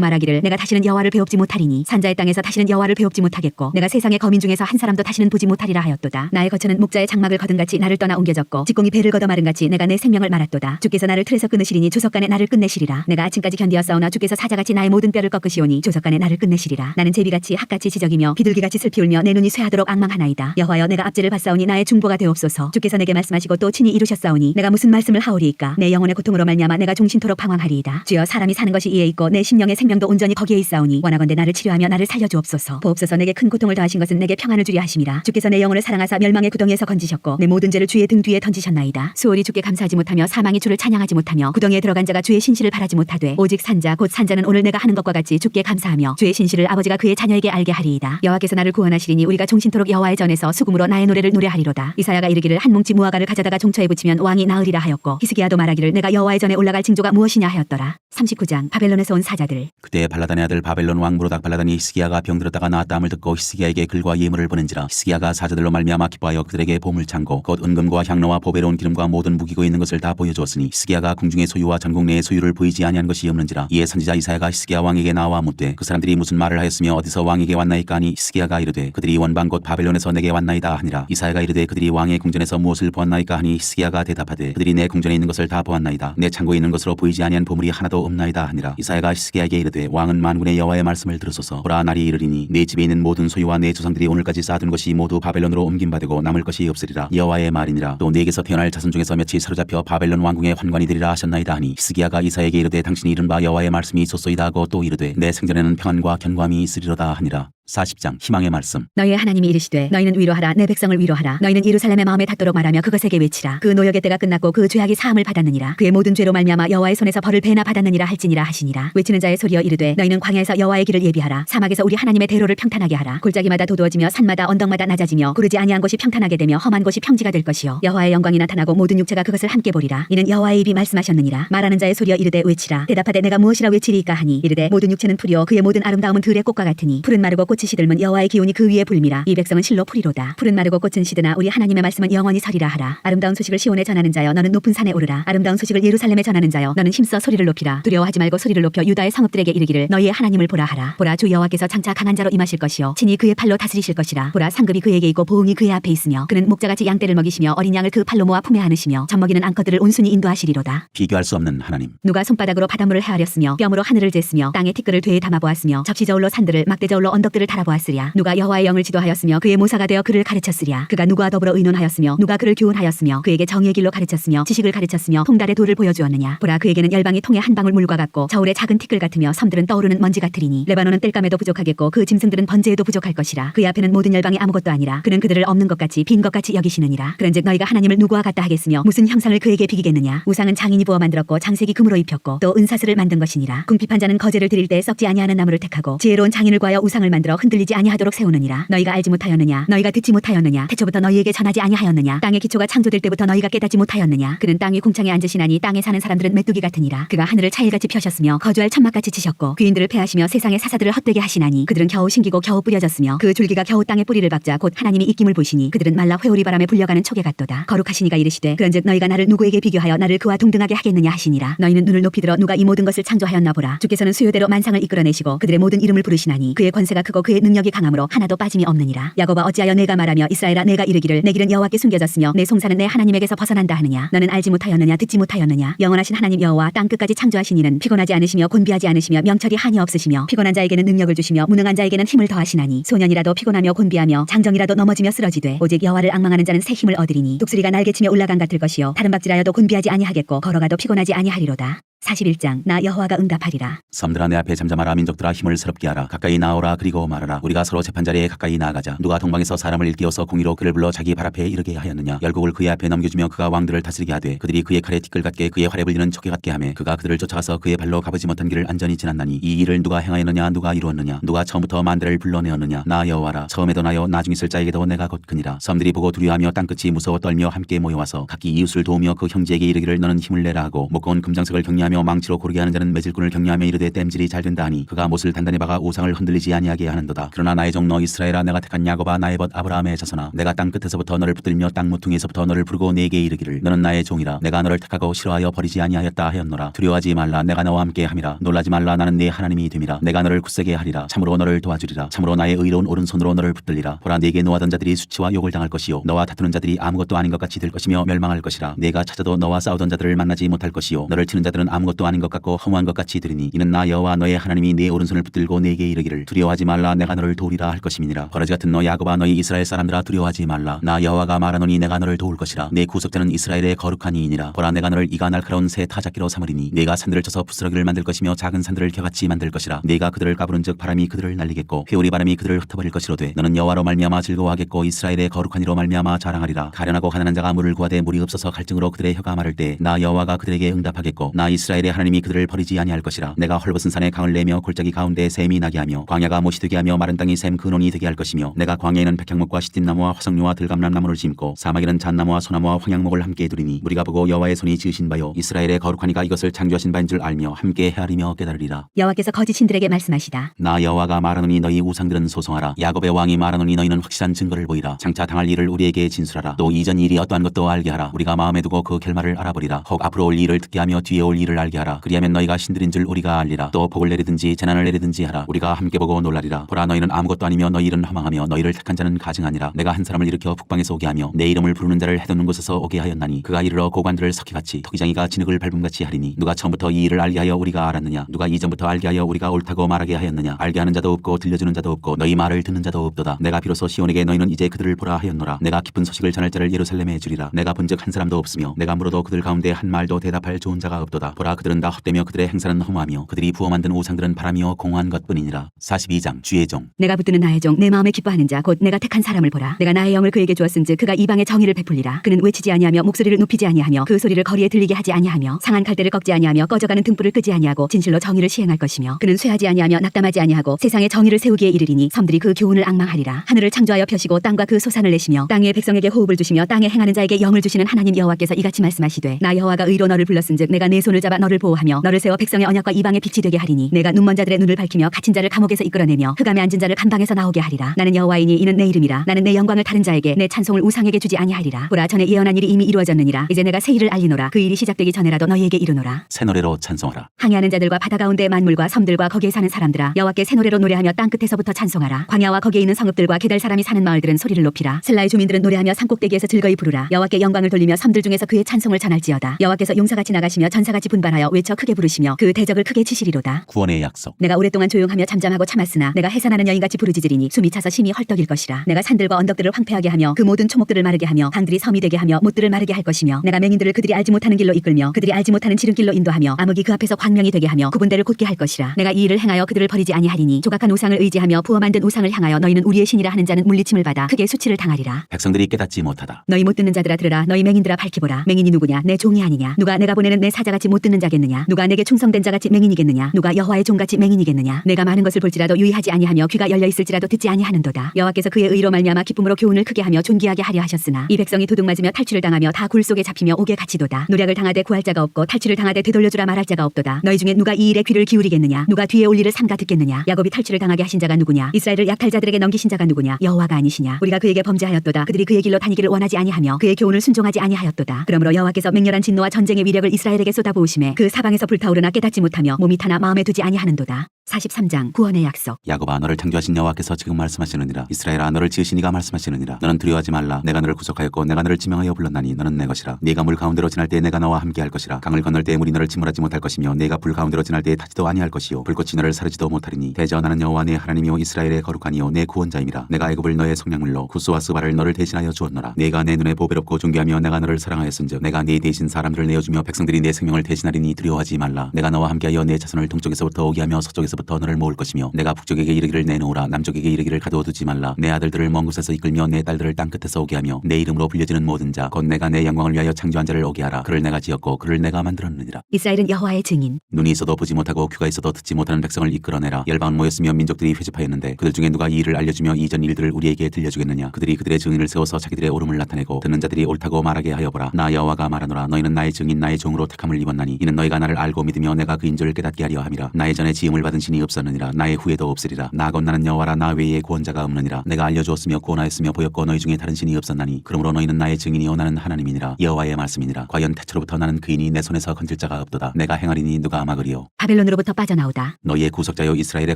말하기를 내가 다시는 여호와를 배웁지 못하리니 산자의 땅에서 다시는 여호와를 배웁지 못하겠고 내가 세상의 거민 중에서 한 사람도 다시는 보지 못하리라 하였도다. 나의 거처는 목자의 장막을 거둔 같이 나를 떠나 옮겨졌고 직공이 배를 걷어 마른 같이 내가 내 생명을 말았도다. 주께서 나를 틀에서 끊으시리니 조석간에 나를 끝내시리라. 내가 아침까지 견디었사오나 주께서 사자같이 나의 모든 뼈를 꺾으시오니 조석간에 나를 끝내시리라. 나는 제비같이 학같이 지적이며 비둘기같이 슬피 울며 내 눈이 쇠하도록 앙망하나이다. 여호와여 내가 압제를 받사오니 나의 중보가 되옵소서. 주께서 내게 말씀하시고 또 친히 이루셨사오니 내가 무슨 말씀을 하오리이까. 내 영혼의 고통으로 말미암아 내가 종신토록 방황하리이다. 주여 사람이 사는 것이 이에 있고 내 심령의 생명도 온전히 거기에 있사오니 원하건대 나를 치료하며 나를 살려주옵소서. 보옵소서 내게 큰 고통을 더하신 것은 내게 평안을 주려 하심이라. 주께서 내 영혼을 사랑하사 멸망의 구덩이에서 건지셨고 내 모든 죄를 주의 등 뒤에 던지셨나이다. 수월이 주께 감사하지 못하며 사망이 주를 찬양하지 못하며 구덩이에 들어간 자가 주의 신실을 바라지 못하되 오직 산자 곧 산자는 오늘 내가 하는 것과 같이 주께 감사하며 주의 신실을 아버지가 그의 자녀에게 알게 하리이다. 여호와께서 나를 구원하시리니 우리가 종신토록 여호와의 전에서 수금으로 나의 노래를 노래하리로다. 이사야가 이르기를 한 뭉치 무화과를 가져다가 종처에 붙이면 왕이 나으리라 하였고 히스기야도 말하기를 내가 여호와의 전에 올라갈 징조가 무엇이냐 하였더라. 39장 바벨론에서 온 사자들. 그때 발라단의 아들 바벨론 왕 무로닥 발라단이 히스기야가 병들었다가 나았다함을 듣고 히스기야에게 글과 예물을 보낸지라. 히스기야가 사자들로 말미암아 기뻐하여 그들에게 보물 창고 곧 은금과 향로와 보배로운 기름과 모든 무기고 있는 것을 다 보여주었으니 히스기야가 궁중의 소유와 전국 내의 소유를 보이지 아니한 것이 없는지라. 이에 선지자 이사야가 히스기야 왕에게 나와 묻되 그 사람들이 무슨 말을 하였으며 어디서 왕에게 왔나이까 하니 히스기야가 이르되 그들이 원방 곧 바벨론에서 내게 왔나이다 하니라. 이사야가 이르되 그들이 왕의 궁전에서 무엇을 보았나이까 하니 히스기야가 대답하되 그들이 내 궁전에 있는 것을 다 보았나이다. 내 창고에 있는 것으로 보이지 아니한 보물이 하나도 없나이다 하니라. 이사야가 히스기야에게 이르되 왕은 만군의 여호와의 말씀을 들으소서. 보라 날이 이르리니 내 집에 있는 모든 소유와 내 조상들이 오늘까지 쌓아둔 것이 모두 바벨론으로 옮김받고 남을 것이 없으리라. 여호와의 말이니라. 또 네게서 태어날 자손 중에서 몇이 사로잡혀 바벨론 왕궁의 환관이 되리라 하셨나이다 하니 히스기야가 이사야에게 이르되 당신이 이른 바 여호와의 말씀이 있었소이다 하고 또 이르되 내 생전에는 평안과 견고함이 있으리로다 하니라. 40장 희망의 말씀. 너희의 하나님이 이르시되 너희는 위로하라 내 백성을 위로하라. 너희는 예루살렘의 마음에 닿도록 말하며 그것에게 외치라. 그 노역의 때가 끝났고 그 죄악이 사함을 받았느니라. 그의 모든 죄로 말미암아 여호와의 손에서 벌을 배나 받았느니라 할지니라 하시니라. 외치는 자의 소리여 이르되 너희는 광야에서 여호와의 길을 예비하라. 사막에서 우리 하나님의 대로를 평탄하게 하라. 골짜기마다 도두어지며 산마다 언덕마다 낮아지며 구르지 아니한 곳이 평탄하게 되며 험한 곳이 평지가 될 것이요 여호와의 영광이 나타나고 모든 육체가 그것을 함께 보리라. 이는 여호와의 입이 말씀하셨느니라. 말하는 자의 소리여 이르되 외치라. 대답하되 내가 무엇이라 외치리이까 하니 이르되 모든 육체는 풀이요 그의 모든 아름다움은 들의 꽃과 같으니 푸른 마르고 꽃이 시들면 여호와의 기운이 그 위에 불미라. 이 백성은 실로 풀이로다. 푸른 마르고 꽃은 시드나 우리 하나님의 말씀은 영원히 서리라 하라. 아름다운 소식을 시온에 전하는 자여 너는 높은 산에 오르라. 아름다운 소식을 예루살렘에 전하는 자여 너는 힘써 소리를 높이라. 두려워하지 말고 소리를 높여 유다의 성읍들에게 이르기를 너희의 하나님을 보라 하라. 보라 주 여호와께서 장차 강한 자로 임하실 것이요 친히 그의 팔로 다스리실 것이라. 보라 상급이 그에게 있고 보응이 그의 앞에 있으며 그는 목자같이 양떼를 먹이시며 어린 양을 그 팔로 모아 품에 안으시며 젖먹이는 암컷들을 온순히 인도하시리로다. 비교할 수 없는 하나님. 누가 손바닥으로 바닷물을 헤아렸으며 뼘으로 하늘을 쟀으며 땅의 티끌을 되에 담아보았으며 접시 저울로 산들을 막대 저울로 언덕들을 그것들을 달아보았으랴. 누가 여호와의 영을 지도하였으며 그의 모사가 되어 그를 가르쳤으랴. 그가 누구와 더불어 의논하였으며 누가 그를 교훈하였으며 그에게 정의의 길로 가르쳤으며 지식을 가르쳤으며 통달의 도를 보여주었느냐. 보라, 그에게는 열방이 통에 한 방울 물과 같고 저울의 작은 티끌 같으며 섬들은 떠오르는 먼지 같으리니 레바논은 땔감에도 부족하겠고 그 짐승들은 번제에도 부족할 것이라. 그의 앞에는 모든 열방이 아무것도 아니라 그는 그들을 없는 것 같이 빈 것 같이 여기시느니라. 그런즉 너희가 하나님을 누구와 같다 하겠으며 무슨 형상을 그에게 비기겠느냐. 우상은 장인이 부어 만들었고 장색이 금으로 입혔고 또 은사슬을 만든 것이니라. 궁핍한 자는 거제를 드릴 때 썩지 아니하는 나무를 택하고 지혜로운 장인을 구하여 우상을 만들어 흔들리지 아니하도록 세우느니라. 너희가 알지 못하였느냐. 너희가 듣지 못하였느냐. 태초부터 너희에게 전하지 아니하였느냐. 땅의 기초가 창조될 때부터 너희가 깨닫지 못하였느냐. 그는 땅 위 궁창에 앉으시나니 땅에 사는 사람들은 메뚜기 같으니라. 그가 하늘을 차일같이 펴셨으며 거주할 천막같이 치셨고 귀인들을 패하시며 세상의 사사들을 헛되게 하시나니 그들은 겨우 심기고 겨우 뿌려졌으며 그 줄기가 겨우 땅에 뿌리를 박자 곧 하나님이 입김을 보시니 그들은 말라 회오리 바람에 불려가는 촉에 같도다. 거룩하시니가 이르시되 그런즉 너희가 나를 누구에게 비교하여 나를 그와 동등하게 하겠느냐 하시니라. 너희는 눈을 높이 들어 누가 이 모든 것을 창조하였나 보라. 주께서는 수요대로 만상을 이끌어내시고 그들의 모든 이름을 부르시나니 그의 권세가 크고 그의 능력이 강함으로 하나도 빠짐이 없느니라. 야곱아, 어찌하여 내가 말하며 이스라엘아 내가 이르기를 내 길은 여호와께 숨겨졌으며 내 송사는 내 하나님에게서 벗어난다 하느냐. 너는 알지 못하였느냐. 듣지 못하였느냐. 영원하신 하나님 여호와 땅 끝까지 창조하신 이는 피곤하지 않으시며 곤비하지 않으시며 명철이 한이 없으시며 피곤한 자에게는 능력을 주시며 무능한 자에게는 힘을 더하시나니 소년이라도 피곤하며 곤비하며 장정이라도 넘어지며 쓰러지되 오직 여호와를 앙망하는 자는 새 힘을 얻으리니 독수리가 날개치며 올라간 같을 것이요 다른 박질하여도 곤비하지 아니하겠고 걸어가도 피곤하지 아니하리로다. 41장 나 여호와가 응답하리라. 섬들아 내 앞에 잠잠하라. 민족들아 힘을 새롭게 하라. 가까이 나오라. 그리고 말하라. 우리가 서로 재판자리에 가까이 나아가자. 누가 동방에서 사람을 일깨워서 공의로 그를 불러 자기 발 앞에 이르게 하였느냐. 열국을 그의 앞에 넘겨주며 그가 왕들을 다스리게 하되 그들이 그의 칼에 티끌 같게 그의 활에 불리는 촉에 같게 하매 그가 그들을 쫓아가서 그의 발로 가보지 못한 길을 안전히 지났나니 이 일을 누가 행하였느냐. 누가 이루었느냐. 누가 처음부터 만대를 불러내었느냐. 나 여호와라. 처음에도 나요 나중 있을 자에게도 내가 곧 그니라. 섬들이 보고 두려워하며 땅끝이 무서워 떨며 함께 모여와서 각기 이웃을 도우며 그 형제에게 이르기를 너는 힘을 내라 하고 목고운 금장석을 격려하며 망치로 고르게 하는 자는 매질꾼을 격려하며 이르되 땜질이 잘 된다 하니 그가 못을 단단히 박아 우상을 흔들리지 아니하게 하는도다. 그러나 나의 종 너 이스라엘아 내가 택한 야곱아 나의 벗 아브라함의 자손아 내가 땅 끝에서부터 너를 붙들며 땅 모퉁이에서부터 너를 부르고 내게 이르기를 너는 나의 종이라. 내가 너를 택하고 싫어하여 버리지 아니하였다 하였노라. 두려워하지 말라. 내가 너와 함께 함이라. 놀라지 말라. 나는 네 하나님이 됨이라. 내가 너를 굳세게 하리라. 참으로 너를 도와주리라. 참으로 나의 의로운 오른손으로 너를 붙들리라. 보라 네게 노하던 자들이 수치와 욕을 당할 것이요 너와 다투는 자들이 아무것도 아닌 것 같이 될 것이며 멸망할 것이라. 내가 찾아도 너와 싸우던 자들을 만나지 못할 것이요 너를 치는 자들은 아무것도 아닌 것 같고 허무한 것 같이 들으니 이는 나 여호와 너의 하나님이 네 오른손을 붙들고 네게 이르기를 두려워하지 말라. 내가 너를 도우리라 할 것임이니라. 버러지 같은 너 야곱아 너희 이스라엘 사람들아 두려워하지 말라. 나 여호와가 말하노니 내가 너를 도울 것이라. 내 구속자는 이스라엘의 거룩한 이이니라. 보라 내가 너를 이가 날카로운 새 타작기로 삼으리니 내가 산들을 쳐서 부스러기를 만들 것이며 작은 산들을 겨같이 만들 것이라. 내가 그들을 까부른즉 바람이 그들을 날리겠고 회오리 바람이 그들을 흩어버릴 것이로되 너는 여호와로 말미암아 즐거워하겠고 이스라엘의 거룩한 이로 말미암아 자랑하리라. 가련하고 가난한 자가 물을 구하되 물이 없어서 갈증으로 그들의 혀가 마를 때 나 여호와가 그들에게 응답하겠고 나 이스라엘의 하나님이 그들을 버리지 아니할 것이라. 내가 헐벗은 산에 강을 내며 골짜기 가운데 샘이 나게 하며 광야가 못이 되게 하며 마른 땅이 샘 근원이 되게 할 것이며 내가 광야에는 백향목과 시팀나무와 화석류와 들감람나무를 심고 사막에는 잣나무와 소나무와 황양목을 함께 두리니 무리가 보고 여호와의 손이 지으신 바요 이스라엘의 거룩한 이가 이것을 창조하신 바인 줄 알며 함께 헤아리며 깨달으리라. 여호와께서 거짓 신들에게 말씀하시다. 나 여호와가 말하노니 너희 우상들은 소송하라. 야곱의 왕이 말하노니 너희는 확실한 증거를 보이라. 장차 당할 일을 우리에게 진술하라. 또 이전 일이 어떠한 것도 알게 하라. 우리가 마음에 두고 그 결말을 알아보리라. 혹 앞으로 올 일을 듣게 하며 뒤에 올 일을 알게 하라. 그리하면 너희가 신들인 줄 우리가 알리라. 또 복을 내리든지 재난을 내리든지 하라. 우리가 함께 보고 놀라리라. 보라 너희는 아무것도 아니며 너희 일은 허망하며 너희를 택한 자는 가증하니라. 내가 한 사람을 일으켜 북방에서 오게 하며 내 이름을 부르는 자를 해놓는 곳에서 오게 하였나니 그가 이르러 고관들을 석희같이 토기장이가 진흙을 밟음같이 하리니 누가 처음부터 이 일을 알게 하여 우리가 알았느냐. 누가 이전부터 알게 하여 우리가 옳다고 말하게 하였느냐. 알게 하는 자도 없고 들려주는 자도 없고 너희 말을 듣는 자도 없도다. 내가 비로소 시온에게 너희는 이제 그들을 보라 하였노라. 내가 기쁜 소식을 전할 자를 예루살렘에 주리라. 내가 본즉 한 사람도 없으며 내가 물어도 그들 가운데 한 말도 대답할 좋은 자가 없도다. 보라 그들은 다 헛되며 그들의 행사는 허무하며 그들이 부어 만든 우상들은 바람이요 공허한 것뿐이니라. 42장 주의 종. 내가 붙드는 나의 종 내 마음에 기뻐하는 자 곧 내가 택한 사람을 보라. 내가 나의 영을 그에게 주었은즉 그가 이방에 정의를 베풀리라. 그는 외치지 아니하며 목소리를 높이지 아니하며 그 소리를 거리에 들리게 하지 아니하며 상한 갈대를 꺾지 아니하며 꺼져가는 등불을 끄지 아니하고 진실로 정의를 시행할 것이며 그는 쇠하지 아니하며 낙담하지 아니하고 세상에 정의를 세우기에 이르리니 섬들이 그 교훈을 앙망하리라. 하늘을 창조하여 펴시고 땅과 그 소산을 내시며 땅 위의 백성에게 호흡을 주시며 땅에 행하는 자에게 영을 주시는 하나님 여호와께서 이같이 말씀하시되 나 여호와가 의로 너를 불렀은즉 내가 내 손을 잡아 너를 보호하며 너를 세워 백성의 언약과 이방의 빛이 되게 하리니 내가 눈먼 자들의 눈을 밝히며 갇힌 자를 감옥에서 이끌어내며 흑암에 앉은 자를 감방에서 나오게 하리라. 나는 여호와이니 이는 내 이름이라. 나는 내 영광을 다른 자에게 내 찬송을 우상에게 주지 아니하리라. 보라 전에 예언한 일이 이미 이루어졌느니라. 이제 내가 새 일을 알리노라. 그 일이 시작되기 전에라도 너희에게 이르노라. 새 노래로 찬송하라. 항해하는 자들과 바다 가운데 만물과 섬들과 거기에 사는 사람들아 여호와께 새 노래로 노래하며 땅 끝에서부터 찬송하라. 광야와 거기에 있는 성읍들과 게달 사람이 사는 마을들은 소리를 높이라. 셀라의 주민들은 노래하며 산꼭대기에서 즐거이 부르라. 여호와께 영광을 돌리며 섬들 중에서 그의 찬송을 전할지어다. 여호와께서 용사같이 나가시며 전사같이 분발하여 외쳐 크게 부르시며 그 대적을 크게 치시리로다. 구원의 약속. 내가 오랫동안 조용하며 잠잠하고 참았으나 내가 해산하는 여인같이 부르짖으리니 숨이 차서 심히 헐떡일 것이라. 내가 산들과 언덕들을 황폐하게 하며 그 모든 초목들을 마르게 하며 강들이 섬이 되게 하며 못들을 마르게 할 것이며 내가 맹인들을 그들이 알지 못하는 길로 이끌며 그들이 알지 못하는 지름길로 인도하며 암흑이 그 앞에서 광명이 되게 하며 구분대를 곧게 할 것이라. 내가 이 일을 행하여 그들을 버리지 아니하리니 조각한 우상을 의지하며 부어 만든 우상을 향하여 너희는 우리의 신이라 하는 자는 물리침을 받아 크게 수치를 당하리라. 백성들이 깨닫지 못하다. 너희 못 듣는 자들아 들으라. 너희 맹인들아 밝히보라. 맹인이 누구냐? 내 종이 아니냐? 누가 내가 보내는 내 사자같이 못 듣는 자겠느냐? 누가 내게 충성된 자같이 맹인이겠느냐? 누가 여호와의 종같이 맹인이겠느냐? 내가 많은 것을 볼지라도 유의하지 아니하며 귀가 열려 있을지라도 듣지 아니하는도다. 여호와께서 그의 의로 말미암아 기쁨으로 교훈을 크게 하며 존귀하게 하려 하셨으나 이 백성이 도둑 맞으며 탈출을 당하며 다 굴 속에 잡히며 옥에 갇히도다. 노략을 당하되 구할 자가 없고 탈출을 당하되 되돌려주라 말할 자가 없도다. 너희 중에 누가 이 일에 귀를 기울이겠느냐? 누가 뒤에 올 일을 삼가 듣겠느냐? 야곱이 탈출을 당하게 하신 자가 누구냐? 이스라엘을 약탈자들에게 넘기신 자가 누구냐? 여호와가 아니시냐? 우리가 그에게 범죄하였도다. 그들이 그의 길로 다니기를 원하지 아니하며 그의 교훈을 순종하지 아니하였도다. 그러므로 여호와께서 맹렬한 진노와 전쟁의 위력을 이스라엘에게 쏟아부으심에 그 사방에서 불타오르나 깨닫지 못하며 몸이 타나 마음에 두지 아니하는도다. 43장 구원의 약속. 야곱아, 너를 창조하신 여호와께서 지금 말씀하시느니라. 이스라엘아, 너를 지으신 이가 말씀하시느니라. 너는 두려워하지 말라. 내가 너를 구속하였고 내가 너를 지명하여 불렀나니 너는 내 것이라. 네가 물 가운데로 지날 때 내가 너와 함께할 것이라. 강을 건널 때 물이 너를 침몰하지 못할 것이며 네가 불 가운데로 지날 때 타지도 아니할 것이요 불꽃이 너를 사르지도 못하리니 대저 나는 여호와 내 하나님이요 이스라엘의 거룩하니요 내 구원자임이라. 내가 애굽을 너의 속량물로 구스와 스바를 너를 대신하여 주었노라. 네가 내 눈에 보배롭고 존귀하며 내가 너를 사랑하였은즉 내가 네 대신 사람들을 내어주며 백성들이 내 생명을 대신하리니 두려워하지 말라. 내가 너와 함께하여 내 자손을 동쪽에서부터 오게 하며 서쪽에서부터 너를 모을 것이며 내가 북쪽에게 이르기를 내놓으라. 남쪽에게 이르기를 가두어두지 말라. 내 아들들을 먼 곳에서 이끌며 내 딸들을 땅 끝에서 오게 하며 내 이름으로 불려지는 모든 자 곧 내가 내 영광을 위하여 창조한 자를 오게 하라. 그를 내가 지었고 그를 내가 만들었느니라. 이스라엘은 여호와의 증인. 눈이 있어도 보지 못하고 귀가 있어도 듣지 못하는 백성을 이끌어내라. 열방은 모였으며 민족들이 회집하였는데 그들 중에 누가 이 일을 알려주며 이전 일들을 우리에게 들려주겠느냐? 그들이 그들의 증인을 세워서 자기들의 옳음을 나타내고 듣는 자들이 옳다고 말하게 하여 보라. 나 여호와가 말하노라. 너희는 나의 증인 나의 종으로 택함을 입었나니 이는 너희가 나를 알고 믿으며 내가 그인 줄 깨닫게 하려 함이라. 나의 전에 지음을 받은 신이 없었느니라. 나의 후에도 없으리라. 나 곧 나는 여호와라. 나 외에 구원자가 없느니라. 내가 알려주었으며 구원하였으며 보였고 너희 중에 다른 신이 없었나니 그러므로 너희는 나의 증인이요 나는 하나님이니라. 여호와의 말씀이니라. 과연 태초로부터 나는 그이니 내 손에서 건질 자가 없도다. 내가 행하리니 누가 막으리요? 바벨론으로부터 빠져나오다. 너희의 구속자여 이스라엘의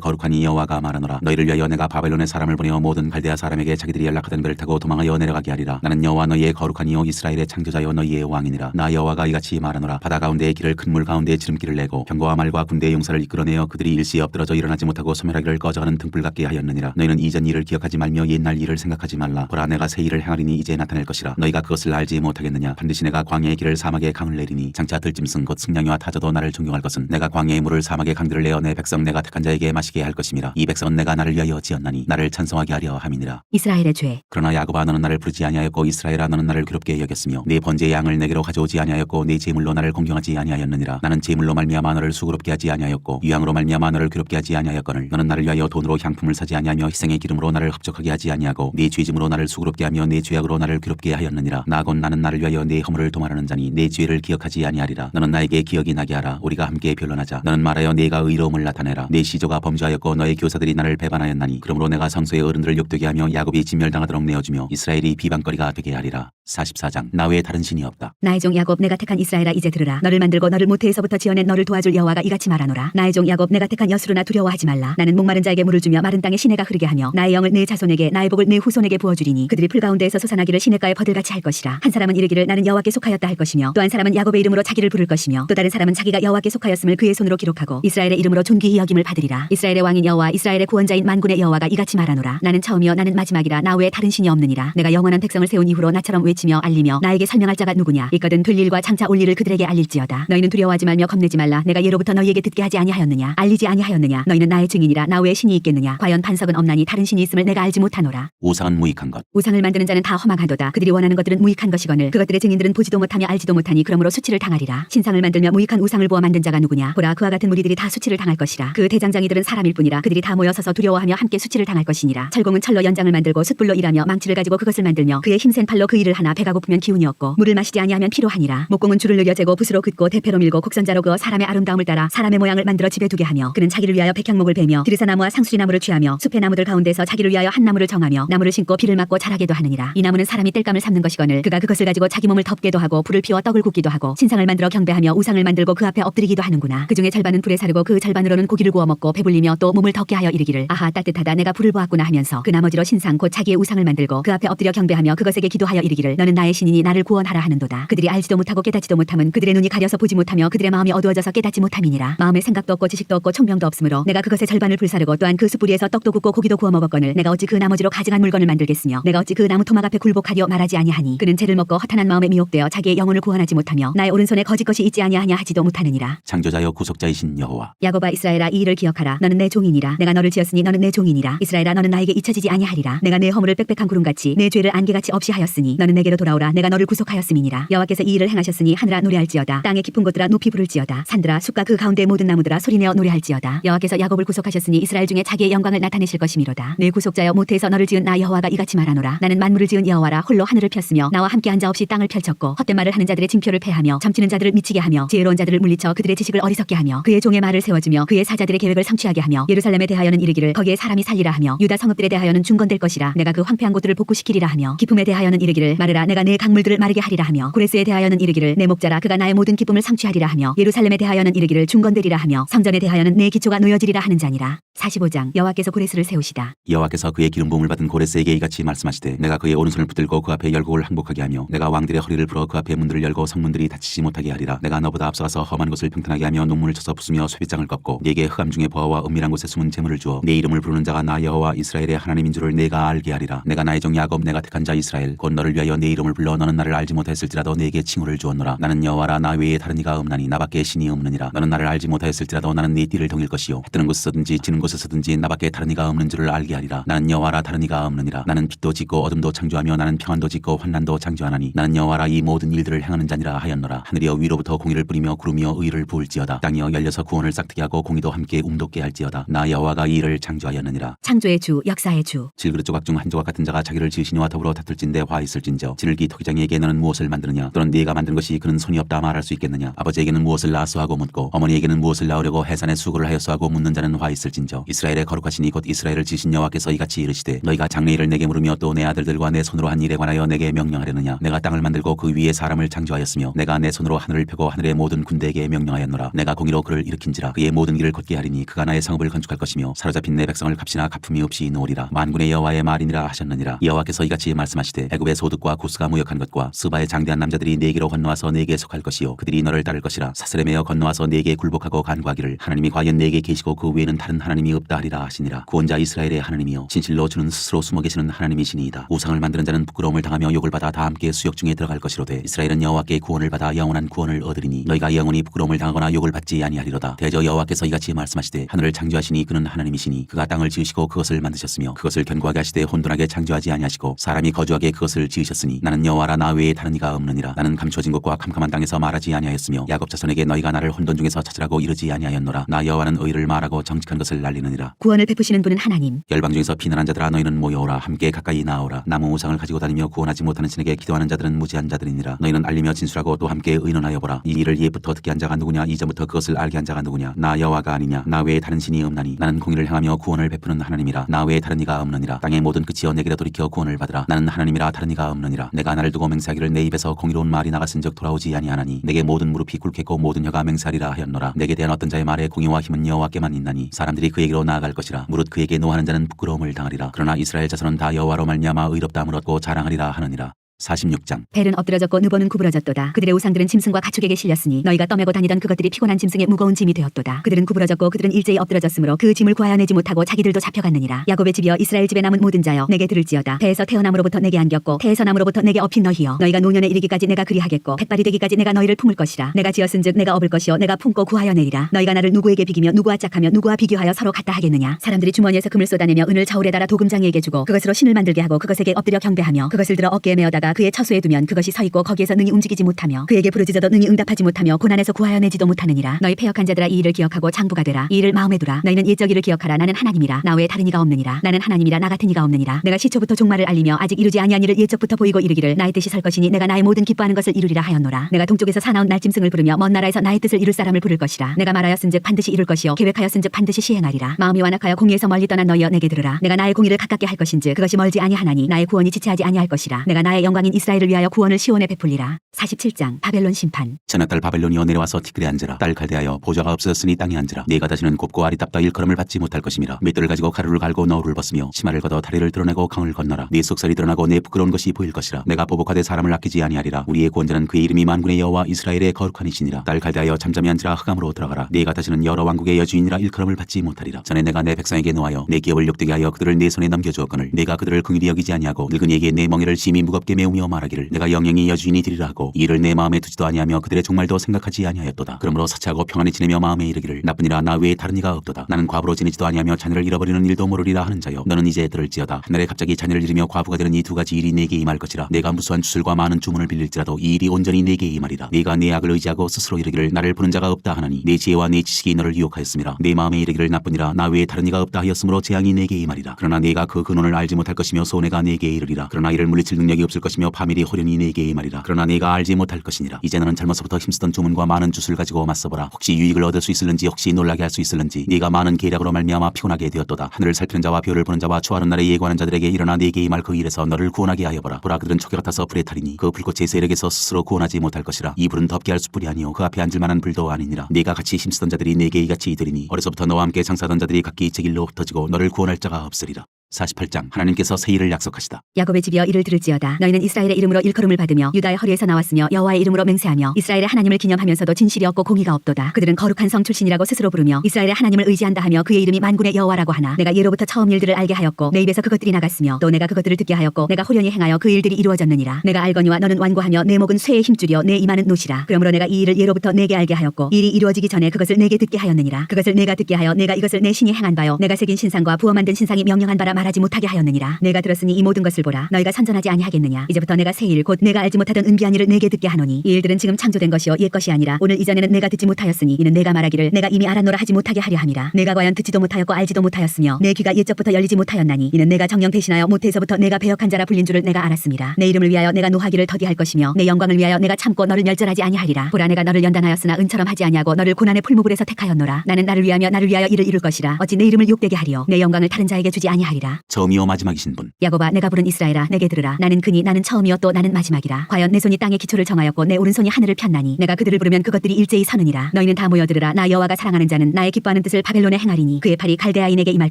거룩하니 여호와가 말하노라. 너희를 위하여 내가 바벨론의 사람을 보내어 모든 갈대아 사람에게 자기들이 연락하던 배를 타고 도망하여 내려가게 하리라. 나는 여호와 너희의 거룩하니요 이스라엘의 창조자여 너희의 왕이니라. 나 여호와가 이같이 말하노라. 바다 가운데의 길을 큰 물 가운데에 지름길을 내고 병거와 말과 군대의 용사를 이끌어내어 그들이 일시에 엎드러져 일어나지 못하고 소멸하기를 꺼져가는 등불 같게 하였느니라. 너희는 이전 일을 기억하지 말며 옛날 일을 생각하지 말라. 보라, 내가 새 일을 행하리니 이제 나타낼 것이라. 너희가 그것을 알지 못하겠느냐? 반드시 내가 광야의 길을 사막에 강을 내리니 장차 들짐승 곧 승냥이와 타조도 나를 존경할 것은 내가 광야의 물을 사막의 강들을 내어 내 백성 내가 택한 자에게 마시게 할 것임이라. 이 백성은 내가 나를 위하여 지었나니 나를 찬송하게 하려 함이니라. 이스라엘의 죄. 그러나 야곱아, 너는 나를 부르지 아니하였고 이스라엘아, 너는 나를 괴롭게 여겼으며 네 번제의 양을 내게로 가져오지 아니하였고 네 제물로 나를 공경하지 아니하였느니라. 나는 제물로 말미암아 너를 수고롭게 하지 아니하였고 유향으로 말미암아 너를 괴롭게 하지 아니하였거늘 너는 나를 위하여 돈으로 향품을 사지 아니하며 희생의 기름으로 나를 흡족하게 하지 아니하고 네 죄짐으로 나를 수고롭게 하며 네 죄악으로 나를 괴롭게 하였느니라. 나 곧 나는 나를 위하여 네 허물을 도말하는 자니 네 죄를 기억하지 아니하리라. 너는 나에게 기억이 나게 하라. 우리가 함께 변론하자. 너는 말하여 네가 의로움을 나타내라. 네 시조가 범죄하였고 너의 교사들이 나를 배반하였나니 그러므로 내가 성소의 어른들을 욕되게 하며 야곱이 진멸당하도록 내어주며 이스라엘이 비방거리가 되게 하리라. 44장. 나 외에 다른 신이 없다. 나의 종 야곱 내가 택한 이스라엘아 이제 들으라. 너를 만들고 너를 모태에서부터 지어낸 너를 도와줄 여호와가 이같이 말하노라. 나의 종 야곱 내가 택한 여수르나 두려워하지 말라. 나는 목마른 자에게 물을 주며 마른 땅에 시내가 흐르게 하며 나의 영을 네 자손에게 나의 복을 네 후손에게 부어주리니 그들이 풀 가운데에서 솟아나기를 시냇가의 버들같이 할 것이라. 한 사람은 이르기를 나는 여호와께 속하였다 할 것이며 또 한 사람은 야곱의 이름으로 자기를 부를 것이며 또 다른 사람은 자기가 여호와께 속하였음을 그의 손으로 기록하고 이스라엘의 이름으로 존귀히 여김을 받으리라. 이스라엘의 왕인 여호와 이스라엘의 구원자인 만군의 여호와가 이같이 말하노라. 나는 처음이요 나는 마지막이라. 나 외에 다른 신이 없느니라. 내가 영원한 백성을 세운 이후로 나처럼 외치며 알리며 나에게 설명할 자가 누구냐? 있거든 될 일과 장차 올 일을 그들에게 알릴지어다. 너희는 두려워하지 말며 겁내지 말라. 내가 예로부터 너희에게 듣게 하지 아니하였느냐? 알리지 아니하였느냐? 너희는 나의 증인이라. 나 외에 신이 있겠느냐? 과연 반석은 없나니 다른 신이 있음을 내가 알지 못하노라. 우상은 무익한 것. 우상을 만드는 자는 다 험악하도다. 그들이 원하는 것들은 무익한 것이거늘 그것들의 증인들은 보지도 못하며 알지도 못하니 그러므로 수치를 당하리라. 신상을 만들며 무익한 우상을 보아 만든 자가 누구냐? 보라, 그와 같은 무리들이 다 수치를 당할 것이라. 그 대장장이들은 사람일 뿐이라. 그들이 다 모여 서서 두려워하며 함께 수치를 당할 것이니라. 철공은 철로 연장을 만들고 숯불로 일하며 망치를 가지고 그것을 만들며 그의 힘센 팔로 그 일을 하나. 배가 고프면 기운이 없고 물을 마시지 아니하면 피로하니라. 목공은 줄을 늘려 재고 붓으로 긋고 대패로 밀고 곡선자로 그어 사람의 아름다움을 따라 사람의 모양을 만들어 집에 두게 하며 그는 자기를 위하여 백향목을 베며 드르사나무와 상수리나무를 취하며 숲의 나무들 가운데서 자기를 위하여 한 나무를 정하며 나무를 심고 비를 맞고 자라게도 하느니라. 이 나무는 사람이 땔감을 삼는 것이거늘 그가 그것을 가지고 자기 몸을 덮게도 하고 불을 피워 떡을 굽기도 하고 신상을 만들어 경배하며 우상을 만들고 그 앞에 엎드리기도 하는구나. 그 중에 절반은 불에 사르고 그 절반으로는 고기를 구워 먹고 배불리며 또 몸을 덮게 하여 이르기를 아하 따뜻하다 내가 불을 보았구나 하면서 그 나머지로 신상 곧 자기의 우상을 만들고 그 앞에 엎드려 경배하며 그것에게 기도하여 이르기를 너는 나의 신이니 나를 구원하라 하는도다. 그들이 알지도 못하고 깨닫지도 못함은 그들의 눈이 가려서 보지 못하며 그들의 마음이 어두워져서 깨닫지 못함이니라. 마음에 생각도 없고 지식도 없고 총명도 없으므로 내가 그것의 절반을 불사르고 또한 그 숯불위에서 떡도 굽고 고기도 구워 먹었거늘 내가 어찌 그 나머지로 가증한 물건을 만들겠으며 내가 어찌 그 나무 토막 앞에 굴복하려 말하지 아니하니 그는 죄를 먹고 허탄한 마음에 미혹되어 자기의 영혼을 구원하지 못하며 나의 오른손에 거짓 것이 있지 아니하냐 하지도 못하느니라. 창조자여 구속자이신 여호와 야곱아 이스라엘아 이 일을 기억하라. 너는 내 종이니라. 내가 너를 지었으니 너는 내 종이니라. 이스라엘아 너는 나에게 잊혀지지 아니하리라. 내가 내 허물을 빽빽한 구름같이 내 죄를 안개같이 없이 하였으니 너는 내게로 돌아오라. 내가 너를 구속하였음이니라. 여호와께서 이 일을 행하셨으니 하늘아 노래할지어다. 땅의 깊은 곳들아 높이 부를지어다. 산들아 숲과 그 가운데 모든 나무들아 소리내어 노래할지어다. 여호와께서 야곱을 구속하셨으니 이스라엘 중에 자기의 영광을 나타내실 것이미로다. 내 구속자여 모태에서 너를 지은 나 여호와가 이같이 말하노라. 나는 만물을 지은 여호와라. 홀로 하늘을 폈으며 나와 함께 앉아 없이 땅을 펼쳤고 헛된 말을 하는 자들의 징표를 패하며 점치는 자들을 미치게 하며 지혜로운 자들을 물리쳐 그들의 지식을 어리석게 하며 그의 종의 말을 세워주며 그의 사자들의 계획을 성취하게 하며 예루살렘에 대하여는 이르기를 거기에 사람이 살리라 하며 유다 성읍들에 대하여는 중건될 것이라. 내가 그 황폐한 곳들을 복구시키리라 하며 기쁨에 대하여는 이르기를 마르라. 내가 내 강물들을 마르게 하리라 하며 고레스에 대하여는 이르기를 내 목자라. 그가 나의 모든 기쁨을 성취하리라 하며 예루살렘에 대하여는 이르기를 중건되리라 하며 성전에 대하여는 내 기초가 놓여지리라 하는 자니라. 45장 여호와께서 고레스를 세우시다. 여호와께서 그의 기름 부음을 받은 고레스에게 이같이 말씀하시되 내가 그의 오른손을 붙들고 그 앞에 열국을 항복하게 하며 내가 왕들의 허리를 풀어 그 앞에 문들을 열고 성문들이 닫히지 못하게 하리라. 내가 너보다 앞서가서 험한 곳을 평탄하게 하며 논문을 쳐서 부수며 쇠빗장을 꺾고 네게 흑암 중에 보아와 은밀한 곳에 숨은 재물을 주어 내 이름을 부르는 자가 나 여호와 이스라엘의 하나님인 줄을 내가 알게 하리라. 내가 나의 종 야곱 내가 택한 자 이스라엘 곧 너를 위하여 내 이름을 불러 너는 나를 알지 못하였을지라도 내게 칭호를 주었노라. 나는 여호와라. 나 외에 다른 이가 없나니 나밖에 신이 없느니라. 너는 나를 알지 못하였을지라도 나는 네 띠를 동일 것이요 해 뜨는 곳에서든지 지는 곳에서든지 나밖에 다른 이가 없는 줄을 알게 하리라. 나는 여호와라. 다른 이가 없느니라. 나는 빛도 짓고 어둠도 창조하며 나는 평안도 짓고 환난도 창조하나니 나는 여호와라. 이 모든 일들을 행하는 자니라 하였노라. 하늘이여 위로부터 공의를 뿌리며 구름이여 의를 부을지어다. 땅이여 열려서 구원을 싹트게 하고 공의도 함께 움돋게 할지어다. 나 여호와가 이 일을 창조하였느니라. 창조의 주 역사의 주 질그릇 조각 중 한 조각 같은 자가 자기를 지으시니와 더불어 다툴진대 화 있을진저 지늘기 토기장이에게 너는 무엇을 만드느냐 또는 네가 만든 것이 그는 손이 없다 말할 수 있겠느냐. 아버지에게는 무엇을 낳았소 하고 묻고 어머니에게는 무엇을 낳으려고 해산에 수고를 하였소 하고 묻는 자는 화 있을진저 이스라엘의 거룩하시니 곧 이스라엘을 지으신 여호와께서 이같이 이르시되 너희가 장래일을 내게 물으며 또 내 아들들과 내 손으로 한 일에 관하여 내게 명령하려느냐. 내가 땅을 만들고 그 위에 사람을 창조하였으며 내가 내 손으로 하늘을 펴고 하늘의 모든 군대에게 명령하였노라. 내가 공의로 그를 일으킨지라. 그의 모든 길을 걷게 하리니 그가 나의 성읍을 건축할 것이며 사로잡힌 내 백성을 값이나 갚음이 없이 놓으리라. 만군의 여호와의 말이니라 하셨느니라. 여호와께서 이같이 말씀하시되 애굽의 소득과 구스가 무역한 것과 스바의 장대한 남자들이 네게로 건너와서 네게 속할 것이요 그들이 너를 따를 것이라. 사슬에 매어 건너와서 네게 굴복하고 간구하기를 하나님이 과연 네게 계시고 그 외에는 다른 하나님이 없다 하리라 하시니라. 구원자 이스라엘의 하나님이여 진실로 주는 스스로 숨어 계시는 하나님이시니이다. 우상을 만드는 자는 부끄러움을 당하며 욕을 받아 다 함께 수욕 중에 들어갈 것이로되 이스라엘은 여호와께 구원을 받아 영원한 구원을 얻으리니 너희가 영원히 부끄러움을 당하거나 욕을 받지 아니하리로다. 대저 여호와께서 이같이 말씀하시되 하늘을 창조하시니 그는 하나님이시니 그가 땅을 지으시고 그것을 만드셨으며 그것을 견고하게 하시되 혼돈하게 창조하지 아니하시고 사람이 거주하게 그것을 지으셨으니 나는 여호와라. 나 외에 다른 이가 없느니라. 나는 감춰진 곳과 캄캄한 땅에서 말하지 아니하였으며 야곱 자손에게 너희가 나를 혼돈 중에서 찾으라고 이르지 아니하였노라. 나 여호와는 의를 말하고 정직한 것을 날리느니라. 구원을 베푸시는 분은 하나님 열방 중에서 피난한 자들아 너희는 모여오라. 함께 가까이 나아오라. 나무 우상을 가지고 다니며 구원하지 못하는 신에게 기도하는 자들은 무지한 자들이니라. 너희는 알리며 진술하고 또 함께 의논하여 보라. 이 일을 예부터 듣게 한 자가 누구냐. 이전부터 그것을 알게 한 자가 누구냐. 나 여호와가 아니냐. 나 외에 다른 신이 없나니 나는 공의를 행하며 구원을 베푸는 하나님이라. 나 외에 다른 이가 없느니라. 땅의 모든 끝이여 내게로 돌이켜 구원을 받으라. 나는 하나님이라 다른 이가 없느니라. 내가 나를 두고 맹세하기를 내 입에서 공의로운 말이 나갔은즉 돌아오지 아니하나니 내게 모든 무릎이 꿇겠고 모든 혀가 맹세하리라 하였노라. 내게 대한 어떤 자의 말에 공의와 힘은 여호와께만 있나니 사람들이 그에게로 나아갈 것이라. 무릇 그에게 노하는 자는 부끄러움을 당하리라. 그러나 이스라엘 자손은 다 여호와로 말미암아 의롭다함을 얻고 자랑하리라 하느니라. 46장 벨은 엎드러졌고 느보는 구부러졌도다. 그들의 우상들은 짐승과 가축에게 실렸으니 너희가 떠매고 다니던 그것들이 피곤한 짐승의 무거운 짐이 되었도다. 그들은 구부러졌고 그들은 일제히 엎드러졌으므로 그 짐을 구하여 내지 못하고 자기들도 잡혀갔느니라. 야곱의 집이여 이스라엘 집에 남은 모든 자여 내게 들을지어다. 배에서 태어남으로부터 내게 안겼고 태에서 남으로부터 내게 업힌 너희여 너희가 노년에 이르기까지 내가 그리하겠고 백발이 되기까지 내가 너희를 품을 것이라. 내가 지었은즉 내가 업을 것이요 내가 품고 구하여 내리라. 너희가 나를 누구에게 비기며 누구와 짝하며 누구와 비교하여 서로 같다 하겠느냐. 사람들이 주머니에서 금을 쏟아내며 은을 저울에다가 도금장이에게 주고 그것으로 신을 만들게 하고 그것에게 엎드려 경배하며 그것을 들어 어깨에 메어다가 내가 그의 처소에 두면 그것이 서 있고 거기에서 능히 움직이지 못하며 그에게 부르짖어도 능히 응답하지 못하며 고난에서 구하여 내지도 못하느니라. 너희 패역한 자들아 이 일을 기억하고 장부가 되라. 이 일을 마음에 두라. 너희는 옛적 일을 기억하라. 나는 하나님이라. 나 외에 다른 이가 없느니라. 나는 하나님이라. 나 같은 이가 없느니라. 내가 시초부터 종말을 알리며 아직 이루지 아니한 일을 옛적부터 보이고 이르기를 나의 뜻이 설 것이니 내가 나의 모든 기뻐하는 것을 이루리라 하였노라. 내가 동쪽에서 사나운 날짐승을 부르며 먼 나라에서 나의 뜻을 이룰 사람을 부를 것이라. 내가 말하였은즉 반드시 이룰 것이요 계획하였은즉 반드시 시행하리라. 마음이 완악하여 공의에서 멀리 떠난 너희여 내게 들으라. 내가 나의 공의를 가깝게 할 것인즉 그것이 멀지 아니하나니 나의 구원이 지체하지 아니할 것이라. 내가 나의 영광인 이스라엘을 위하여 구원을 시온에 베풀리라. 47장 바벨론 심판. 전하 딸 바벨론이여 내려와서 티끌에 앉으라. 딸 갈대하여 보좌가 없어졌으니 땅에 앉으라. 네가 다시는 곱고 아리답다 일컬음을 받지 못할 것임이라. 맷돌을 가지고 가루를 갈고 너울을 벗으며 치마를 걷어 다리를 드러내고 강을 건너라. 네 속살이 드러나고 내 부끄러운 것이 보일 것이라. 내가 보복하되 사람을 아끼지 아니하리라. 우리의 구원자는 그의 이름이 만군의 여호와 이스라엘의 거룩한 이시니라. 딸 갈대하여 잠잠히 앉으라. 흑암으로 들어가라. 네가 다시는 여러 왕국의 여주인이라 일컬음을 받지 못하리라. 전에 내가 내 백성에게 노하여 내 기업을 욕되게 하여 그들을 내 손에 넘겨주었거늘 내가 그들을 긍휼히 여기지 아니하고 늙은이에게 내 멍에를 심히 무겁게 메우며 말하기를 내가 영영이 여주인이 되리라 하고 이를 내 마음에 두지도 아니하며 그들의 종말도 생각하지 아니하였도다. 그러므로 사치하고 평안히 지내며 마음에 이르기를 나뿐이라 나 외에 다른 이가 없도다. 나는 과부로 지내지도 아니하며 자녀를 잃어버리는 일도 모르리라 하는 자여 너는 이제 들을지어다. 하늘에 갑자기 자녀를 잃으며 과부가 되는 이 두 가지 일이 내게 임할 것이라. 내가 무수한 주술과 많은 주문을 빌릴지라도 이 일이 온전히 내게 임하리라. 네가 내 악을 의지하고 스스로 이르기를 나를 부른 자가 없다 하나니 내 지혜와 내 지식이 너를 유혹하였음이라. 내 마음에 이르기를 나뿐이라 나 외에 다른 이가 없다 하였으므로 재앙이 내게 임하리라. 그러나 네가 그 근원을 알지 못할 것이며 손해가 내게 이르리라. 그러나 이를 물리칠 능력이 없을 것이며 파멸이 호련히 내게 임하리라. 그러나 네가 알지 못할 것이니라. 이제 너는 젊어서부터 힘쓰던 주문과 많은 주술 가지고 맞서보라. 혹시 유익을 얻을 수 있을는지 혹시 놀라게 할 수 있을는지. 네가 많은 계략으로 말미암아 피곤하게 되었도다. 하늘을 살피는 자와 별을 보는 자와 추하는 날에 예고하는 자들에게 일어나 네게 임할 그 일에서 너를 구원하게 하여 보라. 보라 그들은 초계 같아서 불에 타리니 그 불꽃의 세력에서 스스로 구원하지 못할 것이라. 이 불은 덮게 할 숯불이 아니요 그 앞에 앉을 만한 불도 아니니라. 네가 같이 힘쓰던 자들이 네게 이같이 되리니 어려서부터 너와 함께 장사하던 자들이 각기 제 길로 흩어지고 너를 구원할 자가 없으리라. 48장 하나님께서 새 일을 약속하시다. 야곱의 집이여 이를 들을지어다. 너희는 이스라엘의 이름으로 일컬음을 받으며 유다의 허리에서 나왔으며 여호와의 이름으로 맹세하며 이스라엘의 하나님을 기념하면서도 진실이 없고 공의가 없도다. 그들은 거룩한 성 출신이라고 스스로 부르며 이스라엘의 하나님을 의지한다 하며 그의 이름이 만군의 여호와라고 하나 내가 예로부터 처음 일들을 알게 하였고 내 입에서 그것들이 나갔으며 또 내가 그것들을 듣게 하였고 내가 호련히 행하여 그 일들이 이루어졌느니라. 내가 알거니와 너는 완고하며 내 목은 쇠의 힘줄이요 내 이마는 노시라. 그러므로 내가 이 일을 예로부터 내게 알게 하였고 일이 이루어지기 전에 그것을 내게 듣게 하였느니라. 그것을 내가 듣게 하여 내가 이것을 내 신이 행한 바요 내가 새긴 신상과 부어 만든 신상이 명령한 바라 말하지 못하게 하였느니라. 내가 들었으니 이 모든 것을 보라. 너희가 선전하지 아니하겠느냐. 이제부터 내가 새 일 곧 내가 알지 못하던 은비한 일을 내게 듣게 하노니 이 일들은 지금 창조된 것이요 옛 것이 아니라 오늘 이전에는 내가 듣지 못하였으니 이는 내가 말하기를 내가 이미 알았노라 하지 못하게 하려 함이라. 내가 과연 듣지도 못하였고 알지도 못하였으며 내 귀가 옛적부터 열리지 못하였나니 이는 내가 정령 대신하여 모태에서부터 내가 배역한 자라 불린 줄을 내가 알았습니다. 내 이름을 위하여 내가 노하기를 더디할 것이며 내 영광을 위하여 내가 참고 너를 멸절하지 아니하리라. 보라 내가 너를 연단하였으나 은처럼 하지 아니하고 너를 고난의 풀무불에서 택하였노라. 나는 나를 위하여 이를 이룰 것이라. 어찌 내 이름을 욕되게 하리요 내 영광을 다른 자에게 주지 아니하리라. 처음이요 마지막이신 분 야곱아 내가 부른 이스라엘아 내게 들으라. 나는 그니 나는 처음이요 또 나는 마지막이라. 과연 내 손이 땅의 기초를 정하였고 내 오른손이 하늘을 폈나니 내가 그들을 부르면 그것들이 일제히 서느니라. 너희는 다 모여 들으라. 나 여호와가 사랑하는 자는 나의 기뻐하는 뜻을 바벨론에 행하리니 그의 팔이 갈대아인에게 임할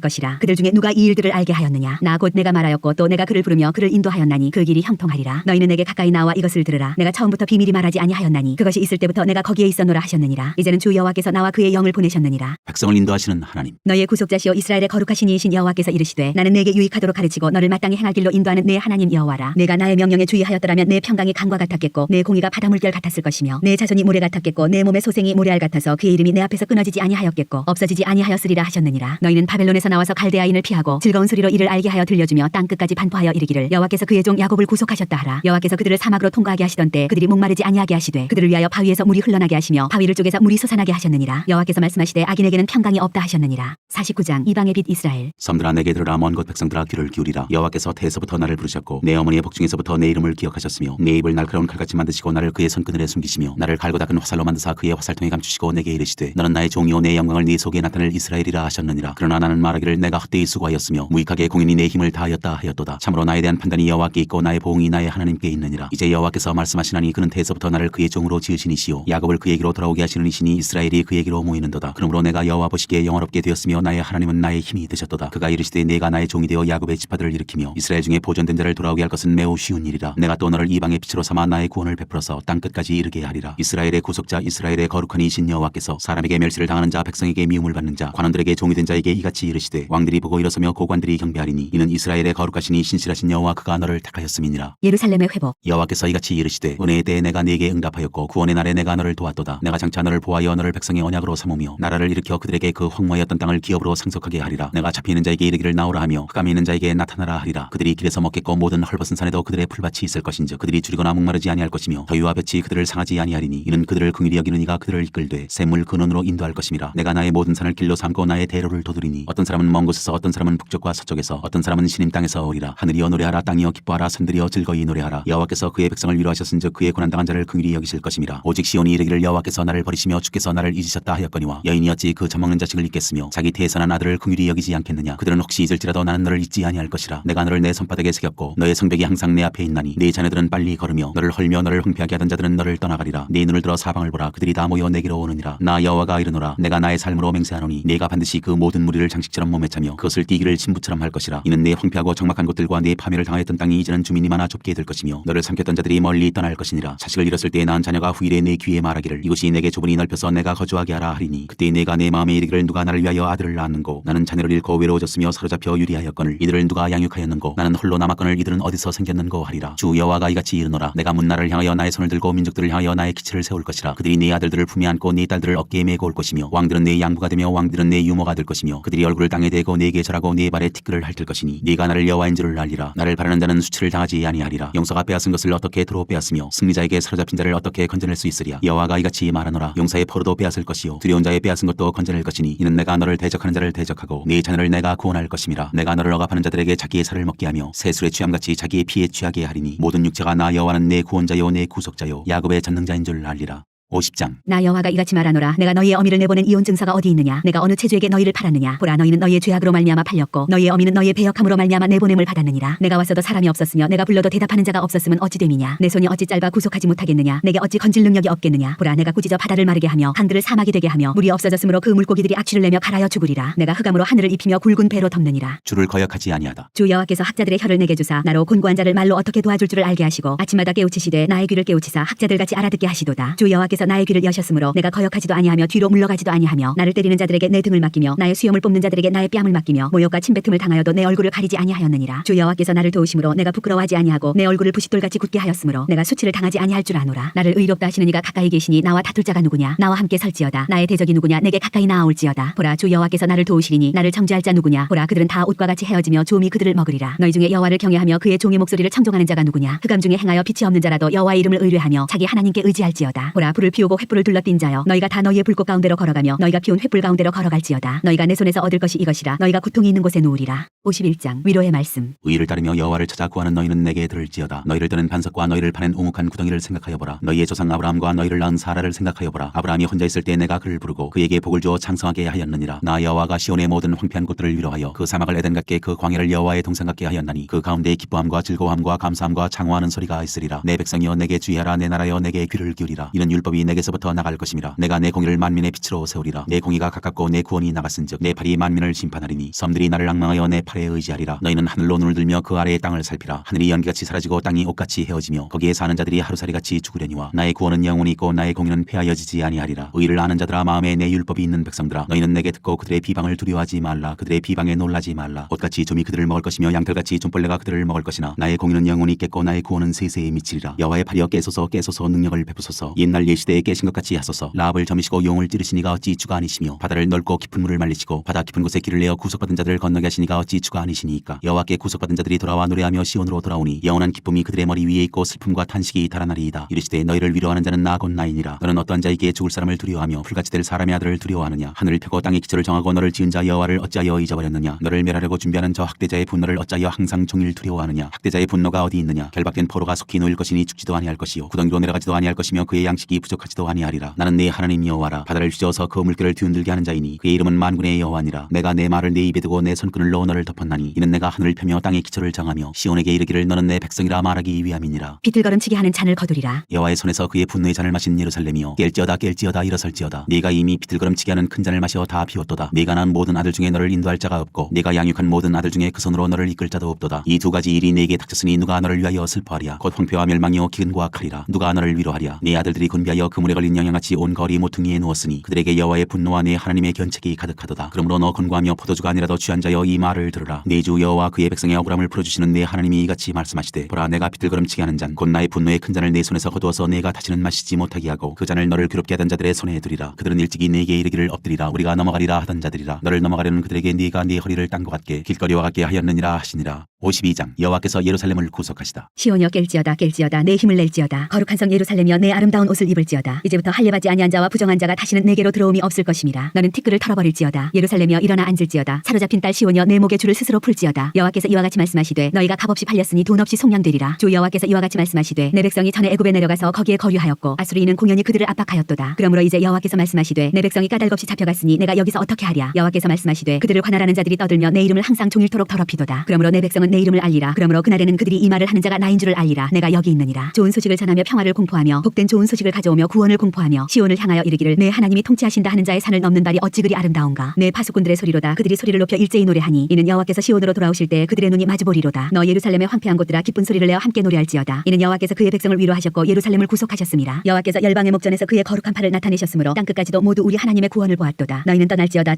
것이라. 그들 중에 누가 이 일들을 알게 하였느냐. 나 곧 내가 말하였고 또 내가 그를 부르며 그를 인도하였나니 그 길이 형통하리라. 너희는 내게 가까이 나와 이것을 들으라. 내가 처음부터 비밀이 말하지 아니하였나니 그것이 있을 때부터 내가 거기에 있었노라 하셨느니라. 이제는 주 여호와께서 나와 그의 영을 보내셨느니라. 백성을 인도하시는 하나님 너희의 구속자시오 이스라엘의 거룩하신 이이신 여호와께서 이르시되 나는 내게 유익하도록 가르치고 너를 마땅히 행할 길로 인도하는 내 하나님 여호와라. 내가 나의 명령에 주의하였더라면 내 평강이 강과 같았겠고 내 공의가 바다 물결 같았을 것이며 내 자손이 모래 같았겠고 내 몸의 소생이 모래알 같아서 그의 이름이 내 앞에서 끊어지지 아니하였겠고 없어지지 아니하였으리라 하셨느니라. 너희는 바벨론에서 나와서 갈대아인을 피하고 즐거운 소리로 이를 알게 하여 들려주며 땅 끝까지 반포하여 이르기를 여호와께서 그의 종 야곱을 구속하셨다 하라. 여호와께서 그들을 사막으로 통과하게 하시던 때 그들이 목마르지 아니하게 하시되 그들을 위하여 바위에서 물이 흘러나게 하시며 바위를 쪼개서 물이 솟아나게 하셨느니라. 여호와께서 말씀하시되 악인에게는 평강이 없다 하셨느니라. 49장 이방의 빛 이스라엘. 섬들아 내게 들으라. 먼 곳 백성들아 귀를 기울이라. 여호와께서 태에서부터 나를 부르셨고 내 어머니의 복중에서부터 내 이름을 기억하셨으며 내 입을 날카로운 칼같이 만드시고 나를 그의 손그늘에 숨기시며 나를 갈고 닦은 화살로 만드사 그의 화살통에 감추시고 내게 이르시되 너는 나의 종이요 내 영광을 네 속에 나타낼 이스라엘이라 하셨느니라. 그러나 나는 말하기를 내가 헛되이 수고하였으며 무익하게 공인이 내 힘을 다하였다 하였도다. 참으로 나에 대한 판단이 여호와께 있고 나의 보응이 나의 하나님께 있느니라. 이제 여호와께서 말씀하시나니 그는 태에서부터 나를 그의 종으로 지으신 이시요 야곱을 그에게로 돌아오게 하시는 이시니 이스라엘이 그에게로 모이는도다. 그러므로 내가 여호와 보시기에 영화롭게 되었으며 나의 하나님은 나의 힘이 되셨도다. 그가 이르시되 내가 나의 종이 되어 야곱의 지파들을 일으키며 이스라엘 중에 보존된 자를 돌아오게 할 것은 매우 쉬운 일이라. 내가 또 너를 이방의 빛으로 삼아 나의 구원을 베풀어서 땅 끝까지 이르게 하리라. 이스라엘의 구속자 이스라엘의 거룩한 이신 여호와께서 사람에게 멸시를 당하는 자 백성에게 미움을 받는 자 관원들에게 종이 된 자에게 이같이 이르시되 왕들이 보고 일어서며 고관들이 경배하리니 이는 이스라엘의 거룩하시니 신실하신 여호와 그가 너를 택하였음이니라. 예루살렘의 회복. 여호와께서 이같이 이르시되 은혜에 대해 내가 네게 응답하였고 구원의 날에 내가 너를 도왔도다. 내가 장차 너를 보하여 너를 백성의 언약으로 삼으며 나라를 일으켜 그들에게 그 황무하였던 땅을 기업으로 상속하게 하리라. 내가 잡히는 자에게 이르기를 나오라 하며 하며 흑암에 있는 자에게 나타나라 하리라. 그들이 길에서 먹겠고 모든 헐벗은 산에도 그들의 풀밭이 있을 것인즉 그들이 줄이거나 목마르지 아니할 것이며 더위와 볕이 그들을 상하지 아니하리니 이는 그들을 긍휼히 여기는 이가 그들을 이끌되 샘물 근원으로 인도할 것임이라. 내가 나의 모든 산을 길로 삼고 나의 대로를 도두리니 어떤 사람은 먼 곳에서 어떤 사람은 북쪽과 서쪽에서 어떤 사람은 시님 땅에서 오리라. 하늘이여 노래하라. 땅이여 기뻐하라. 산들이여 즐거이 노래하라. 여호와께서 그의 백성을 위로하셨은즉 그의 고난당한 자를 긍휼히 여기실 것임이라. 오직 시온이 이르기를 여호와께서 나를 버리시며 주께서 나를 잊으셨다 하였거니와 여인이 어찌 그 젖먹는 자식을 잊겠으며 자기 태에서 난 아들을 긍휼히 여기지 않겠느냐. 그들은 혹시 잊을지라도 나는 너를 잊지 아니할 것이라. 내가 너를 내 손바닥에 새겼고 너의 성벽이 항상 내 앞에 있나니 네 자녀들은 빨리 걸으며 너를 헐며 너를 흥피하게 하던 자들은 너를 떠나가리라. 네 눈을 들어 사방을 보라. 그들이 다 모여 내게로 오느니라. 나 여호와가 이르노라. 내가 나의 삶으로 맹세하노니 네가 반드시 그 모든 무리를 장식처럼 몸에 차며 그것을 띠기를 신부처럼 할 것이라. 이는 네 황폐하고 적막한 곳들과 네 파멸을 당하였던 땅이 이제는 주민이 많아 좁게 될 것이며 너를 삼켰던 자들이 멀리 떠날 것이니라. 자식을 잃었을 때 낳은 자녀가 후일에 내 귀에 말하기를 이곳이 내게 좁으니 넓혀서 내가 거주하게 하라 하리니 그때 내가 내 마음에 이르기를 누가 나를 위하여 아들을 낳았는고 나는 자녀를 잃고 외로워졌으며 사로잡혀 유리하였거늘 이들을 누가 양육하였는고 나는 홀로 남았거늘 이들은 어디서 생겼는고 하리라. 주 여호와가 이같이 이르노라. 내가 문나를 향하여 나의 손을 들고 민족들을 향하여 나의 기체를 세울 것이라. 그들이 네 아들들을 품에 안고 네 딸들을 어깨에 메고 올 것이며 왕들은 내 양부가 되며 왕들은 내 유모가 될 것이며 그들이 얼굴을 땅에 대고 네게 절하고 네 발에 티끌을 핥을 것이니 네가 나를 여호와인 줄을 알리라. 나를 바라는 자는 수치를 당하지 아니하리라. 용사가 빼앗은 것을 어떻게 도로 빼앗으며 승리자에게 사로잡힌 자를 어떻게 건져낼 수 있으랴. 여호와가 이같이 말하노라. 용사의 포로도 빼앗을 것이요 두려운 자의 빼앗은 것도 건져낼 것이니 이는 내가 너를 대적하는 자를 대적하고 네 자녀를 내가 구원할 것임이라. 내가 너를 억압하는 자들에게 자기의 살을 먹게 하며 새술의 취함같이 자기의 피에 취하게 하리니 모든 육체가 나 여호와는 내 구원자요 내 구속자요 야곱의 전능자인 줄 알리라. 50장. 나 여호와가 이같이 말하노라. 내가 너희의 어미를 내보낸 이혼 증서가 어디 있느냐. 내가 어느 체주에게 너희를 팔았느냐. 보라 너희는 너희의 죄악으로 말미암아 팔렸고 너희의 어미는 너희의 배역함으로 말미암아 내보냄을 받았느니라. 내가 왔어도 사람이 없었으며 내가 불러도 대답하는 자가 없었으면 어찌 됨이냐. 내 손이 어찌 짧아 구속하지 못하겠느냐. 내게 어찌 건질 능력이 없겠느냐. 보라 내가 꾸짖어 바다를 마르게 하며 강들을 사막이 되게 하며 물이 없어졌으므로 그 물고기들이 악취를 내며 갈아여 죽으리라. 내가 흑암으로 하늘을 입히며 굵은 배로 덮느니라. 주를 거역하지 아니하다. 주 여호와께서 학자들의 혀를 내게 주사 나로 곤고한 자를 말로 어떻게 도와줄 줄을 알게 하시고 아침마다 깨우치시되 나의 귀를 깨우치사 학자들같이 알아듣게 하시도다. 주 여호와께서 나의 귀를 여셨으므로 내가 거역하지도 아니하며 뒤로 물러가지도 아니하며 나를 때리는 자들에게 내 등을 맡기며 나의 수염을 뽑는 자들에게 나의 뺨을 맡기며 모욕과 침뱉음을 당하여도 내 얼굴을 가리지 아니하였느니라. 주 여호와께서 나를 도우심으로 내가 부끄러워하지 아니하고 내 얼굴을 부싯돌같이 굳게 하였으므로 내가 수치를 당하지 아니할 줄 아노라. 나를 의롭다 하시는 이가 가까이 계시니 나와 다툴 자가 누구냐. 나와 함께 설지어다. 나의 대적이 누구냐. 내게 가까이 나아올지어다. 보라 주 여호와께서 나를 도우시리니 나를 정죄할 자 누구냐. 보라 그들은 다 옷과 같이 헤어지며 조음이 그들을 먹으리라. 너희 중에 여호와를 경외하며 그의 종의 목소리를 청종하는 자가 누구냐. 흑암 중에 행하여 빛이 없는 자라도 여호와의 이름을 의뢰하며 자기 하나님께 의지할지어다. 보라 불을 피우고 횃불을 둘러띈 자여 너희가 다 너희의 불꽃 가운데로 걸어가며 너희가 피운 횃불 가운데로 걸어갈지어다. 너희가 내 손에서 얻을 것이 이것이라. 너희가 고통이 있는 곳에 누우리라. 51장. 위로의 말씀. 의를 따르며 여호와를 찾아 구하는 너희는 내게 들을지어다. 너희를 뜨는 반석과 너희를 파낸 우묵한 구덩이를 생각하여 보라. 너희의 조상 아브라함과 너희를 낳은 사라를 생각하여 보라. 아브라함이 혼자 있을 때 내가 그를 부르고 그에게 복을 주어 창성하게 하였느니라. 나 여호와가 시온의 모든 황폐한 곳들을 위로하여 그 사막을 에덴 같게 그 광야를 여호와의 동산 같게 하였나니 그 가운데에 기뻐함과 즐거움과 감사함과 창호하는 소리가 있으리라. 내 백성이여 내게 주의하라. 내 나라여 내게 귀를 기울이라. 이는 율법이 내게서부터 나갈 것임이라. 내가 내 공의를 만민의 빛으로 세우리라. 내 공의가 가깝고 내 구원이 나갔은즉 내 팔이 만민을 심판하리니 섬들이 나를 앙망하여 내 팔에 의지하리라. 너희는 하늘로 눈을 들며 그 아래의 땅을 살피라. 하늘이 연기같이 사라지고 땅이 옷같이 헤어지며 거기에 사는 자들이 하루살이같이 죽으려니와 나의 구원은 영원히 있고 나의 공의는 폐하여지지 아니하리라. 의를 아는 자들아 마음에 내 율법이 있는 백성들아 너희는 내게 듣고 그들의 비방을 두려워하지 말라. 그들의 비방에 놀라지 말라. 옷같이 좀이 그들을 먹을 것이며 양털같이 좀벌레가 그들을 먹을 것이나 나의 공의는 영원히 있겠고 나의 구원은 세세에 미치리라. 여호와의 팔이여 깨소서 깨소서 능력을 베푸소서. 옛날 옛시대에 깨신 것 같이 하소서. 라합을 점이시고 용을 찌르시니가 어찌 주가 아니시며 바다를 넓고 깊은 물을 말리시고 바다 깊은 곳에 길을 내어 구속받은 자들을 건너게 하시니가 어찌 주가 아니시니까. 여호와께 구속받은 자들이 돌아와 노래하며 시온으로 돌아오니 영원한 기쁨이 그들의 머리 위에 있고 슬픔과 탄식이 달아나리이다. 이르시되 너희를 위로하는 자는 나 곧 나이니라. 너는 어떠한 자에게 죽을 사람을 두려워하며 풀같이 될 사람의 아들을 두려워하느냐. 하늘을 펴고 땅의 기초를 정하고 너를 지은 자 여호와를 어찌하여 잊어버렸느냐. 너를 멸하려고 준비하는 저 학대자의 분노를 어찌하여 항상 종일 두려워하느냐. 학대자의 분노가 어디 있느냐. 결박된 포로가 속히 놓일 것이니 죽지도 아니할 것이요 구덩이로 내려가지도 아니할 것이며 그의 양식이 부족하지도 아니하리라. 나는 네 하나님 여호와라. 바다를 휘저어서 그 물결을 뒤흔들게 하는 자이니 그의 이름은 만군의 여호와니라. 내가 내 말을 네 입에 두고 내 손끈을로 너를 덮었나니 이는 내가 하늘을 펴며 땅의 기초를 정하며 시온에게 이르기를 너는 내 백성이라 말하기 위함이니라. 비틀거름치게 하는 잔을 거두리라. 여호와의 손에서 그의 분노의 잔을 마신 예루살렘이여 깰지어다 깰지어다 일어설지어다. 네가 이미 비틀거름치게 하는 큰 잔을 마셔 다 비웠도다. 네가 낳은 모든 아들 중에 너를 인도할 자가 없고 네가 양육한 모든 아들 중에 그 손으로 너를 이끌 자도 없도다. 이 두 가지 일이 네게 닥쳤으니 누가 너를 위하여 슬퍼하랴. 곧 황폐와 멸망이요 기근과 칼이라. 누가 너를 위로하랴. 네 아들들이 군비하여 하여 그물에 걸린 영양같이 온 거리 모퉁이에 누웠으니 그들에게 여호와의 분노와 내 하나님의 견책이 가득하도다. 그러므로 너 권고하며 포도주가 아니라도 취한 자여 이 말을 들으라. 내 주 여호와 그의 백성의 억울함을 풀어주시는 내 하나님이 이같이 말씀하시되 보라 내가 비틀거름치게 하는 잔 곧 나의 분노의 큰 잔을 내 손에서 거두어서 내가 다시는 마시지 못하게 하고 그 잔을 너를 괴롭게 하던 자들의 손에 두리라. 그들은 일찍이 내게 이르기를 엎드리라 우리가 넘어가리라 하던 자들이라. 너를 넘어가려는 그들에게 네가 네 허리를 딴 것 같게 길거리와 같게 하였느니라 하시니라. 52장 여호와께서 예루살렘을 구속하시다. 시온이여 깰지어다 내 힘을 낼지어다. 거룩한 성 예루살렘이여 내 아름다운 옷을 입을지어다. 이제부터 할례받지 아니한 자와 부정한 자가 다시는 내게로 들어옴이 없을 것임이라. 너는 티끌을 털어버릴지어다. 예루살렘이여 일어나 앉을지어다. 사로잡힌 딸 시온이여 내 목에 줄을 스스로 풀지어다. 여호와께서 이와 같이 말씀하시되 너희가 값없이 팔렸으니 돈 없이 속량되리라. 주 여호와께서 이와 같이 말씀하시되 내 백성이 전에 애굽에 내려가서 거기에 거류하였고 아수리인은 공연히 그들을 압박하였도다. 그러므로 이제 여호와께서 말씀하시되 내 백성이 까닭없이 잡혀갔으니 내가 여기서 어떻게 하랴. 여호와께서 말씀하시되 그들을 관할하는 자들이 떠들며 내 이름을 항상 종일토록 더럽히도다. 그러므로 내 백성은 내 이름을 알리라. 그러므로 그날에는 그들이 이 말을 하는 자가 나인 줄을 알리라. 내가 여기 있느니라. 좋은 소식을 전하며 평화를 공포하며 복된 좋은 소식을 가져오며 구원을 공포하며 시온을 향하여 이르기를 내 하나님이 통치하신다 하는 자의 산을 넘는 발이 어찌 그리 아름다운가. 내 파수꾼들의 소리로다. 그들이 소리를 높여 일제히 노래하니 이는 여호와께서 시온으로 돌아오실 때 그들의 눈이 마주보리로다. 너 예루살렘의 황폐한 곳들아 기쁜 소리를 내어 함께 노래할지어다. 이는 여호와께서 그의 백성을 위로하셨고 예루살렘을 구속하셨음이라. 여호와께서 열방의 목전에서 그의 거룩한 팔을 나타내셨으므로 땅끝까지도 모두 우리 하나님의 구원을 보았도다. 너희는 떠날지어다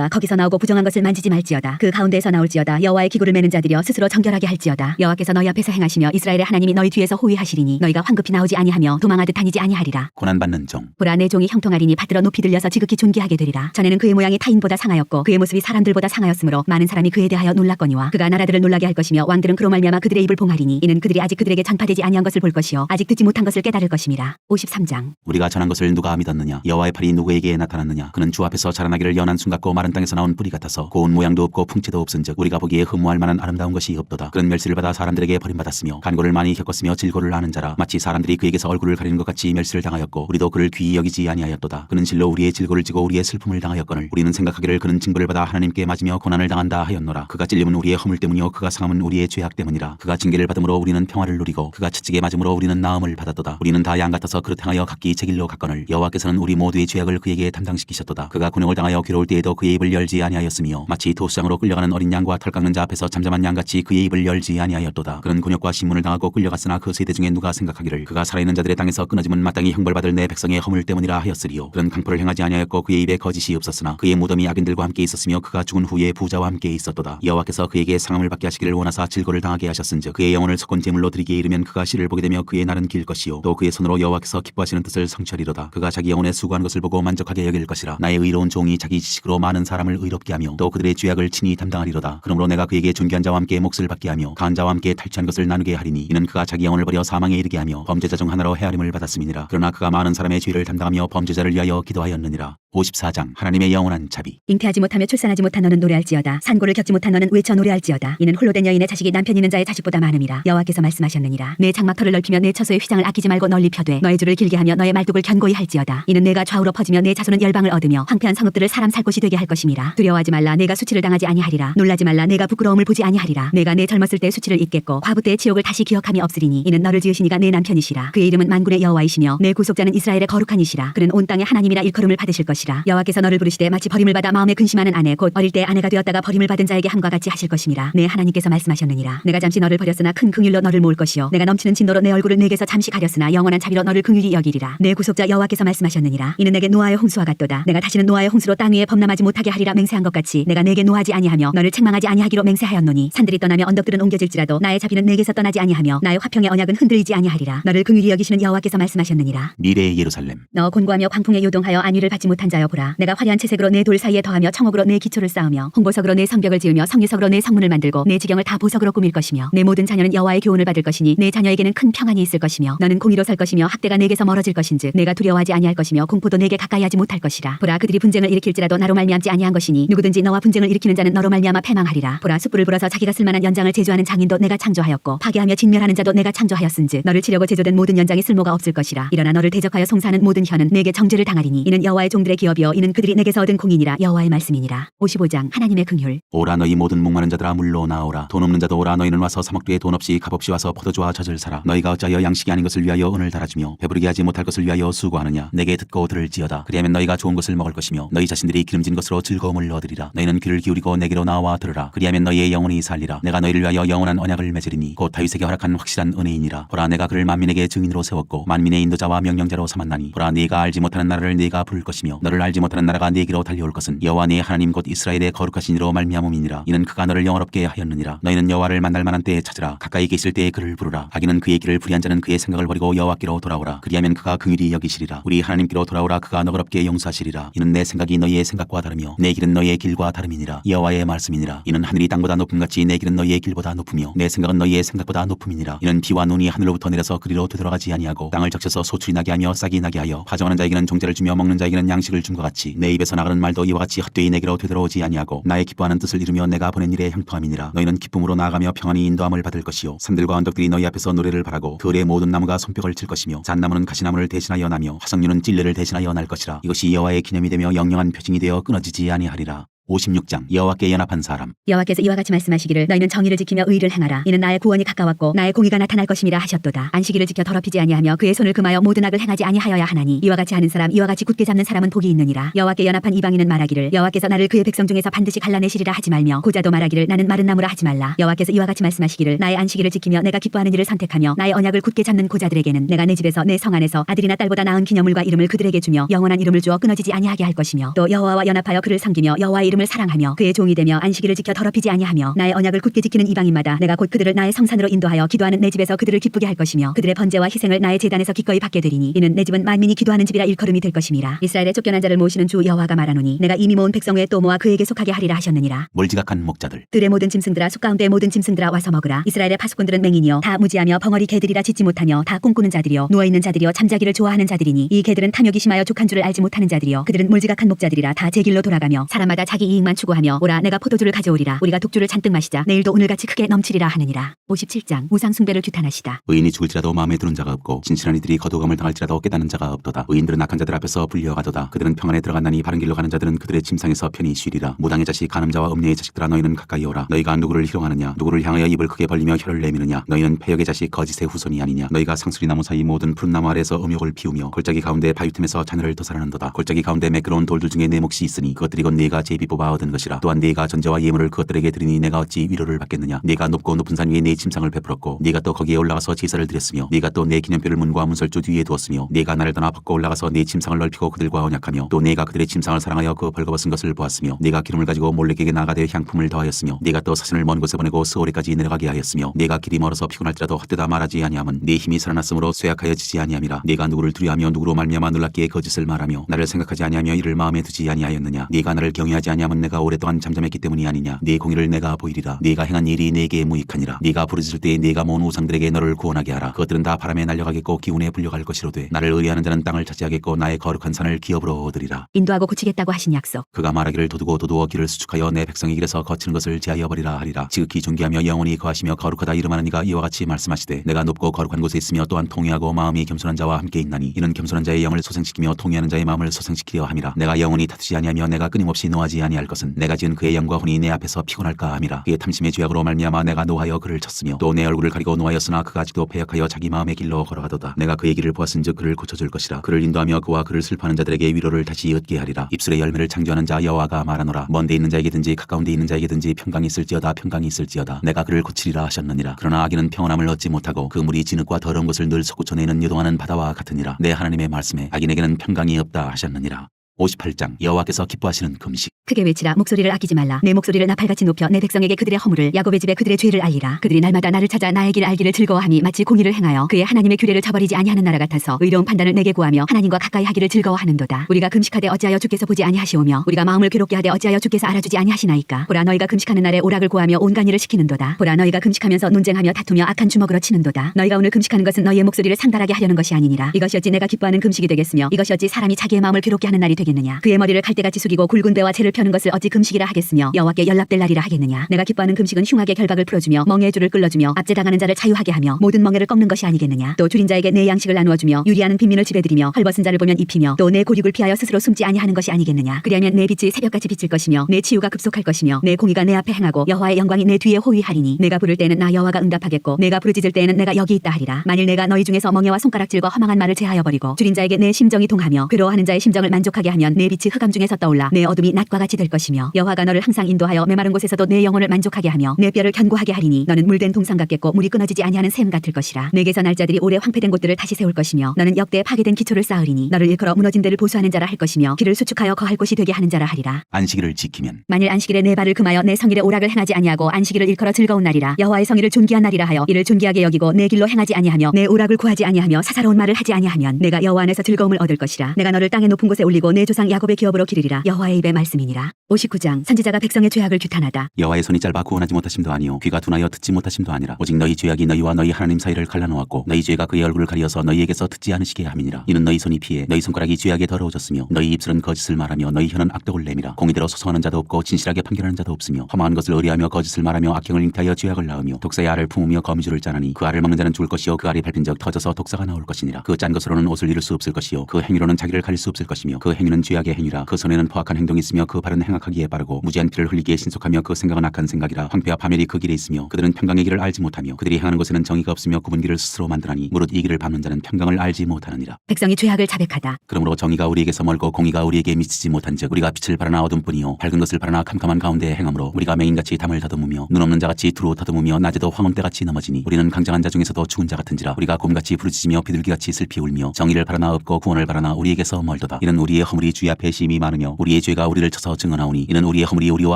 거기서 나오고 부정한 것을 만지지 말지어다. 그 가운데에서 나올지어다. 여호와의 기구를 매는 자들이여 스스로 정결하게 할지어다. 여호와께서 너희 앞에서 행하시며 이스라엘의 하나님이 너희 뒤에서 호위하시리니 너희가 황급히 나오지 아니하며 도망하듯 다니지 아니하리라. 고난받는 종 보라 내 종이 형통하리니 받들어 높이 들려서 지극히 존귀하게 되리라. 전에는 그의 모양이 타인보다 상하였고 그의 모습이 사람들보다 상하였으므로 많은 사람이 그에 대하여 놀랐거니와 그가 나라들을 놀라게 할 것이며 왕들은 그로 말미암아 그들의 입을 봉하리니 이는 그들이 아직 그들에게 전파되지 아니한 것을 볼 것이요 아직 듣지 못한 것을 깨달을 것임이라. 53장 우리가 전한 것을 누가 믿었느냐. 여호와의 팔이 누구에게 나타났느냐. 그는 주 앞에서 자라나기를 연한 순 같고 마른 땅에서 나온 뿌리 같아서 고운 모양도 없고 풍채도 없은즉 우리가 보기에 흠모할 만한 아름다운 것이 없도다. 그는 멸시를 받아 사람들에게 버림받았으며 간고를 많이 겪었으며 질고를 아는 자라. 마치 사람들이 그에게서 얼굴을 가리는 것 같이 멸시를 당하였고 우리도 그를 귀히 여기지 아니하였도다. 그는 실로 우리의 질고를 지고 우리의 슬픔을 당하였거늘 우리는 생각하기를 그는 징벌을 받아 하나님께 맞으며 고난을 당한다 하였노라. 그가 찔림은 우리의 허물 때문이요 그가 상함은 우리의 죄악 때문이라. 그가 징계를 받음으로 우리는 평화를 누리고 그가 채찍에 맞음으로 우리는 나음을 받았도다. 우리는 다 양 같아서 그릇 행하여 각기 제 길로 갔거늘 여호와께서는 우리 모두의 죄악을 그에게 담당시키셨도다. 그가 군용을 당하여 괴로울 때에도 그의 입을 열지 아니하였으며 마치 도수장으로 끌려가는 어린 양과 털 깎는 자 앞에서 잠잠한 양같이 그의 입을 열지 아니하였도다. 그는 곤욕과 신문을 당하고 끌려갔으나 그 세대 중에 누가 생각하기를 그가 살아있는 자들의 땅에서 끊어짐은 마땅히 형벌받을 내 백성의 허물 때문이라 하였으리요. 그는 강포를 행하지 아니하였고 그의 입에 거짓이 없었으나 그의 무덤이 악인들과 함께 있었으며 그가 죽은 후에 부자와 함께 있었도다. 여호와께서 그에게 상함을 받게 하시기를 원하사 질고를 당하게 하셨은즉 그의 영혼을 석곤 제물로 드리기에 이르면 그가 씨를 보게 되며 그의 날은 길 것이요 또 그의 손으로 여호와께서 기뻐하시는 뜻을 성취하리로다. 그가 자기 영혼에 수고한 것을 보고 만족하게 여길 것이라. 나의 의로운 종이 자기 지식으로 많은 사람을 의롭게 하며 또 그들의 죄악을 친히 담당하리로다. 그러므로 내가 그에게 존귀한 자와 함께 몫을 받게 하며 강한 자와 함께 탈취한 것을 나누게 하리니 이는 그가 자기 영혼을 버려 사망에 이르게 하며 범죄자 중 하나로 헤아림을 받았음이니라. 그러나 그가 많은 사람의 죄를 담당하며 범죄자를 위하여 기도하였느니라. 54장 하나님의 영원한 자비. 잉태하지 못하며 출산하지 못한 너는 노래할지어다. 산고를 겪지 못한 너는 외쳐 노래할지어다. 이는 홀로 된 여인의 자식이 남편 있는 자의 자식보다 많음이라. 여호와께서 말씀하셨느니라. 내 장막터를 넓히며 내 처소의 휘장을 아끼지 말고 널리 펴되 너의 줄을 길게 하며 너의 말뚝을 견고히 할지어다. 이는 내가 좌우로 퍼지며 내 자손은 열방을 얻으며 황폐한 성읍들을 사람 살 곳이 되게 할 것임이라. 두려워하지 말라. 내가 수치를 당하지 아니하리라. 놀라지 말라. 내가 부끄러움을 보지 아니하리라. 내가 내 젊었을 때 수치를 잊겠고 과부 때의 치욕을 다시 기억함이 없으리니 이는 너를 지으신 이가 내 남편이시라. 그의 이름은 만군의 여호와이시며 내 구속자는 이스라엘의 거룩한 이시라. 그는 온 땅의 하나님이라 일컬음을 받으실 것이라. 여호와께서 너를 부르시되 마치 버림을 받아 마음에 근심하는 아내 곧 어릴 때 아내가 되었다가 버림을 받은 자에게 함과 같이 하실 것임이라. 내 하나님께서 말씀하셨느니라. 내가 잠시 너를 버렸으나 큰 긍휼로 너를 모을 것이요 내가 넘치는 진노로 내 얼굴을 내게서 잠시 가렸으나 영원한 자비로 너를 긍휼히 여기리라. 내 구속자 여호와께서 말씀하셨느니라. 이는 내게 노아의 홍수와 같도다. 내가 다시는 노아의 홍수로 땅 위에 범람하지 못하게 하리라 맹세한 것 같이 내가 내게 노하지 아니하며 너를 책망하지 아니하기로 맹세하였노니 산들이 떠나며 언덕들은 옮겨질지라도 나의 자비는 내게서 떠나지 아니하며 나의 화평의 언약은 흔들리지 아니하리라. 너를 긍휼히 여기시는 여호와께서 말씀하셨느니라. 미래의 예루살렘. 너 곤고하며 광풍에 요동하여 안위를 받지 못한 자여 보라. 내가 화려한 채색으로 내 돌 사이에 더하며 청옥으로 내 기초를 쌓으며 홍보석으로 내 성벽을 지으며 성유석으로 내 성문을 만들고 내 지경을 다 보석으로 꾸밀 것이며 내 모든 자녀는 여호와의 교훈을 받을 것이니 내 자녀에게는 큰 평안이 있을 것이며 너는 공의로 설 것이며 학대가 내게서 멀어질 것인즉 내가 두려워하지 아니할 것이며 공포도 내게 가까이 하지 못할 것이라. 보라 그들이 분쟁을 일으킬지라도 나로 말미암지 아니한 것이니 누구든지 너와 분쟁을 일으키는 자는 너로 말미암아 패망하리라. 보라 숯불을 불어서 자기가 쓸만한 연장을 제조하는 장인도 내가 창조하였고 파괴하며 진멸하는 자도 내가 창조하였은즉 너를 치려고 제조된 모든 연장이 쓸모가 없을 것이라. 일어나 너를 대적하여 송사하는 모든 혀는 내게 정죄를 당하리니 이는 여호와의 종들의 기업이요 이는 그들이 내게서 얻은 공인이라 여호와의 말씀이니라. 55장 하나님의 긍휼. 오라 너희 모든 목마른 자들아 물로 나오라. 돈 없는 자도 오라. 너희는 와서 사막뒤에 돈 없이 값없이 와서 포도주와 젖을 사라. 너희가 어찌하여 양식이 아닌 것을 위하여 은을 달아주며 배부르게 하지 못할 것을 위하여 수고하느냐. 내게 듣고 들을지어다. 그리하면 너희가 좋은 것을 먹을 것이며 너희 자신들이 기름진 것으로 즐거움을 얻으리라. 너희는 귀를 기울이고 내게로 나와 들으라. 그리하면 너희의 영혼이 살리라. 내가 너희를 위하여 영원한 언약을 맺으리니 곧 다윗에게 허락한 확실한 은혜이니라. 보라 내가 그를 만민에게 증인으로 세웠고 만민의 인도자와 명령자로 삼았나니 보라 네가 알지 못하는 나라를 네가 부를 것이며 너를 알지 못하는 나라가 네게로 달려올 것은 여호와 네 하나님 곧 이스라엘의 거룩하신 이로 말미암음이니라. 이는 그가 너를 영화롭게 하였느니라. 너희는 여호와를 만날 만한 때에 찾으라. 가까이 계실 때에 그를 부르라. 악인은 그의 길을 불의한 자는 그의 생각을 버리고 여호와께로 돌아오라. 그리하면 그가 긍휼히 여기시리라. 우리 하나님께로 돌아오라. 그가 너그럽게 용서하시리라. 이는 내 생각이 너희의 생각과 다르며 내 길은 너희의 길과 다름이니라. 여호와의 말씀이니라. 이는 하늘이 땅보다 높음같이 내 길은 너희의 길보다 높으며 내 생각은 너희의 생각보다 높음이니라. 이는 비와 눈이 하늘로부터 내려서 그리로 되돌아가지 아니하고 땅을 적셔서 소출이 나게 하며 싹이 나게 하여 파종하는 자에게는 종자를 주며 먹는 자에게는 양식을 준 것 같이 내 입에서 나가는 말도 이와 같이 헛되이 내게로 되돌아오지 아니하고 나의 기뻐하는 뜻을 이루며 내가 보낸 일에 형통함이니라. 너희는 기쁨으로 나아가며 평안히 인도함을 받을 것이요 산들과 언덕들이 너희 앞에서 노래를 바라고 들의 모든 나무가 손뼉을 칠 것이며 잣나무는 가시나무를 대신하여 나며 화석류는 찔레를 대신하여 날 것이라. 이것이 여호와의 기념이 되며 영영한 표징이 되어 끊어지지 아니하리라. 56장 여호와께 연합한 사람. 여호와께서 이와 같이 말씀하시기를 너희는 정의를 지키며 의를 행하라. 이는 나의 구원이 가까웠고 나의 공의가 나타날 것임이라 하셨도다. 안식일을 지켜 더럽히지 아니하며 그의 손을 금하여 모든 악을 행하지 아니하여야 하나니 이와 같이 하는 사람 이와 같이 굳게 잡는 사람은 복이 있느니라. 여호와께 연합한 이방인은 말하기를 여호와께서 나를 그의 백성 중에서 반드시 갈라내시리라 하지 말며 고자도 말하기를 나는 마른 나무라 하지 말라. 여호와께서 이와 같이 말씀하시기를 나의 안식일을 지키며 내가 기뻐하는 일을 선택하며 나의 언약을 굳게 잡는 고자들에게는 내가 내 집에서 내 성 안에서 아들이나 딸보다 나은 기념물과 이름을 그들에게 주며 영원한 이름을 주어 끊어지지 아니하게 할 것이며 또 여호와와 연합하여 그를 섬기며 여호와의 이름을 사랑하며 그의 종이 되며 안식일을 지켜 더럽히지 아니하며 나의 언약을 굳게 지키는 이방인마다 내가 곧 그들을 나의 성산으로 인도하여 기도하는 내 집에서 그들을 기쁘게 할 것이며 그들의 번제와 희생을 나의 제단에서 기꺼이 받게 되리니 이는 내 집은 만민이 기도하는 집이라 일컬음이 될 것임이라. 이스라엘의 쫓겨난 자를 모시는 주 여호와가 말하노니 내가 이미 모은 백성 외에 또 모아 그에게 속하게 하리라 하셨느니라. 몰지각한 목자들. 들의 모든 짐승들아 숲 가운데의 모든 짐승들아 와서 먹으라. 이스라엘의 파수꾼들은 맹인이여 다 무지하며 벙어리 개들이라 짖지 못하며 다 꿈꾸는 자들이여 누워있는 자들이여 잠자기를 좋아하는 자들이니 이 개들은 탐욕이 심하여 족한 줄을 알지 못하는 자들이여 그들은 몰지각한 목자들이라 다 제 길로 돌아가며 사람마다 자기 이익만 추구하며 오라 내가 포도주를 가져오리라. 우리가 독주를 잔뜩 마시자 내일도 오늘같이 크게 넘치리라 하느니라. 57장 우상 숭배를 규탄하시다. 의인이 죽을지라도 마음에 드는 자가 없고 진실한 이들이 거두감을 당할지라도 깨닫는 자가 없도다. 의인들은 악한 자들 앞에서 불려가도다. 그들은 평안에 들어간다니 바른 길로 가는 자들은 그들의 침상에서 편히 쉬리라. 무당의 자식 간음자와 음녀의 자식들아 너희는 가까이 오라. 너희가 누구를 희롱하느냐 누구를 향하여 입을 크게 벌리며 혀를 내미느냐 너희는 패역의 자식 거짓의 후손이 아니냐. 너희가 상수리나무 사이 모든 푸른 나무 아래에서 음욕을 피우며 골짜기 가운데 바위 틈에서 자녀를 도살하는도다. 골짜기 가운데 매끄러운 돌들 중에 내 몫이 있으니 그것들이 곧 네가 제비 뽑아 얻은 것이라. 또한 네가 전제와 예물을 그것들에게 드리니 내가 어찌 위로를 받겠느냐. 네가 높고 높은 산 위에 네 침상을 베풀었고 네가 또 거기에 올라가서 제사를 드렸으며 네가 또 내 기념표를 문과 문설주 뒤에 두었으며 네가 나를 떠나 벗고 올라가서 네 침상을 넓히고 그들과 언약하며 또 네가 그들의 침상을 사랑하여 그 벌거벗은 것을 보았으며 네가 기름을 가지고 몰렉에게 나가되 향품을 더하였으며 네가 또 사신을 먼 곳에 보내고 스오레까지 내려가게 하였으며 네가 길이 멀어서 피곤할지라도 헛되다 말하지 아니함은 네 힘이 살아났으므로 쇠약하여지지 아니함이라. 네가 누구를 두려워하며 누구로 말미암아 놀랍게 거짓을 말하며 나를 생각하지 아니하며 이를 마음에 두지 아니하였느냐. 네가 나를 경외하지 아니함은 내가 오랫동안 잠잠했기 때문이 아니냐. 네 공의를 내가 보이리라. 네가 행한 일이 내게 무익하니라. 네가 부르짖을 때에 네가 모은 우상들에게 너를 구원하게 하라. 그것들은 다 바람에 날려가겠고 기운에 불려갈 것이로되 나를 의뢰하는 자는 땅을 차지하겠고 나의 거룩한 산을 기업으로 얻으리라. 인도하고 고치겠다고 하신 약속. 그가 말하기를 도두어 길을 수축하여 내 백성의 길에서 거치는 것을 제하여 버리라 하리라. 지극히 존귀하며 영원히 거하시며 거룩하다 이름하는 이가 이와 같이 말씀하시되 내가 높고 거룩한 곳에 있으며 또한 통회하고 마음이 겸손한 자와 함께 있나니 이는 겸손한 자의 영을 소생시키며 통회하는 자의 마음을 소생시키려 함이라. 내가 영원히 다투지 아니하며 내가 끊임없이 노하지 아니할 것은 내가 지은 그의 영과 혼이 내 앞에서 피곤할까 함이라. 그의 탐심의 죄악으로 말미암아 내가 노하여 그를 쳤으며 또 내 얼굴을 가리고 노하였으나 그가 아직도 패역하여 자기 마음의 길로 걸어가도다. 내가 그의 길을 보았은즉 그를 고쳐줄 것이라. 그를 인도하며 그와 그를 슬퍼하는 자들에게 위로를 다시 얻게 하리라. 입술의 열매를 창조하는 자 여호와가 말하노라. 먼데 있는 자에게든지 가까운데 있는 자에게든지 평강이 있을지어다 평강이 있을지어다. 내가 그를 고치리라 하셨느니라. 그러나 악인은 평안함을 얻지 못하고 그 물이 진흙과 더러운 것을 늘 솟구쳐내는 유동하는 바다와 같으니라. 내 하나님의 말씀에 악인에게는 평강이 없다 하셨느니라. 58장 여호와께서 기뻐하시는 금식. 크게 외치라. 목소리를 아끼지 말라. 내 목소리를 나팔같이 높여 내 백성에게 그들의 허물을 야곱의 집에 그들의 죄를 알리라. 그들이 날마다 나를 찾아 나의 길을 알기를 즐거워하니 마치 공의를 행하여 그의 하나님의 규례를 저버리지 아니하는 나라 같아서 의로운 판단을 내게 구하며 하나님과 가까이 하기를 즐거워하는도다. 우리가 금식하되 어찌하여 주께서 보지 아니하시오며 우리가 마음을 괴롭게 하되 어찌하여 주께서 알아주지 아니하시나이까. 보라 너희가 금식하는 날에 오락을 구하며 온갖 일을 시키는도다. 보라 너희가 금식하면서 논쟁하며 다투며 악한 주먹으로 치는도다. 너희가 오늘 금식하는 것은 너희의 목소리를 상달하게 하려는 것이 아니니라. 이것이 어찌 내가 기뻐하는 금식이 되겠으며 이것이 어찌 사람이 자기의 마음을 괴롭게 하는 날이 되겠느냐. 그의 머리를 갈대같이 숙이고 굵은 배와 채를 펴는 것을 어찌 금식이라 하겠으며 여호와께 연락될 날이라 하겠느냐. 내가 기뻐하는 금식은 흉악의 결박을 풀어주며 멍에의 줄을 끌어주며 압제당하는 자를 자유하게 하며 모든 멍에를 꺾는 것이 아니겠느냐. 또 줄인 자에게 내 양식을 나누어주며 유리하는 빈민을 지배드리며 헐벗은 자를 보면 입히며 또 내 고륙을 피하여 스스로 숨지 아니하는 것이 아니겠느냐. 그리하면 내 빛이 새벽같이 비칠 것이며 내 치유가 급속할 것이며 내 공의가 내 앞에 행하고 여호와의 영광이 내 뒤에 호위하리니 내가 부를 때에는 나 여호와가 응답하겠고 내가 부르짖을 때에는 내가 여기 있다 하리라. 만일 내가 너희 중에서 멍에와 손가락질과 허망한 말을 제하여 버리고 줄인 자에게 내 심정이 동하며 괴로워하는 자의 심정을 만족하게 하면 내 빛이 흑암 중에서 떠올라 내 어둠이 낮과 같이 될 것이며 여호와가 너를 항상 인도하여 메마른 곳에서도 내 영혼을 만족하게 하며 내 뼈를 견고하게 하리니 너는 물된 동상 같겠고 물이 끊어지지 아니하는 샘 같을 것이라. 내게서 날짜들이 오래 황폐된 곳들을 다시 세울 것이며 너는 역대 파괴된 기초를 쌓으리니 너를 일컬어 무너진 데를 보수하는 자라 할 것이며 길을 수축하여 거할 곳이 되게 하는 자라 하리라. 안식일을 지키면 만일 안식일에 내 발을 금하여 내 성일에 오락을 행하지 아니하고 안식일을 일컬어 즐거운 날이라 여호와의 성일을 존귀한 날이라 하여 이를 존귀하게 여기고 내 길로 행하지 아니하며 내 오락을 구하지 아니하며 사사로운 말을 하지 아니하면 내가 여호와 안에서 즐거움을 얻을 것이라. 내가 너를 땅의 높은 곳에 올리고 내 조상 야곱의 기업으로 기르리라. 여호와의 입의 말씀이니라. 59장 선지자가 백성의 죄악을 규탄하다. 여호와의 손이 짧아 구원하지 못하심도 아니요 귀가 둔하여 듣지 못하심도 아니라 오직 너희 죄악이 너희와 너희 하나님 사이를 갈라놓았고 너희 죄가 그의 얼굴을 가리어서 너희에게서 듣지 않으시게 함이니라. 이는 너희 손이 피해 너희 손가락이 죄악에 더러워졌으며 너희 입술은 거짓을 말하며 너희 혀는 악독을 내밀어 공의대로 소송하는 자도 없고 진실하게 판결하는 자도 없으며 험한 것을 의뢰하며 거짓을 말하며 악행을 잉태하여 죄악을 낳으며 독사의 알을 품으며 거미줄을 짜나니 그 알을 먹는 자는 죽을 것이요 그 알이 밟힌적 터져서 독사가 나올 것이니라. 그 짠 것으로는 옷을 이룰 수 없을 것이요 그 행위로는 자기를 가릴 수 없을 것이며 그 행위는 죄악의 행위라. 그 손에는 포악한 행동이 있으며 그 발은 행악하기에 빠르고 무지한 피를 흘리기에 신속하며 그 생각은 악한 생각이라. 황폐와 파멸이 그 길에 있으며 그들은 평강의 길을 알지 못하며 그들이 행하는 곳에는 정의가 없으며 굽은 길을 스스로 만드나니 무릇 이 길을 밟는 자는 평강을 알지 못하느니라. 백성이 죄악을 자백하다. 그러므로 정의가 우리에게서 멀고 공의가 우리에게 미치지 못한즉 우리가 빛을 바라나 어둠뿐이요 밝은 것을 바라나 캄캄한 가운데에 행함으로 우리가 맹인같이 담을 더듬으며 눈 없는 자같이 두루 더듬으며 낮에도 황혼때같이 넘어지니 우리는 강장한 자 중에서도 죽은 자 같은지라. 우리가 곰같이 부르짖으며 비둘기같이 슬피 울며 정의를 바라나 없고 구원을 바라나 우리에게서 멀도다. 이는 우리의 허물이 주의 앞에 심히 많으며 우리의 죄가 우리를 쳐서 증언하오니 이는 우리의 허물이 우리와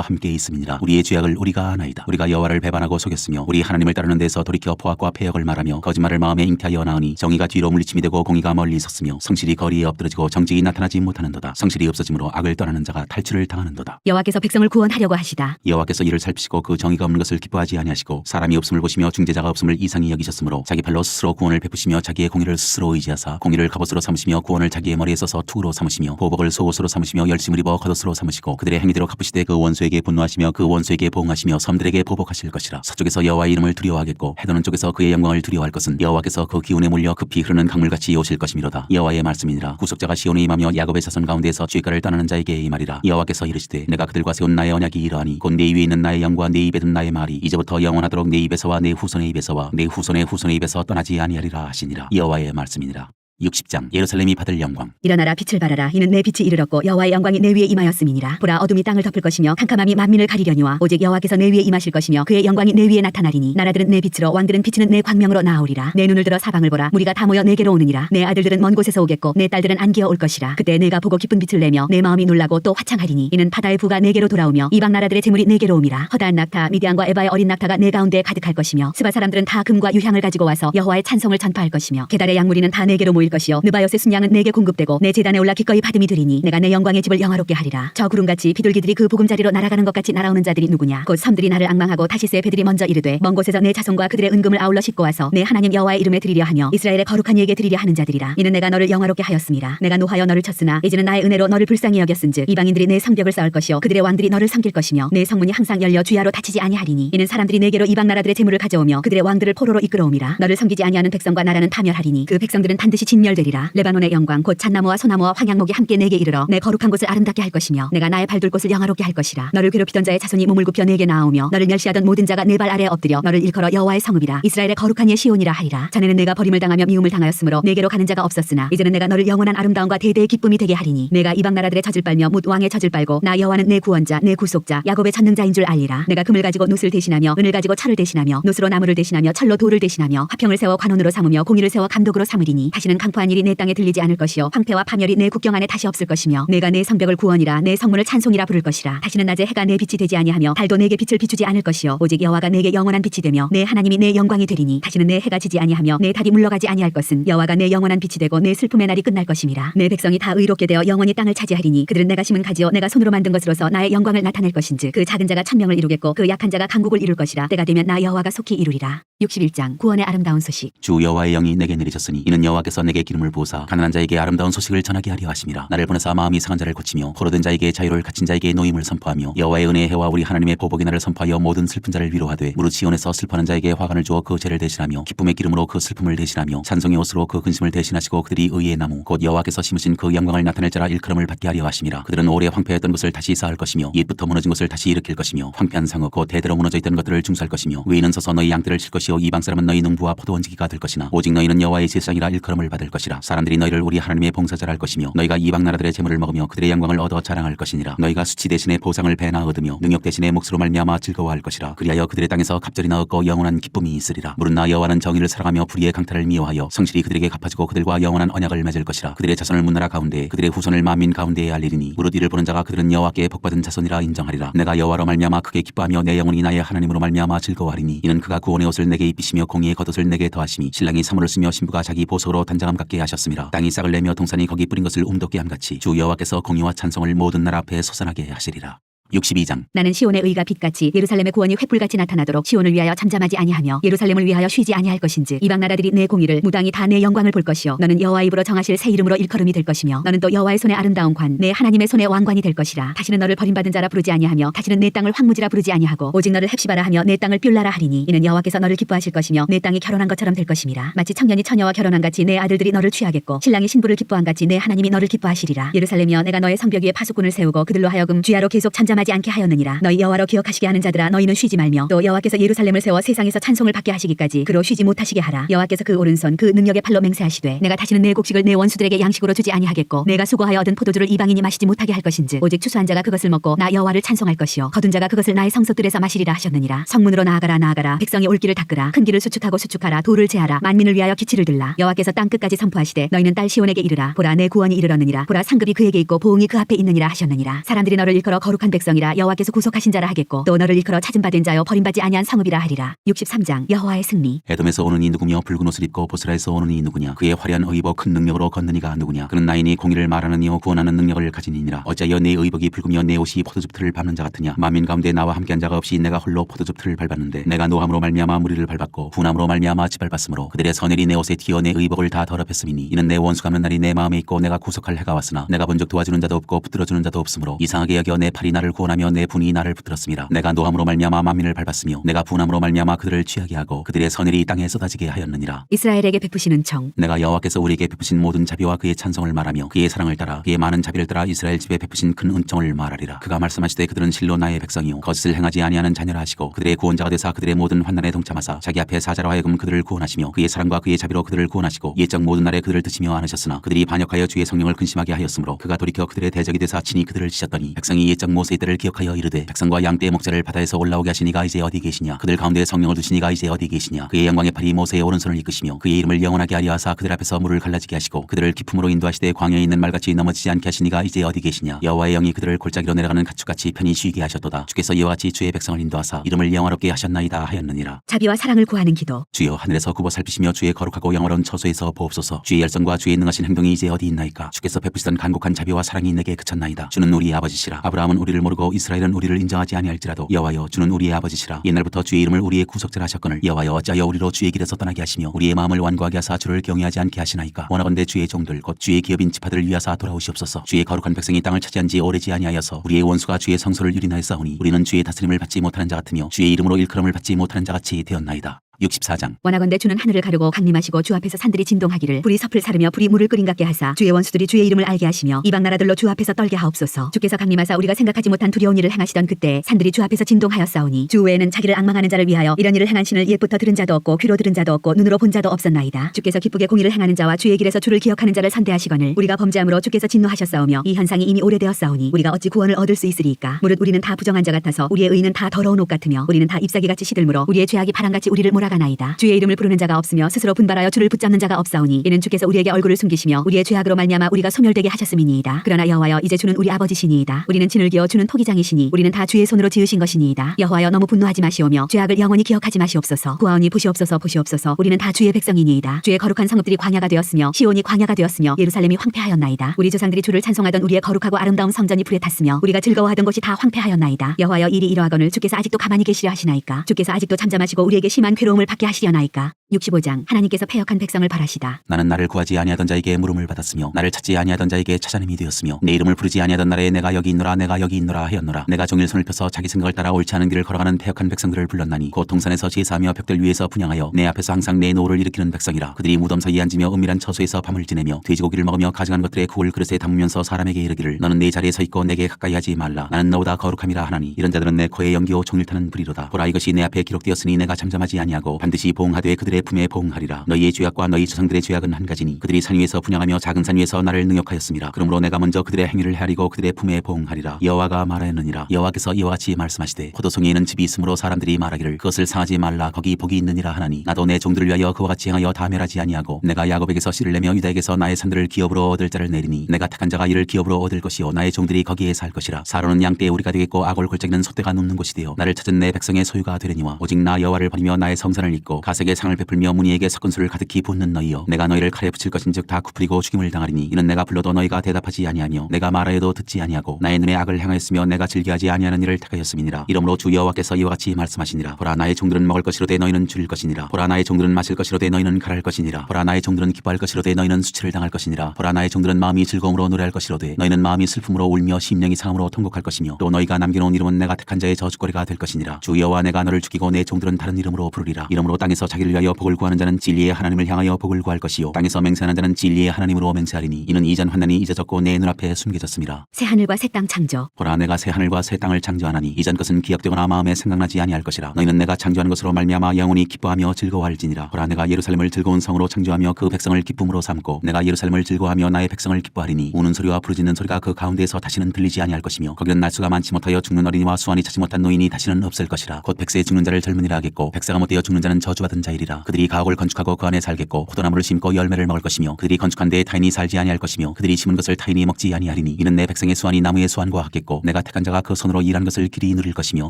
함께 있음이니라. 우리의 죄악을 우리가 아나이다. 우리가 여호와를 배반하고 속였으며 우리 하나님을 따르는 데서 돌이켜 포악과 폐역을 말하며 거짓말을 마음에 잉태하여 나으니 정의가 뒤로 물리침이 되고 공의가 멀리 섰으며 성실이 거리에 엎드러지고 정직이 나타나지 못하는도다. 성실이 없어짐으로 악을 떠나는 자가 탈출을 당하는도다. 여호와께서 백성을 구원하려고 하시다. 여호와께서 이를 살피시고 그 정의가 없는 것을 기뻐하지 아니하시고 사람이 없음을 보시며 중재자가 없음을 이상히 여기셨으므로 자기 팔로 스스로 구원을 베푸시며 자기의 공의를 스스로 의지하사 공의를 갑옷으로 삼으시며 구원을 자기의 머리에 써서 투구로 삼으시며 보복을 속옷으로 삼으시며 열심을 입어 겉옷으로 삼으시고 그들의 행위대로 갚으시되 그 원수에게 분노하시며 그 원수에게 보응하시며 섬들에게 보복하실 것이라. 서쪽에서 여호와의 이름을 두려워하겠고 해도는 쪽에서 그의 영광을 두려워할 것은 여호와께서 그 기운에 몰려 급히 흐르는 강물같이 오실 것이미로다. 여호와의 말씀이니라. 구속자가 시온에 임하며 야곱의 자손 가운데서 죄가를 떠나는 자에게 이 말이라. 여호와께서 이르시되 내가 그들과 세운 나의 언약이 이러하니 곧 내 위에 있는 나의 영과 내 입에 든 나의 말이 이제부터 영원하도록 내 입에서와 내 후손의 입에서와 내 후손의 후손의 입에서 떠나지 아니하리라 하시니라. 여호와의 말씀이니라. 60장 예루살렘이 받을 영광. 일어나라 빛을 발하라. 이는 내 빛이 이르렀고 여호와의 영광이 내 위에 임하였음이니라. 보라 어둠이 땅을 덮을 것이며 캄캄함이 만민을 가리려니와 오직 여호와께서 내 위에 임하실 것이며 그의 영광이 내 위에 나타나리니 나라들은 내 빛으로 왕들은 비치는 내 광명으로 나아오리라. 내 눈을 들어 사방을 보라. 무리가 다 모여 내게로 오느니라. 내 아들들은 먼 곳에서 오겠고 내 딸들은 안기어 올 것이라. 그때 내가 보고 기쁜 빛을 내며 내 마음이 놀라고 또 화창하리니 이는 바다의 부가 내게로 돌아오며 이방 나라들의 재물이 내게로 옴이라. 허다한 낙타 미디안과 에바의 어린 낙타가 내 가운데 가득할 것이며 스바 사람들은 다 금과 유향을 가지고 와서 여호와의 찬송을 전파할 것이며 게달의 양무리는 다 내게로 모일 것이요 느바요의 순양은 내게 공급되고 내 제단에 올라 기꺼이 받음이 되리니 내가 내 영광의 집을 영화롭게 하리라. 저 구름같이 비둘기들이 그 보금자리로 날아가는 것 같이 날아오는 자들이 누구냐. 곧 섬들이 나를 앙망하고 다시스의 배들이 먼저 이르되 먼 곳에서 내 자손과 그들의 은금을 아울러 싣고 와서 내 하나님 여호와의 이름에 드리려 하며 이스라엘의 거룩한 이에게 드리려 하는 자들이라. 이는 내가 너를 영화롭게 하였음이라. 내가 노하여 너를 쳤으나 이제는 나의 은혜로 너를 불쌍히 여겼은즉 이방인들이 내 성벽을 쌓을 것이요 그들의 왕들이 너를 섬길 것이며 내 성문이 항상 열려 주야로 닫히지 아니하리니 이는 사람들이 내게로 이방 나라들의 재물을 가져오며 그들의 왕들을 포로로 이끌어옴이라. 너를 섬기지 아니하는 백성과 나라는 파멸하리니 그 백성들은 반드시 진멸되리라. 레바논의 영광 곧 잣나무와 소나무와 황양목이 함께 내게 이르러 내 거룩한 곳을 아름답게 할 것이며 내가 나의 발둘 곳을 영화롭게 할 것이라. 너를 괴롭히던 자의 자손이 몸을 굽혀 내게 나아오며 너를 멸시하던 모든 자가 내 발 아래에 엎드려 너를 일컬어 여호와의 성읍이라. 이스라엘의 거룩한 이의 시온이라 하리라. 전에는 내가 버림을 당하며 미움을 당하였으므로 내게로 가는 자가 없었으나 이제는 내가 너를 영원한 아름다움과 대대의 기쁨이 되게 하리니 내가 이방 나라들의 젖을 빨며 뭇 왕의 젖을 빨고 나 여호와는 내 구원자 내 구속자 야곱의 전능자인 줄 알리라. 내가 금을 가지고 놋을 대신하며 은을 가지고 철을 대신하며 놋으로 나무를 대신하며 철로 돌을 대신하며 화평을 세워 관원으로 삼으며 공의를 세워 감독으로 삼으리니 다시는 강포한 일이 내 땅에 들리지 않을 것이요 황폐와 파멸이 내 국경 안에 다시 없을 것이며 내가 내 성벽을 구원이라 내 성문을 찬송이라 부를 것이라. 다시는 낮에 해가 내 빛이 되지 아니하며 달도 내게 빛을 비추지 않을 것이요 오직 여호와가 내게 영원한 빛이 되며 내 하나님이 내 영광이 되리니 다시는 내 해가 지지 아니하며 내 달이 물러가지 아니할 것은 여호와가 내 영원한 빛이 되고 내 슬픔의 날이 끝날 것임이라. 내 백성이 다 의롭게 되어 영원히 땅을 차지하리니 그들은 내가 심은 가지요 내가 손으로 만든 것으로서 나의 영광을 나타낼 것인즉 그 작은 자가 천명을 이루겠고 그 약한 자가 강국을 이룰 것이라. 때가 되면 나 여호와가 속히 이루리라. 61장 구원의 아름다운 소식. 주 여호와의 영이 내게 내리셨으니 이는 여호와께서 내게 기름을 부으사 가난한 자에게 아름다운 소식을 전하게 하려 하심이라. 나를 보내사 마음이 상한 자를 고치며 포로된 자에게 자유를 갇힌 자에게 노임을 선포하며 여호와의 은혜의 해와 우리 하나님의 보복의 날을 선포하여 모든 슬픈 자를 위로하되 무릇 시온에서 슬퍼하는 자에게 화관을 주어 그 죄를 대신하며 기쁨의 기름으로 그 슬픔을 대신하며 찬송의 옷으로 그 근심을 대신하시고 그들이 의의 나무 곧 여호와께서 심으신 그 영광을 나타낼 자라 일컬음을 받게 하려 하심이라. 그들은 오래 황폐했던 것을 다시 쌓을 것이며 옛부터 무너진 것을 다시 일으킬 것이며 황폐한 상업 곧 대대로 무너져 있던 것들을 중수할 것이며 외인은 서서 너희 양떼를 칠 것이요 이방 사람은 너희 농부와 포도원지기가 될 것이나 오직 너희는 여호와의 제사장이라 일컬음을 받을 것이라. 사람들이 너희를 우리 하나님의 봉사자라 할 것이며 너희가 이방 나라들의 재물을 먹으며 그들의 영광을 얻어 자랑할 것이니라. 너희가 수치 대신에 보상을 배나 얻으며 능력 대신에 몫으로 말미암아 즐거워할 것이라. 그리하여 그들의 땅에서 갑절이나 얻고 영원한 기쁨이 있으리라. 무릇 나 여호와는 정의를 사랑하며 불의의 강탈을 미워하여 성실히 그들에게 갚아주고 그들과 영원한 언약을 맺을 것이라. 그들의 자손을 문나라 가운데 그들의 후손을 만민 가운데에 알리리니 무릇 이를 보는 자가 그들은 여호와께 복받은 자손이라 인정하리라. 내가 여호와로 말미암아 크게 기뻐하며 내 영혼이 나의 하나님으로 말미암아 즐거워하리니 이는 그가 구원의 옷을 내게 입히시며 공의의 겉옷을 내게 더하심이 신랑이 사물을 쓰며 신부가 자기 보석으로 단장함 같게 하셨음이라. 땅이 싹을 내며 동산이 거기 뿌린 것을 움돋게 함같이 주 여호와께서 공의와 찬송을 모든 나라 앞에 솟아나게 하시리라. 62장. 나는 시온의 의가 빛같이 예루살렘의 구원이 횃불같이 나타나도록 시온을 위하여 잠잠하지 아니하며 예루살렘을 위하여 쉬지 아니할 것인즉 이방 나라들이 내 공의를 무당이 다 내 영광을 볼 것이요 너는 여호와 입으로 정하실 새 이름으로 일컬음이 될 것이며 너는 또 여호와의 손에 아름다운 관 내 하나님의 손에 왕관이 될 것이라. 다시는 너를 버림받은 자라 부르지 아니하며 다시는 내 땅을 황무지라 부르지 아니하고 오직 너를 헵시바라 하며 내 땅을 뷸라라 하리니 이는 여호와께서 너를 기뻐하실 것이며 내 땅이 결혼한 것처럼 될 것임이라. 마치 청년이 처녀와 결혼한 같이 내 아들들이 너를 취하겠고 신랑이 신부를 기뻐한 같이 내 하나님이 너를 기뻐하시리라. 예루살렘이여 내가 너의 성벽 위에 파수꾼을 세우고 그들로 하여금 주야로 계속 잠잠하지 않게 하였느니라. 너희 여호와로 기억하시게 하는 자들아 너희는 쉬지 말며 또 여호와께서 예루살렘을 세워 세상에서 찬송을 받게 하시기까지 그로 쉬지 못하시게 하라. 여호와께서 그 오른손 그 능력의 팔로 맹세하시되 내가 다시는 내 곡식을 내 원수들에게 양식으로 주지 아니하겠고 내가 수고하여 얻은 포도주를 이방인이 마시지 못하게 할 것인즉 오직 추수한 자가 그것을 먹고 나 여호와를 찬송할 것이요 거둔 자가 그것을 나의 성소들에서 마시리라 하셨느니라. 성문으로 나아가라 나아가라 백성이 올 길을 닦으라 큰 길을 수축하고 수축하라 돌을 제하라 만민을 위하여 기치를 들라. 여호와께서 땅 끝까지 선포하시되 너희는 딸 시온에게 이르라 보라 내 구원이 이르렀느니라 보라 상급이 그에게 있고 보응이 그 앞에 있느니라 하셨느니라. 사람들이 너를 일컬어 거룩한 백성이라 여호와께서 구속하신 자라 하겠고 또 너를 일컬어 찾은 받은 자여 버림받지 아니한 성읍이라 하리라. 63장 여호와의 승리. 에돔에서 오는 이 누구며 붉은 옷을 입고 보스라에서 오는 이 누구냐. 그의 화려한 의복 큰 능력으로 걷는 이가 누구냐. 그는 나인이 공의를 말하는 이요 구원하는 능력을 가지니니라. 어찌하여 내 의복이 붉으며 내 옷이 포도즙 틀을 밟는 자 같으냐. 만민 가운데 나와 함께한 자가 없이 내가 홀로 포도즙 틀을 밟았는데 내가 노함으로 말미암아 무리를 밟았고 분함으로 말미암아 짓밟았으므로 그들의 선혈이 내 옷에 튀어 내 의복을 다 더럽혔음이니 이는 내 원수 갚는 날이 내 마음에 있고 내가 구속할 해가 왔으나 내가 본즉 도와주는 자도 없고 붙들어주는 자도 없으므로 이상하게 여겨 내 팔이 나를 구원하며 내 분이 나를 붙들었음이라. 내가 노함으로 말미암아 만민을 밟았으며 내가 분함으로 말미암아 그들을 취하게 하고 그들의 선혈이 땅에 쏟아지게 하였느니라. 이스라엘에게 베푸시는 청. 내가 여호와께서 우리에게 베푸신 모든 자비와 그의 찬송을 말하며 그의 사랑을 따라 그의 많은 자비를 따라 이스라엘 집에 베푸신 큰 은총을 말하리라. 그가 말씀하시되 그들은 실로 나의 백성이요 거짓을 행하지 아니하는 자녀라 하시고 그들의 구원자가 되사 그들의 모든 환난에 동참하사 자기 앞에 사자로 하여금 그들을 구원하시며 그의 사랑과 그의 자비로 그들을 구원하시고 옛적 모든 날에 그들을 드시며 안으셨으나 그들이 반역하여 주의 성령을 근심하게 하였으므로 그가 돌이켜 그들의 대적이 되사 친히 그들을 치셨더니 백성이 옛적 모세의 때를 기억하여 이르되 백성과 양떼의 목자를 바다에서 올라오게 하시니가 이제 어디 계시냐. 그들 가운데 성령을 두시니가 이제 어디 계시냐. 그의 영광의 팔이 모세의 오른손을 이끄시며 그의 이름을 영원하게 하려 하사 그들 앞에서 물을 갈라지게 하시고 그들을 기품으로 인도하시되 광야에 있는 말같이 넘어지지 않게 하시니가 이제 어디 계시냐. 여호와의 영이 그들을 골짜기로 내려가는 가축같이 편히 쉬게 하셨도다. 주께서 이와 같이 주의 백성을 인도하사 이름을 영화롭게 하셨나이다 하였느니라. 자비와 사랑을 구하는 기도. 주여 하늘에서 굽어 살피시며 주의 거룩하고 영화로운 처소에서 보옵소서. 주의 열성과 주의 능하신 행동이 이제 어디 있나이까. 주께서 베푸시던 간곡한 자비와 사랑이 내게 그쳤나이다. 주는 우리 아버지시라. 아브라함은 우리를 모르고 이스라엘은 우리를 인정하지 아니할지라도 여호와여 주는 우리의 아버지시라. 옛날부터 주의 이름을 우리의 구속자라 하셨거늘 여호와여 어찌하여 우리로 주의 길에서 떠나게 하시며 우리의 마음을 완고하게 하사 주를 경외하지 않게 하시나이까. 원하건대 주의 종들 곧 주의 기업인 지파들을 위하사 돌아오시옵소서. 주의 거룩한 백성이 땅을 차지한 지 오래지 아니하여서 우리의 원수가 주의 성소를 유린하였사오니 우리는 주의 다스림을 받지 못하는 자 같으며 주의 이름으로 일컬음을 받지 못하는 자 같이 되었나이다. 64장. 원하건대 주는 하늘을 가르고 강림하시고 주 앞에서 산들이 진동하기를 불이 섭을 사르며 불이 물을 끓인 같게 하사 주의 원수들이 주의 이름을 알게 하시며 이방 나라들로 주 앞에서 떨게 하옵소서. 주께서 강림하사 우리가 생각하지 못한 두려운 일을 행하시던 그때 산들이 주 앞에서 진동하였사오니 주 외에는 자기를 앙망하는 자를 위하여 이런 일을 행한 신을 옛부터 들은 자도 없고 귀로 들은 자도 없고 눈으로 본 자도 없었나이다. 주께서 기쁘게 공의를 행하는 자와 주의 길에서 주를 기억하는 자를 선대하시거늘 우리가 범죄함으로 주께서 진노하셨사오며 이 현상이 이미 오래되었사오니 우리가 어찌 구원을 얻을 수 있으리이까. 무릇 우리는 다 부정한 자 같아서 우리의 의는 다 더러운 옷 같으며 우리는 다 잎사귀같이 시들므로 우리의 죄악이 바람같이 우리를 몰아가나이다. 주의 이름을 부르는 자가 없으며 스스로 분발하여 주를 붙잡는 자가 없사오니 이는 주께서 우리에게 얼굴을 숨기시며 우리의 죄악으로 말미암아 우리가 소멸되게 하셨음이니이다. 그러나 여호와여 이제 주는 우리 아버지시니이다. 우리는 진을 기어 주는 토기장이시니 우리는 다 주의 손으로 지으신 것이니이다. 여호와여 너무 분노하지 마시오며 죄악을 영원히 기억하지 마시옵소서. 구하오니 보시옵소서 보시옵소서. 우리는 다 주의 백성이니이다. 주의 거룩한 성읍들이 광야가 되었으며 시온이 광야가 되었으며 예루살렘이 황폐하였나이다. 우리 조상들이 주를 찬송하던 우리의 거룩하고 아름다운 성전이 불에 탔으며 우리가 즐거워하던 곳이 다 황폐하였나이다. 여호와여 일이 이러하거늘 주께서 아직도 가만히 계시려 하시나이까. 주께서 아직도 잠잠하시고 우리에게 심한 괴로움을 물음을 받게 하시려나이까. 65장 하나님께서 패역한 백성을 벌하시다. 나는 나를 구하지 아니하던 자에게 물음을 받았으며 나를 찾지 아니하던 자에게 찾아냄이 되었으며 내 이름을 부르지 아니하던 나라에 내가 여기 있노라 내가 여기 있노라 하였노라. 내가 종일 손을 펴서 자기 생각을 따라 옳지 않은 길을 걸어가는 패역한 백성들을 불렀나니 곧 동산에서 제사하며 벽들 위에서 분향하여 내 앞에서 항상 내 노를 일으키는 백성이라. 그들이 무덤 사이에 앉으며 은밀한 처소에서 밤을 지내며 돼지고기를 먹으며 가증한 것들의 국을 그릇에 담으면서 사람에게 이르기를 너는 내 자리에 서 있고 내게 가까이 하지 말라. 나는 너보다 거룩함이라 하나니 이런 자들은 내 코에 연기오 종일 타는 불이로다. 보라 이것이 내 앞에 기록되었으니 내가 잠잠하지 아니하고 반드시 보응하되 그들의 품에 보응하리라. 너희의 죄악과 너희 조상들의 죄악은 한 가지니 그들이 산 위에서 분향하며 작은 산 위에서 나를 능욕하였음이라. 그러므로 내가 먼저 그들의 행위를 헤아리고 그들의 품에 보응하리라. 여호와가 말하였느니라. 여호와께서 이와 같이 말씀하시되 포도송이에는 즙이 있으므로 사람들이 말하기를 그것을 상하지 말라 거기 복이 있느니라 하나니 나도 내 종들을 위하여 그와 같이 행하여 다 멸하지 아니하고 내가 야곱에게서 씨를 내며 유다에게서 나의 산들을 기업으로 얻을 자를 내리니 내가 택한 자가 이를 기업으로 얻을 것이요 나의 종들이 거기에 살 것이라. 사로는 양떼의 우리가 되겠고 아골 골짜기는 소떼가 눕는 곳이 되어 나를 찾은 내 백성의 소유가 되려니와 오직 나 여호와를 버리며 나의 성산을 잊고 가색의 상을 베풀며 무니에게 섞은 술을 가득히 붓는 너희여 내가 너희를 칼에 붙일 것인즉 다 굽으리고 죽임을 당하리니 이는 내가 불러도 너희가 대답하지 아니하며 내가 말하여도 듣지 아니하고 나의 눈에 악을 행하였으며 내가 즐겨하지 아니하는 일을 택하였음이니라. 이러므로 주 여호와께서 이와 같이 말씀하시니라. 보라 나의 종들은 먹을 것이로되 너희는 줄일 것이니라. 보라 나의 종들은 마실 것이로되 너희는 갈할 것이니라. 보라 나의 종들은 기뻐할 것이로되 너희는 수치를 당할 것이니라. 보라 나의 종들은 마음이 즐거움으로 노래할 것이로되 너희는 마음이 슬픔으로 울며 심령이 상함으로 통곡할 것이며 또 너희가 남겨놓은 이름은 내가 택한 자의 저주거리가 될 것이니라. 주 여호와 내가 너를 죽이고 내 종들은 다른 이름으로 부르리라. 이러므로 땅에서 자기를 위하여 복을 구하는 자는 진리의 하나님을 향하여 복을 구할 것이요 땅에서 맹세하는 자는 진리의 하나님으로 맹세하리니 이는 이전 환난이 잊어졌고 내 눈앞에 숨겨졌음이라. 새 하늘과 새 땅 창조. 보라 내가 새 하늘과 새 땅을 창조하나니 이전 것은 기억되거나 마음에 생각나지 아니할 것이라. 너희는 내가 창조하는 것으로 말미암아 영원히 기뻐하며 즐거워할지니라. 보라 내가 예루살렘을 즐거운 성으로 창조하며 그 백성을 기쁨으로 삼고 내가 예루살렘을 즐거워하며 나의 백성을 기뻐하리니 우는 소리와 부르짖는 소리가 그 가운데에서 다시는 들리지 아니할 것이며 거기는 날수가 많지 못하여 죽는 어린이와 수완이 차지 못한 노인이 다시는 없을 것이라. 곧 백세에 죽는 자를 젊은이라 하겠고 백세가 못되어 죽는 자는 저주받은 자이리라. 그들이 가옥을 건축하고 그 안에 살겠고 포도나무를 심고 열매를 먹을 것이며 그들이 건축한 데에 타인이 살지 아니할 것이며 그들이 심은 것을 타인이 먹지 아니하리니 이는 내 백성의 수완이 나무의 수완과 같겠고 내가 택한 자가 그 손으로 일한 것을 길이 누릴 것이며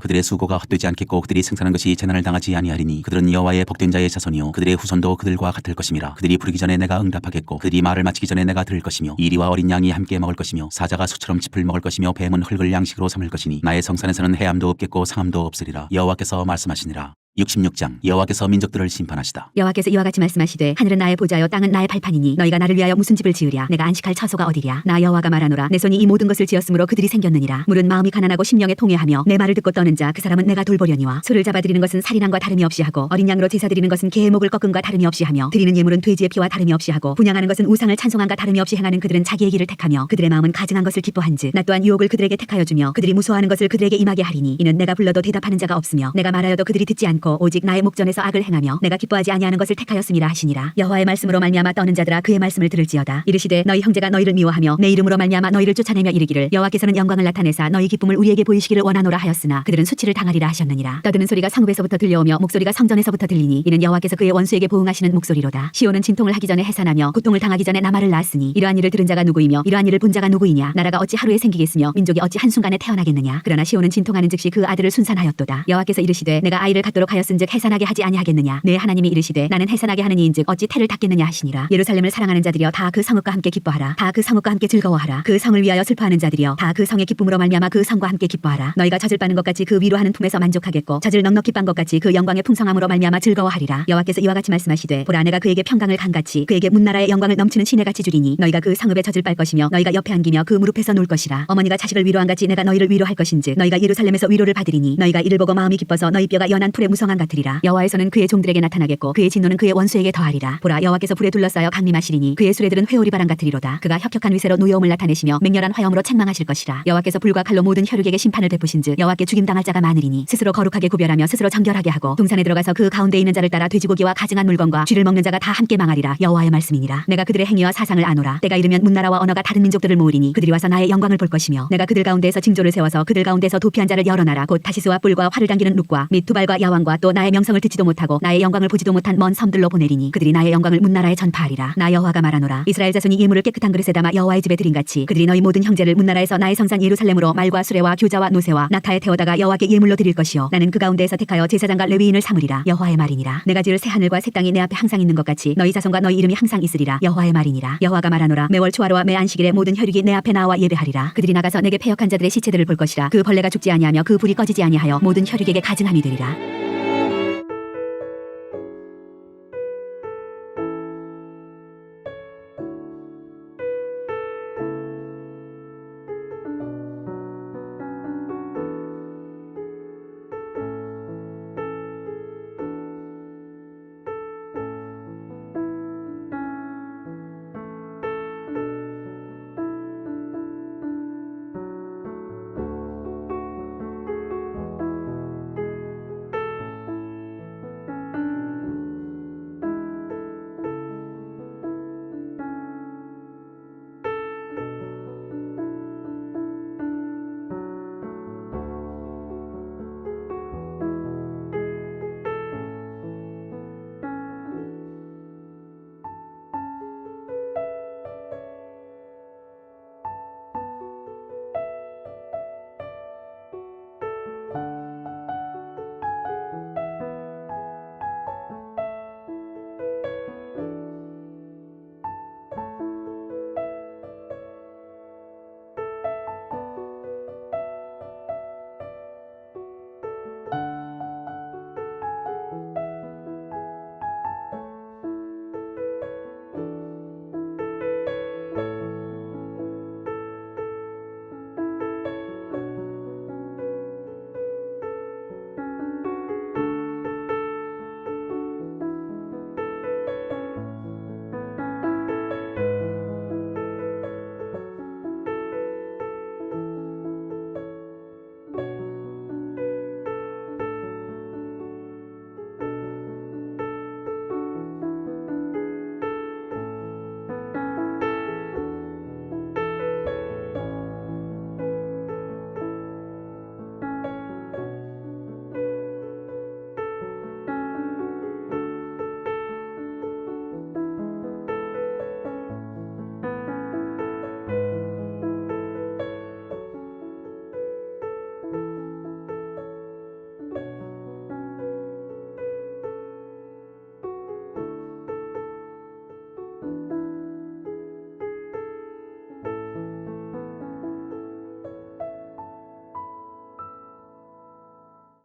그들의 수고가 헛되지 않겠고 그들이 생산한 것이 재난을 당하지 아니하리니 그들은 여호와의 복된 자의 자손이요 그들의 후손도 그들과 같을 것임이라. 그들이 부르기 전에 내가 응답하겠고 그들이 말을 마치기 전에 내가 들을 것이며 이리와 어린 양이 함께 먹을 것이며 사자가 소처럼 짚을 먹을 것이며 뱀은 흙을 양식으로 삼을 것이니 나의 성산에서는 해함도 없겠고 상함도 없으리라. 여호와께서 말씀하시니라. 66장 여호와께서 민족들을 심판하시다. 여호와께서 이와 같이 말씀하시되 하늘은 나의 보좌요 땅은 나의 발판이니 너희가 나를 위하여 무슨 집을 지으랴. 내가 안식할 처소가 어디랴. 나 여호와가 말하노라. 내 손이 이 모든 것을 지었으므로 그들이 생겼느니라. 물은 마음이 가난하고 심령에 통회하며 내 말을 듣고 떠는 자 그 사람은 내가 돌보려니와 소를 잡아드리는 것은 살인함과 다름이 없이 하고 어린 양으로 제사 드리는 것은 개의 목을 꺾음과 다름이 없이 하며 드리는 예물은 돼지의 피와 다름이 없이 하고 분향하는 것은 우상을 찬송함과 다름이 없이 행하는 그들은 자기의 길을 택하며 그들의 마음은 가증한 것을 기뻐한즉 나 또한 유혹을 그들에게 택하여 주며 그들이 무서워하는 것을 그들에게 임하게 하리니 이는 내가 불러도 대답하는 자가 없으며 내가 말하여도 그들이 듣지 않고 오직 나의 목전에서 악을 행하며 내가 기뻐하지 아니하는 것을 택하였음이라 하시니라. 여호와의 말씀으로 말미암아 떠는 자들아 그의 말씀을 들을지어다. 이르시되 너희 형제가 너희를 미워하며 내 이름으로 말미암아 너희를 쫓아내며 이르기를 여호와께서는 영광을 나타내사 너희 기쁨을 우리에게 보이시기를 원하노라 하였으나 그들은 수치를 당하리라 하셨느니라. 떠드는 소리가 성읍에서부터 들려오며 목소리가 성전에서부터 들리니 이는 여호와께서 그의 원수에게 보응하시는 목소리로다. 시온은 진통을 하기 전에 해산하며 고통을 당하기 전에 나말을 낳았으니 이러한 일을 들은 자가 누구이며 이러한 일을 본 자가 누구이냐. 나라가 어찌 하루에 생기겠으며 민족이 어찌 한순간에 태어나겠느냐. 그러나 시온은 진통하는 즉시 그 아들을 순산하였도다. 여호와께서 이르시되 내가 아이를 갖도록 하였은즉 해산하게 하지 아니하겠느냐. 내 하나님이 이르시되 나는 해산하게 하는 이인즉 어찌 태를 닦겠느냐 하시니라. 예루살렘을 사랑하는 자들이여 다 그 성읍과 함께 기뻐하라. 다 그 성읍과 함께 즐거워하라. 그 성을 위하여 슬퍼하는 자들이여 다 그 성의 기쁨으로 말미암아 그 성과 함께 기뻐하라. 너희가 젖을 빠는 것 같이 그 위로하는 품에서 만족하겠고 젖을 넉넉히 빤 것 같이 그 영광의 풍성함으로 말미암아 즐거워하리라. 여호와께서 이와 같이 말씀하시되 보라 내가 그에게 평강을 강같이 그에게 문나라의 영광을 넘치는 시내같이 주리니 너희가 그 성읍에 젖을 빨 것이며 너희가 옆에 안기며 그 무릎에서 놀 것이라. 어머니가 자식을 위로한 같이 내가 너희를 위로할 것인즉 너희가 예루살렘에서 위로를 받으리니 너희가 이를 보고 마음이 기뻐서 너희 뼈가 연한 풀의 무성한 같으리라. 여호와의 손은 그의 종들에게 나타나겠고 그의 진노는 그의 원수에게 더하리라. 보라 여호와께서 불에 둘러싸여 강림하시리니 그의 수레들은 회오리바람 같으리로다. 그가 혁혁한 위세로 노여움을 나타내시며 맹렬한 화염으로 책망하실 것이라. 여호와께서 불과 칼로 모든 혈육에게 심판을 베푸신즉 여호와께 죽임당할 자가 많으리니 스스로 거룩하게 구별하며 스스로 정결하게 하고 동산에 들어가서 그 가운데 있는 자를 따라 돼지고기와 가증한 물건과 쥐를 먹는 자가 다 함께 망하리라. 여호와의 말씀이니라. 내가 그들의 행위와 사상을 아노라. 때가 이르면 문나라와 언어가 다른 민족들을 모으리니 그들이 와서 나의 영광을 볼 것이며 내가 그들 가운데에서 징조를 세워서 그들 가운데서 도피한 자를 여러 나라 곧 타시스와 뿔과 활을 당기는 룩과 및 두발과 야왕과 또 나의 명성을 듣지도 못하고 나의 영광을 보지도 못한 먼 섬들로 보내리니 그들이 나의 영광을 문나라에 전파하리라. 나 여호와가 말하노라. 이스라엘 자손이 예물을 깨끗한 그릇에 담아 여호와의 집에 드린같이 그들이 너희 모든 형제를 문나라에서 나의 성산 예루살렘으로 말과 수레와 교자와 노새와 낙타에 태워다가 여호와께 예물로 드릴 것이요 나는 그 가운데에서 택하여 제사장과 레위인을 삼으리라. 여호와의 말이니라. 내가 지을 새 하늘과 새 땅이 내 앞에 항상 있는 것 같이 너희 자손과 너희 이름이 항상 있으리라. 여호와의 말이니라. 여호와가 말하노라. 매월 초하루와 매 안식일에 모든 혈육이 내 앞에 나와 예배하리라. 그들이 나가서 내게 패역한 자들의 시체들을 볼 것이라. 그 벌레가 죽지 아니하며 그 불이 꺼지지 아니하여 모든 혈육에게 가증함이 되리라.